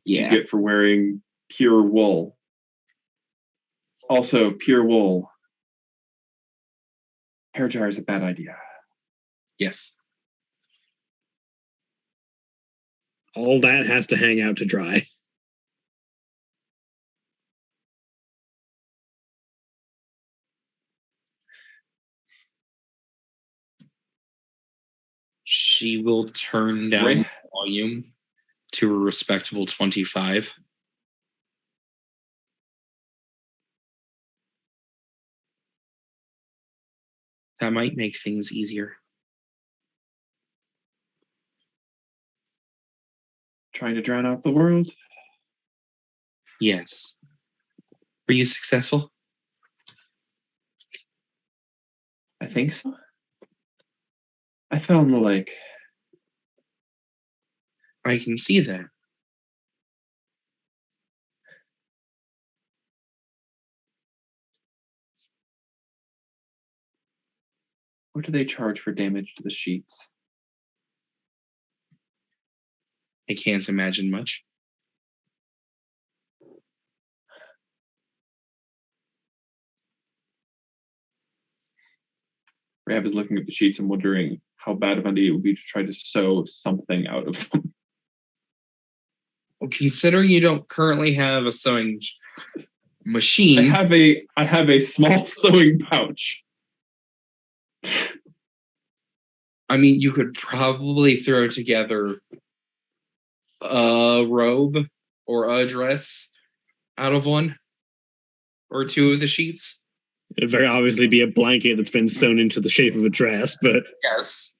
Yeah. You get for wearing pure wool. Also, pure wool. Hair dryer is a bad idea. Yes. All that has to hang out to dry. She will turn down the volume to a respectable 25. That might make things easier. Trying to drown out the world? Yes. Were you successful? I think so. I fell in the lake. I can see that. What do they charge for damage to the sheets? I can't imagine much. Rab is looking at the sheets and wondering how bad of an idea it would be to try to sew something out of them. Well, considering you don't currently have a sewing machine. I have a small sewing pouch. I mean, you could probably throw together a robe or a dress out of one or two of the sheets. It'd very obviously be a blanket that's been sewn into the shape of a dress, but Yes.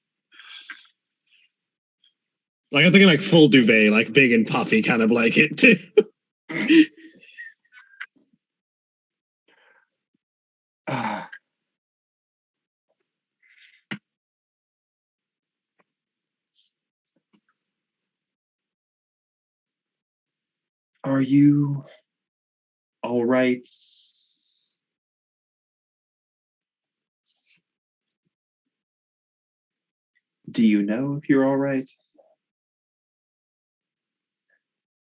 like I'm thinking like full duvet, like big and puffy kind of blanket too. Are you all right? Do you know if you're all right?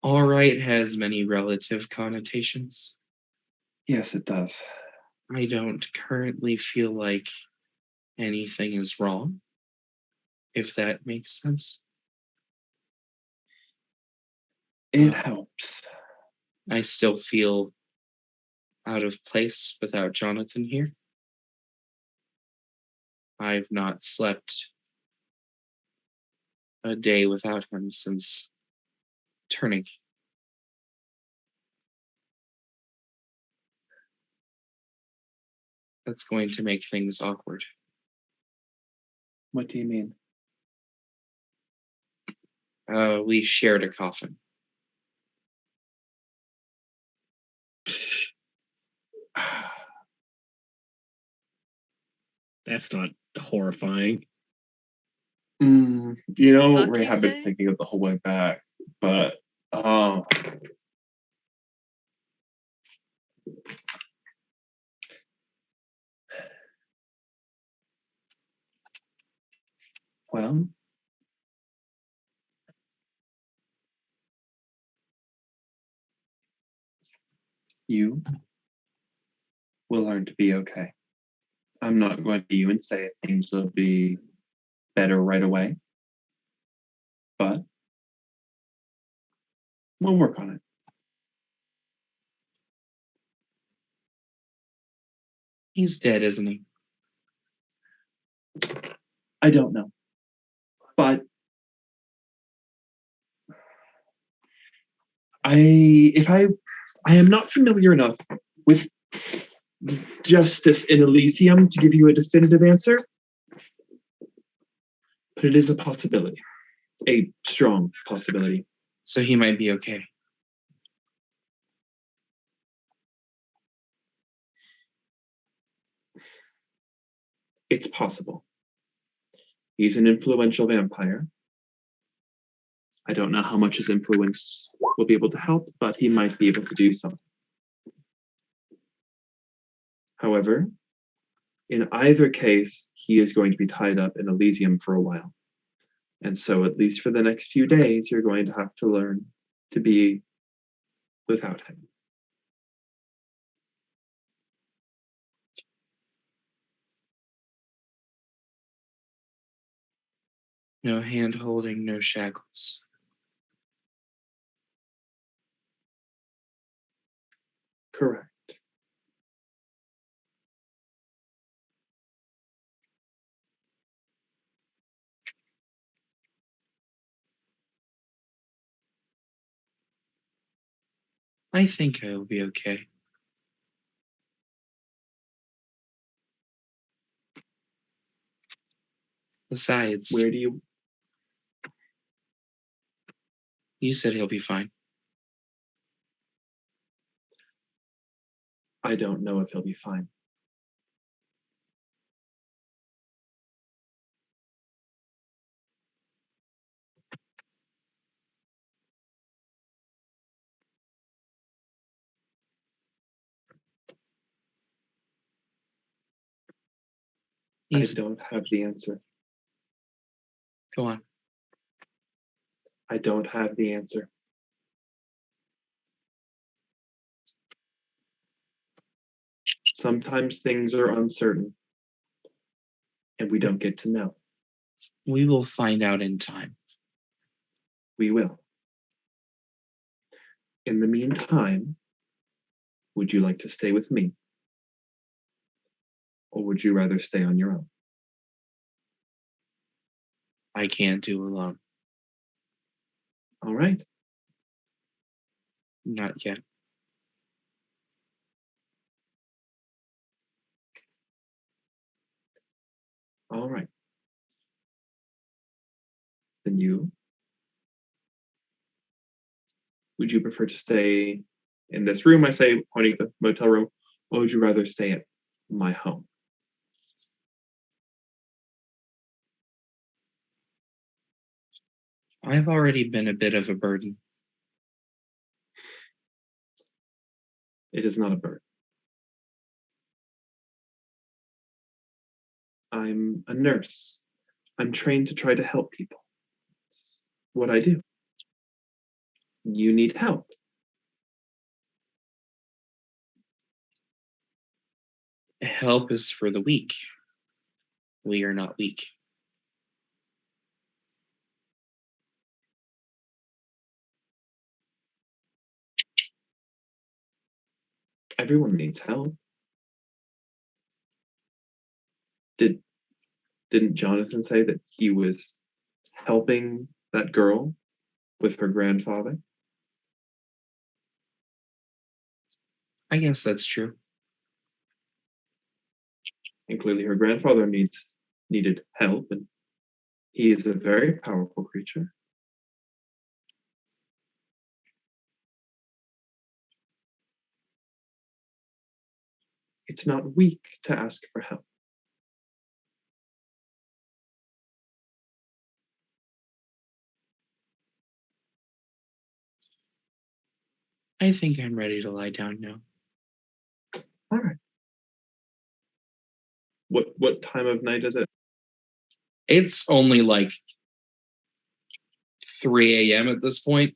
All right has many relative connotations. Yes, it does. I don't currently feel like anything is wrong, if that makes sense. It helps. I still feel out of place without Jonathan here. I've not slept a day without him since turning. That's going to make things awkward. What do you mean? We shared a coffin. That's not horrifying. You know, Fuck, Ray you had been say? thinking of the whole way back, but well, you will learn to be okay. I'm not going to you and say things will be better right away, but we'll work on it. He's dead, isn't he? I don't know, but I am not familiar enough with justice in Elysium to give you a definitive answer, but it is a possibility, a strong possibility. So he might be okay. It's possible. He's an influential vampire. I don't know how much his influence will be able to help, but he might be able to do something. However, in either case, he is going to be tied up in Elysium for a while. And so, at least for the next few days, you're going to have to learn to be without him. No hand holding, no shackles. Correct. I think I will be okay. Besides, Where do you... you said he'll be fine. I don't know if he'll be fine. I don't have the answer. Go on. I don't have the answer. Sometimes things are uncertain, and we don't get to know. We will find out in time. We will. In the meantime, Would you like to stay with me? Or would you rather stay on your own? I can't do alone. All right. Not yet. All right. Then you? Would you prefer to stay in this room, I say, pointing at the motel room, or would you rather stay at my home? I've already been a bit of a burden. It is not a burden. I'm a nurse. I'm trained to try to help people. It's what I do. You need help. Help is for the weak. We are not weak. Everyone needs help. Didn't Jonathan say that he was helping that girl with her grandfather? I guess that's true. And clearly her grandfather needed help, and he is a very powerful creature. It's not weak to ask for help. I think I'm ready to lie down now. All right. What time of night is it? It's only like 3 a.m. at this point.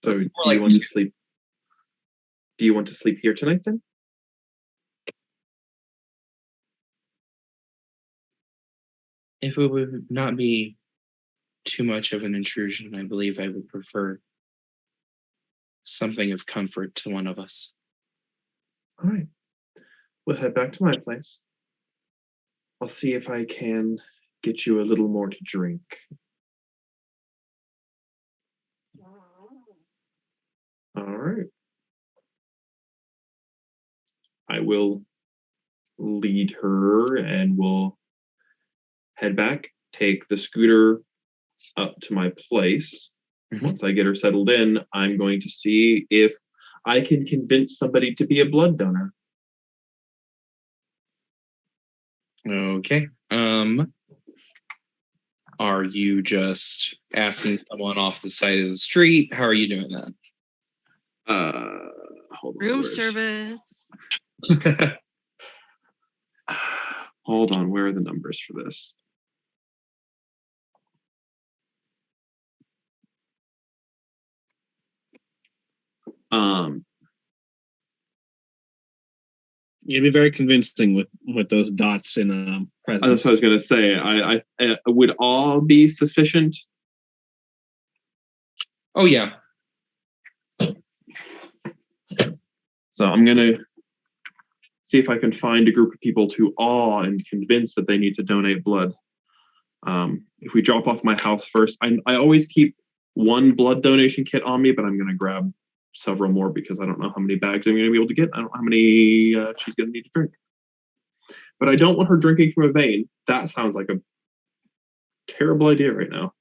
So do like you want to sleep? Do you want to sleep here tonight then? If it would not be too much of an intrusion, I believe I would prefer something of comfort to one of us. All right. We'll head back to my place. I'll see if I can get you a little more to drink. All right. I will lead her and we'll head back, take the scooter up to my place. Once I get her settled in, I'm going to see if I can convince somebody to be a blood donor. Okay. Are you just asking someone off the side of the street? How are you doing that? Hold on. Room service. Hold on, where are the numbers for this? You'd be very convincing with those dots in presence. That's what I was gonna say. I would all be sufficient. Oh yeah. So I'm gonna see if I can find a group of people to awe and convince that they need to donate blood. If we drop off my house first, I always keep one blood donation kit on me, but I'm gonna grab several more because I don't know how many bags I'm gonna be able to get. I don't know how many she's gonna need to drink. But I don't want her drinking from a vein. That sounds like a terrible idea right now.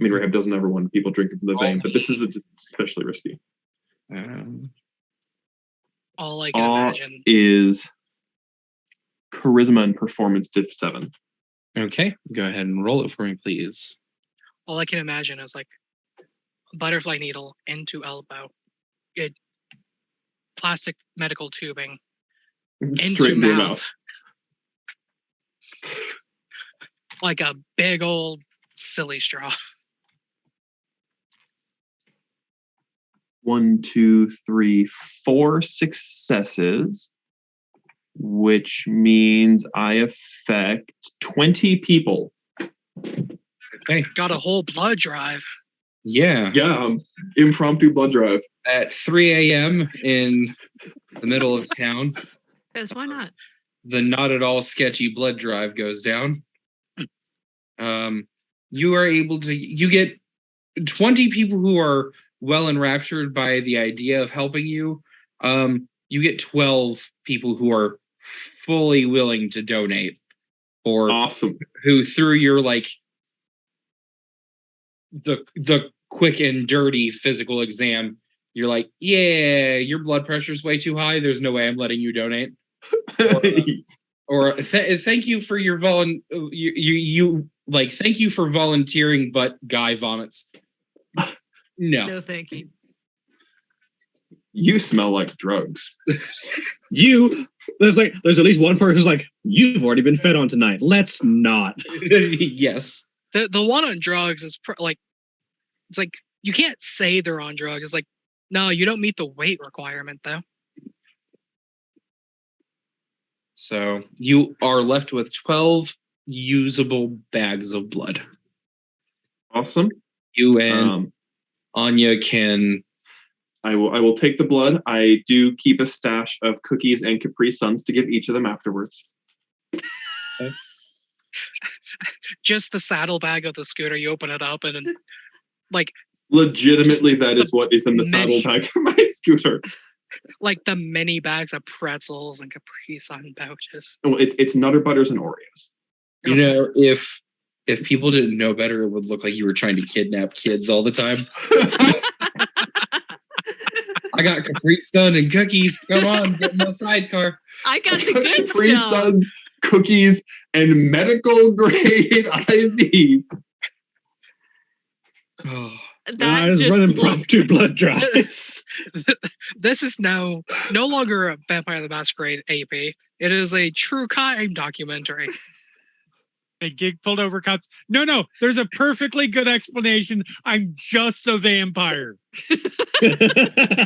I mean, Rahab doesn't ever want people drinking from the vein, but this is especially risky. All I can imagine Is charisma and performance diff 7. Okay, go ahead and roll it for me, please. All I can imagine is like a butterfly needle into elbow, plastic medical tubing Straight into your mouth. Like a big old silly straw. 1, 2, 3, 4 successes, which means I affect 20 people. Okay. Got a whole blood drive. Yeah. Yeah, impromptu blood drive. At 3 a.m. in the middle of town, Because why not? the not at all sketchy blood drive goes down. You are able to, you get 20 people who are well enraptured by the idea of helping you. You get 12 people who are fully willing to donate, or Awesome. who through your like the quick and dirty physical exam, you're like, yeah, your blood pressure's way too high. There's no way I'm letting you donate. Or thank you for your thank you for volunteering, but guy vomits. No. No, thank you. You smell like drugs. There's at least one person who's like, you've already been fed on tonight. Let's not. Yes. The one on drugs is it's like you can't say they're on drugs. It's like, no, you don't meet the weight requirement though. So you are left with 12 usable bags of blood. Awesome. You and Anya can. I will take the blood. I do keep a stash of cookies and Capri Suns to give each of them afterwards. Okay. Just the saddlebag of the scooter. You open it up and then, like, legitimately, that is what is in the saddlebag of my scooter. Like the many bags of pretzels and Capri Sun pouches. Well, it's Nutter Butters and Oreos. You know, if people didn't know better, it would look like you were trying to kidnap kids all the time. I got Capri Sun and cookies. Come on, get in my sidecar. I got the good Capri stuff. Suns, cookies, and medical grade IVs. Oh. That I was just running impromptu blood drive. This is now no longer a Vampire the Masquerade AP. It is a true crime documentary. They get pulled over cops. No, there's a perfectly good explanation. I'm just a vampire. The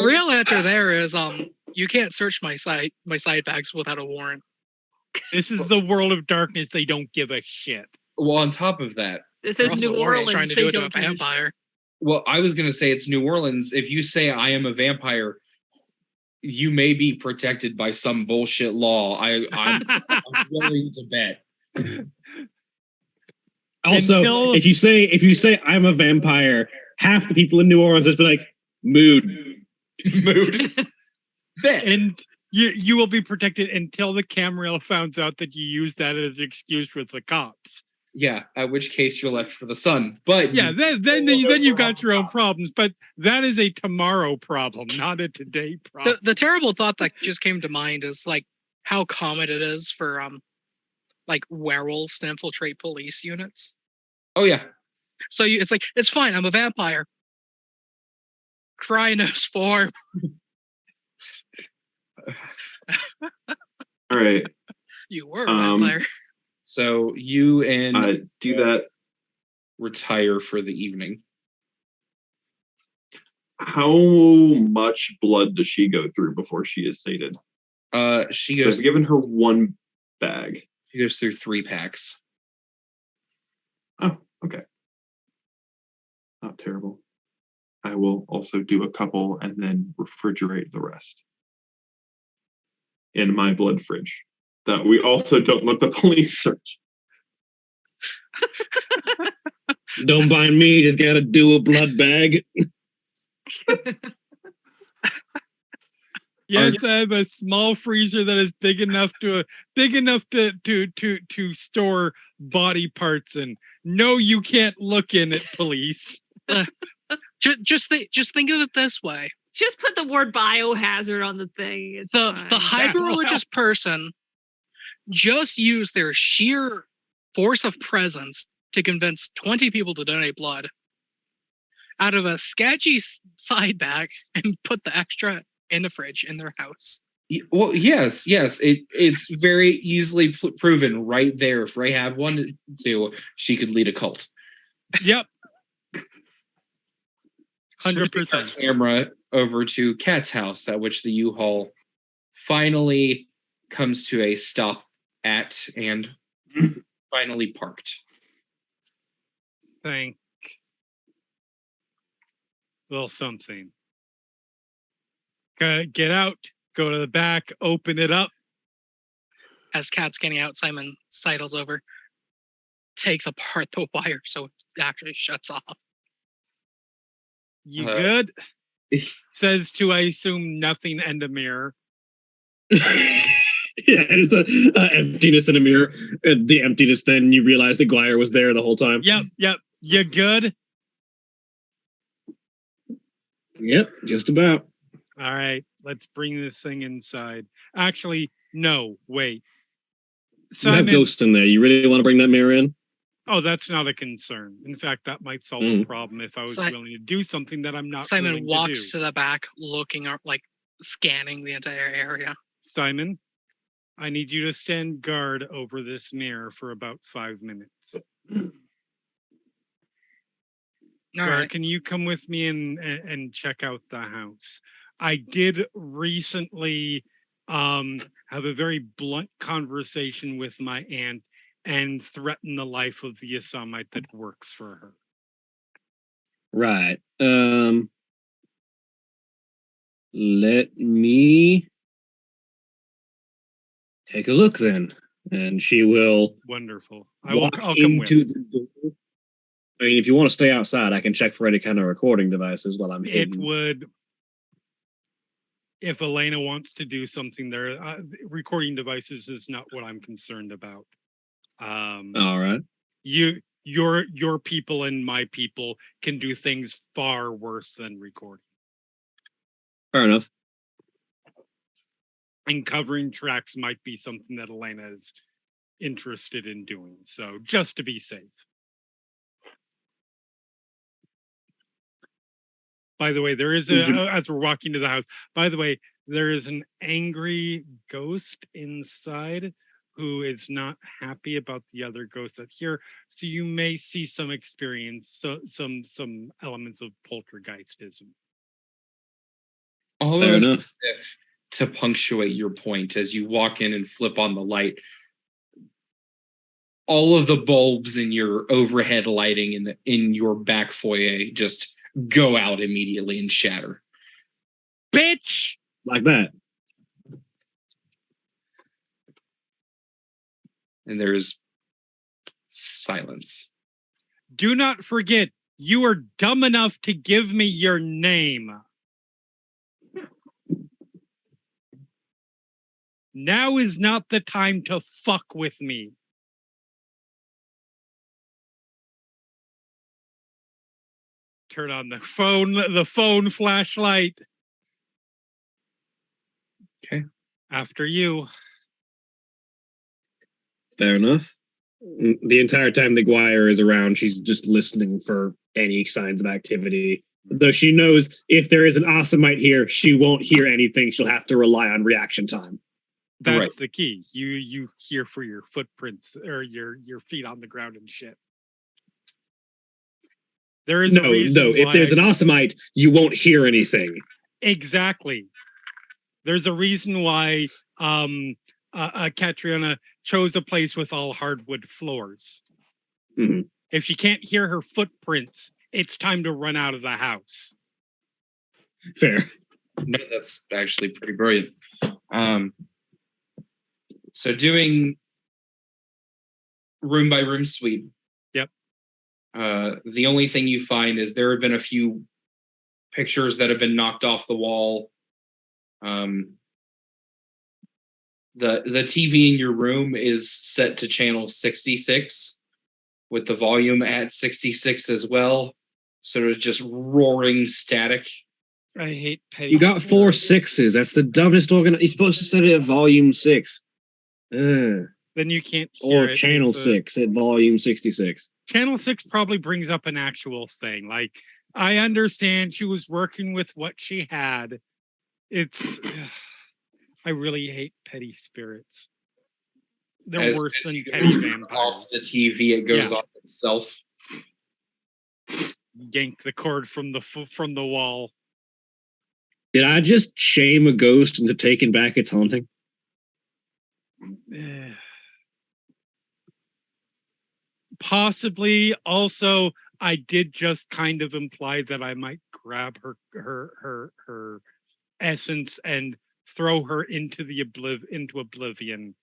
real answer there is you can't search my side bags without a warrant. This is the world of darkness. They don't give a shit. Well, on top of that, This They're is also New warned Orleans. trying to They do it to a don't give a shit. vampire. well, I was going to say it's New Orleans. If you say I am a vampire, you may be protected by some bullshit law. I'm willing to bet. Also, if you say I'm a vampire, half the people in New Orleans just be like, mood. Bet. And you will be protected until the camera finds out that you use that as an excuse with the cops. Yeah, at which case you're left for the sun. But Yeah, then you've got your own problems. But that is a tomorrow problem, not a today problem. The terrible thought that just came to mind is like how common it is for like werewolves to infiltrate police units. oh yeah, So it's like, it's fine, I'm a vampire. Cry no form. All right. You were a vampire. so you and Do that. retire for the evening. How much blood does she go through before she is sated? She So goes. I've given her one bag. She goes through 3 packs. Oh, okay. Not terrible. I will also do a couple and then refrigerate the rest in my blood fridge that we also don't let the police search. Don't mind me, just gotta do a blood bag. Yes, I have a small freezer that is big enough to store body parts in. No, you can't look in it, police. Just think of it this way: Just put the word biohazard on the thing. It's the fine. hyper-religious person just used their sheer force of presence to convince 20 people to donate blood out of a sketchy side bag and put the extra in the fridge in their house. Well, yes. It's very easily proven right there. If Rahab wanted to, she could lead a cult. Yep. Switching 100%. our camera over to Kat's house, at which the U-Haul finally comes to a stop at and finally parked. Thank little something. Get out, go to the back, open it up. As Kat's getting out, Simon sidles over, takes apart the wire so it actually shuts off. You good? Says to, I assume, nothing and a mirror. Yeah, just emptiness in a mirror. The emptiness, then you realize that Guire was there the whole time. Yep. You good? Yep, just about. All right, let's bring this thing inside. Actually, no, wait. You have ghosts in there. You really want to bring that mirror in? Oh, that's not a concern. In fact, that might solve the problem if I was willing to do something that I'm not Simon willing walks to do. to the back, looking up, like scanning the entire area. Simon, I need you to stand guard over this mirror for about 5 minutes. All right. Can you come with me and check out the house? I did recently have a very blunt conversation with my aunt and threaten the life of the Assamite that works for her. Right. Let me take a look then. And she will... Wonderful. I'll come with. I mean, if you want to stay outside, I can check for any kind of recording devices while I'm hidden. It would... If Elena wants to do something there, recording devices is not what I'm concerned about. All right. Your people and my people can do things far worse than recording. Fair enough. And covering tracks might be something that Elena is interested in doing. So just to be safe. By the way, there is as we're walking to the house, by the way, there is an angry ghost inside who is not happy about the other ghosts that here. So you may see some some elements of poltergeistism. All Fair of enough. To punctuate your point, as you walk in and flip on the light, all of the bulbs in your overhead lighting in your back foyer just go out immediately and shatter. Bitch! Like that. And there's silence. Do not forget, you are dumb enough to give me your name. Now is not the time to fuck with me. Turn on the phone flashlight. Okay. After you. Fair enough. The entire time the Guire is around, she's just listening for any signs of activity. Though she knows if there is an Assamite here, she won't hear anything. She'll have to rely on reaction time. That's the key. You hear for your footprints or your feet on the ground and shit. There is no. If there's an Assamite, you won't hear anything. Exactly. There's a reason why Catriona chose a place with all hardwood floors. Mm-hmm. If she can't hear her footprints, it's time to run out of the house. Fair. No, that's actually pretty brilliant. So doing room by room sweep. Yep. The only thing you find is there have been a few pictures that have been knocked off the wall. The TV in your room is set to channel 66 with the volume at 66 as well. So there's just roaring static. I hate petty. You got 4 6s. That's the dumbest organ. You're supposed to set it at volume 6. Then you can't hear or channel 6 at volume 66. Channel 6 probably brings up an actual thing. Like, I understand she was working with what she had. It's... I really hate petty spirits. They're worse than petty vampires. Off the TV, it goes off itself. Yank the cord from the wall. Did I just shame a ghost into taking back its haunting? Possibly. Also, I did just kind of imply that I might grab her essence and throw her into into oblivion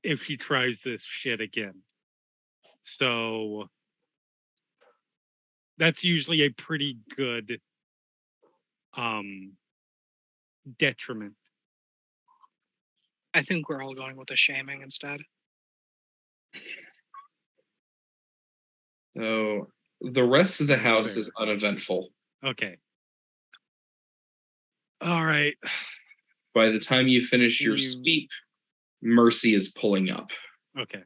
if she tries this shit again. So that's usually a pretty good detriment. I think we're all going with the shaming instead. So the rest of the That's house fair. is uneventful. Okay. All right. By the time you finish your You- sweep, Mercy is pulling up. Okay.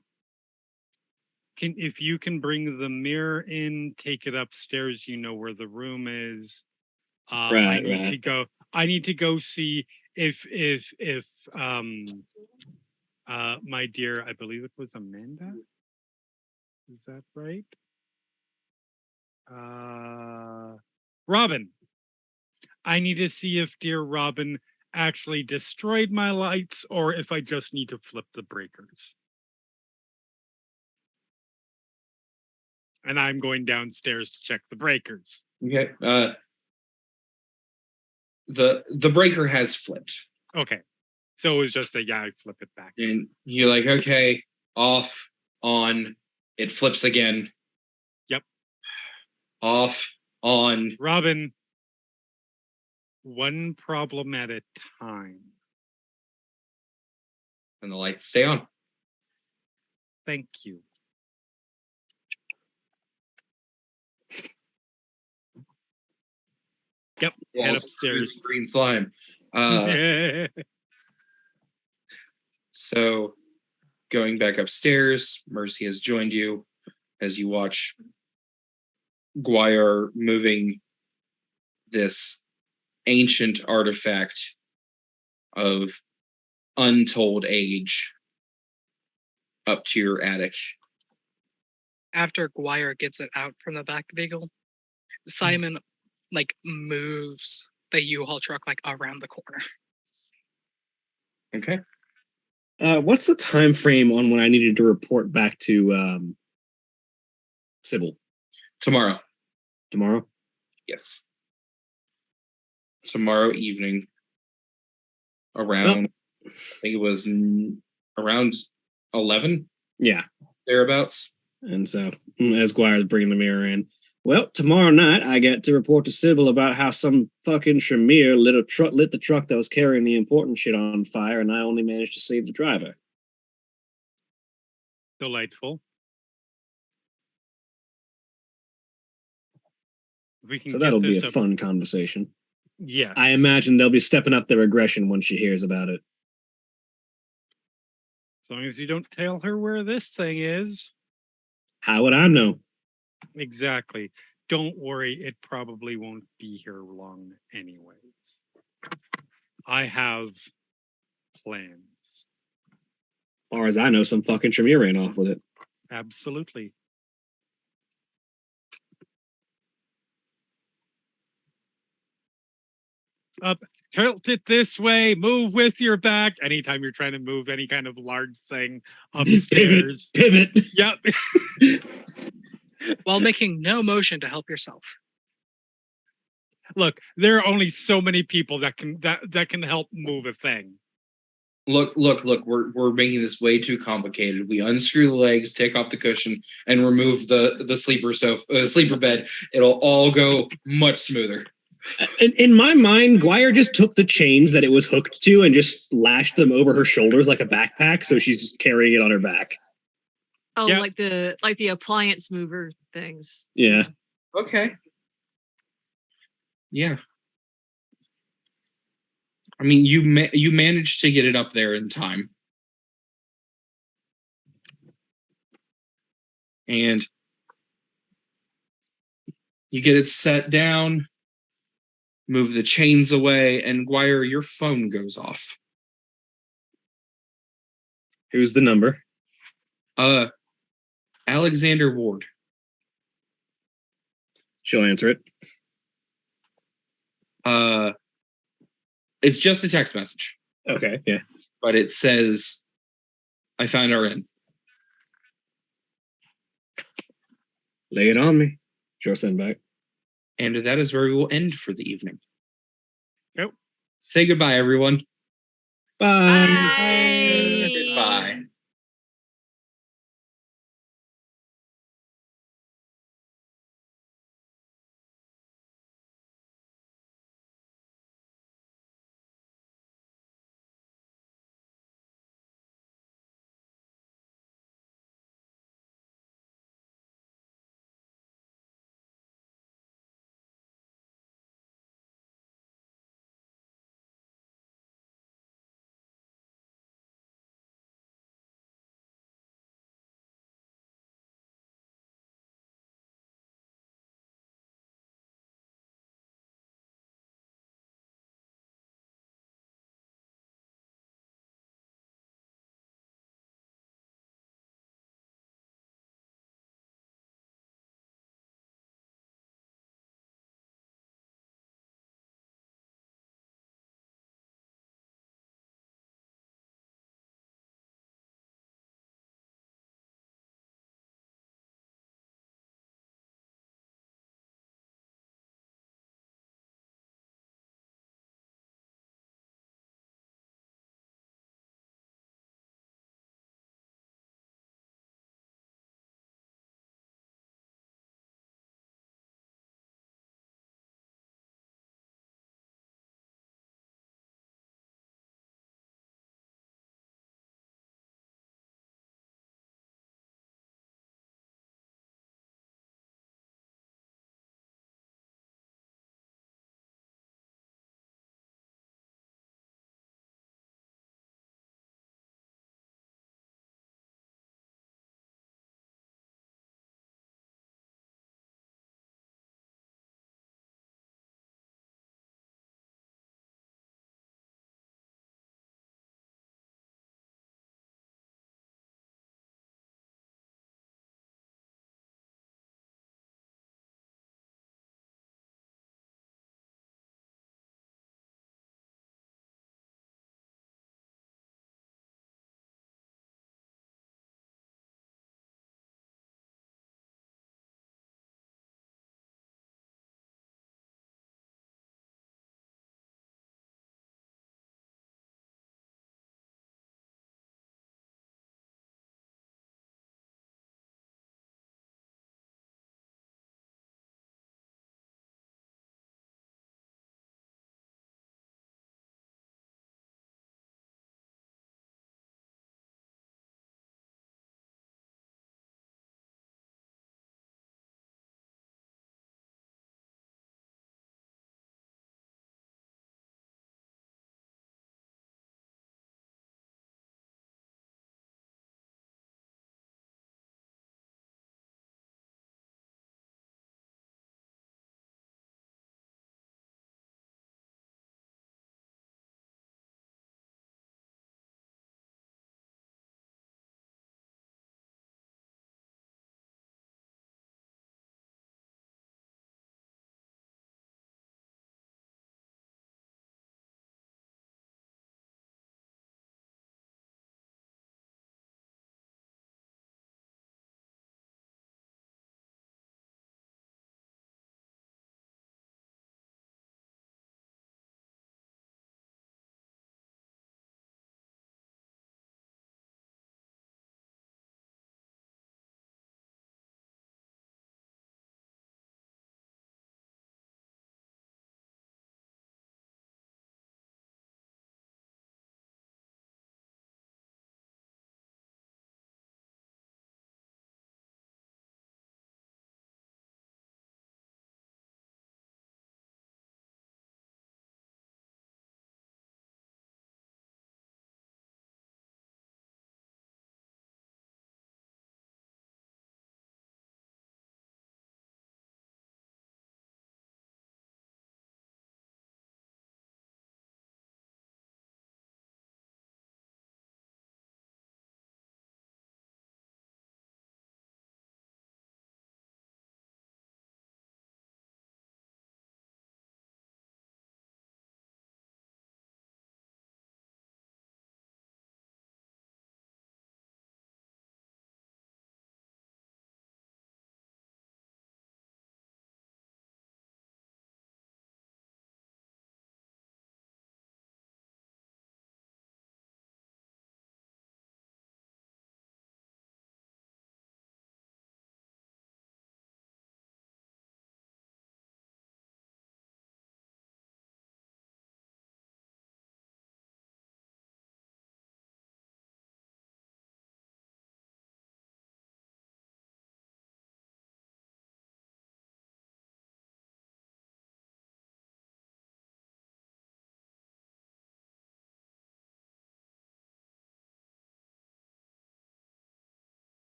If you can bring the mirror in, take it upstairs, you know where the room is. I Right, need right. to go. I need to go see if my dear, I believe it was Amanda. Is that right? Robin. I need to see if dear Robin actually destroyed my lights or if I just need to flip the breakers. And I'm going downstairs to check the breakers. Okay. The breaker has flipped. Okay. So it was just I flip it back. And you're like, okay, off, on, it flips again. Yep. Off, on. Robin, one problem at a time. And the lights stay on. Thank you. Yep. Head upstairs. Green slime. So going back upstairs, Mercy has joined you as you watch Guire moving this ancient artifact of untold age up to your attic. After Guire gets it out from the back vehicle, Simon moves the U-Haul truck around the corner. Okay. What's the time frame on when I needed to report back to Sybil? Tomorrow. Tomorrow? Yes. Tomorrow evening. Around, I think it was around 11. Yeah. Thereabouts. And so, as Guire's bringing the mirror in, well, tomorrow night I get to report to Sybil about how some fucking Shamir lit the truck that was carrying the important shit on fire, and I only managed to save the driver. Delightful. We can So get that'll be this a up- fun conversation. Yes. I imagine they'll be stepping up their aggression when she hears about it. As long as you don't tell her where this thing is. How would I know? Exactly. Don't worry, it probably won't be here long anyways. I have plans. As far as I know, some fucking Shamir ran off with it. Absolutely. Up, tilt it this way, move with your back. Anytime you're trying to move any kind of large thing upstairs. Pivot. Yep. While making no motion to help yourself. Look, there are only so many people that can help move a thing. Look, we're making this way too complicated. We unscrew the legs, take off the cushion, and remove the sleeper bed. It'll all go much smoother. In my mind, Guire just took the chains that it was hooked to and just lashed them over her shoulders like a backpack, so she's just carrying it on her back. Oh, Yep. like the appliance mover things. Yeah. Okay. Yeah. I mean, you managed to get it up there in time. And you get it set down, move the chains away, and Guire, your phone goes off. Who's the number? Alexander Ward. She'll answer it. It's just a text message, Okay, yeah. but it says, I found our in. Lay it on me. Sure, send back. And that is where we will end for the evening. Yep. Say goodbye, everyone. Bye. Bye.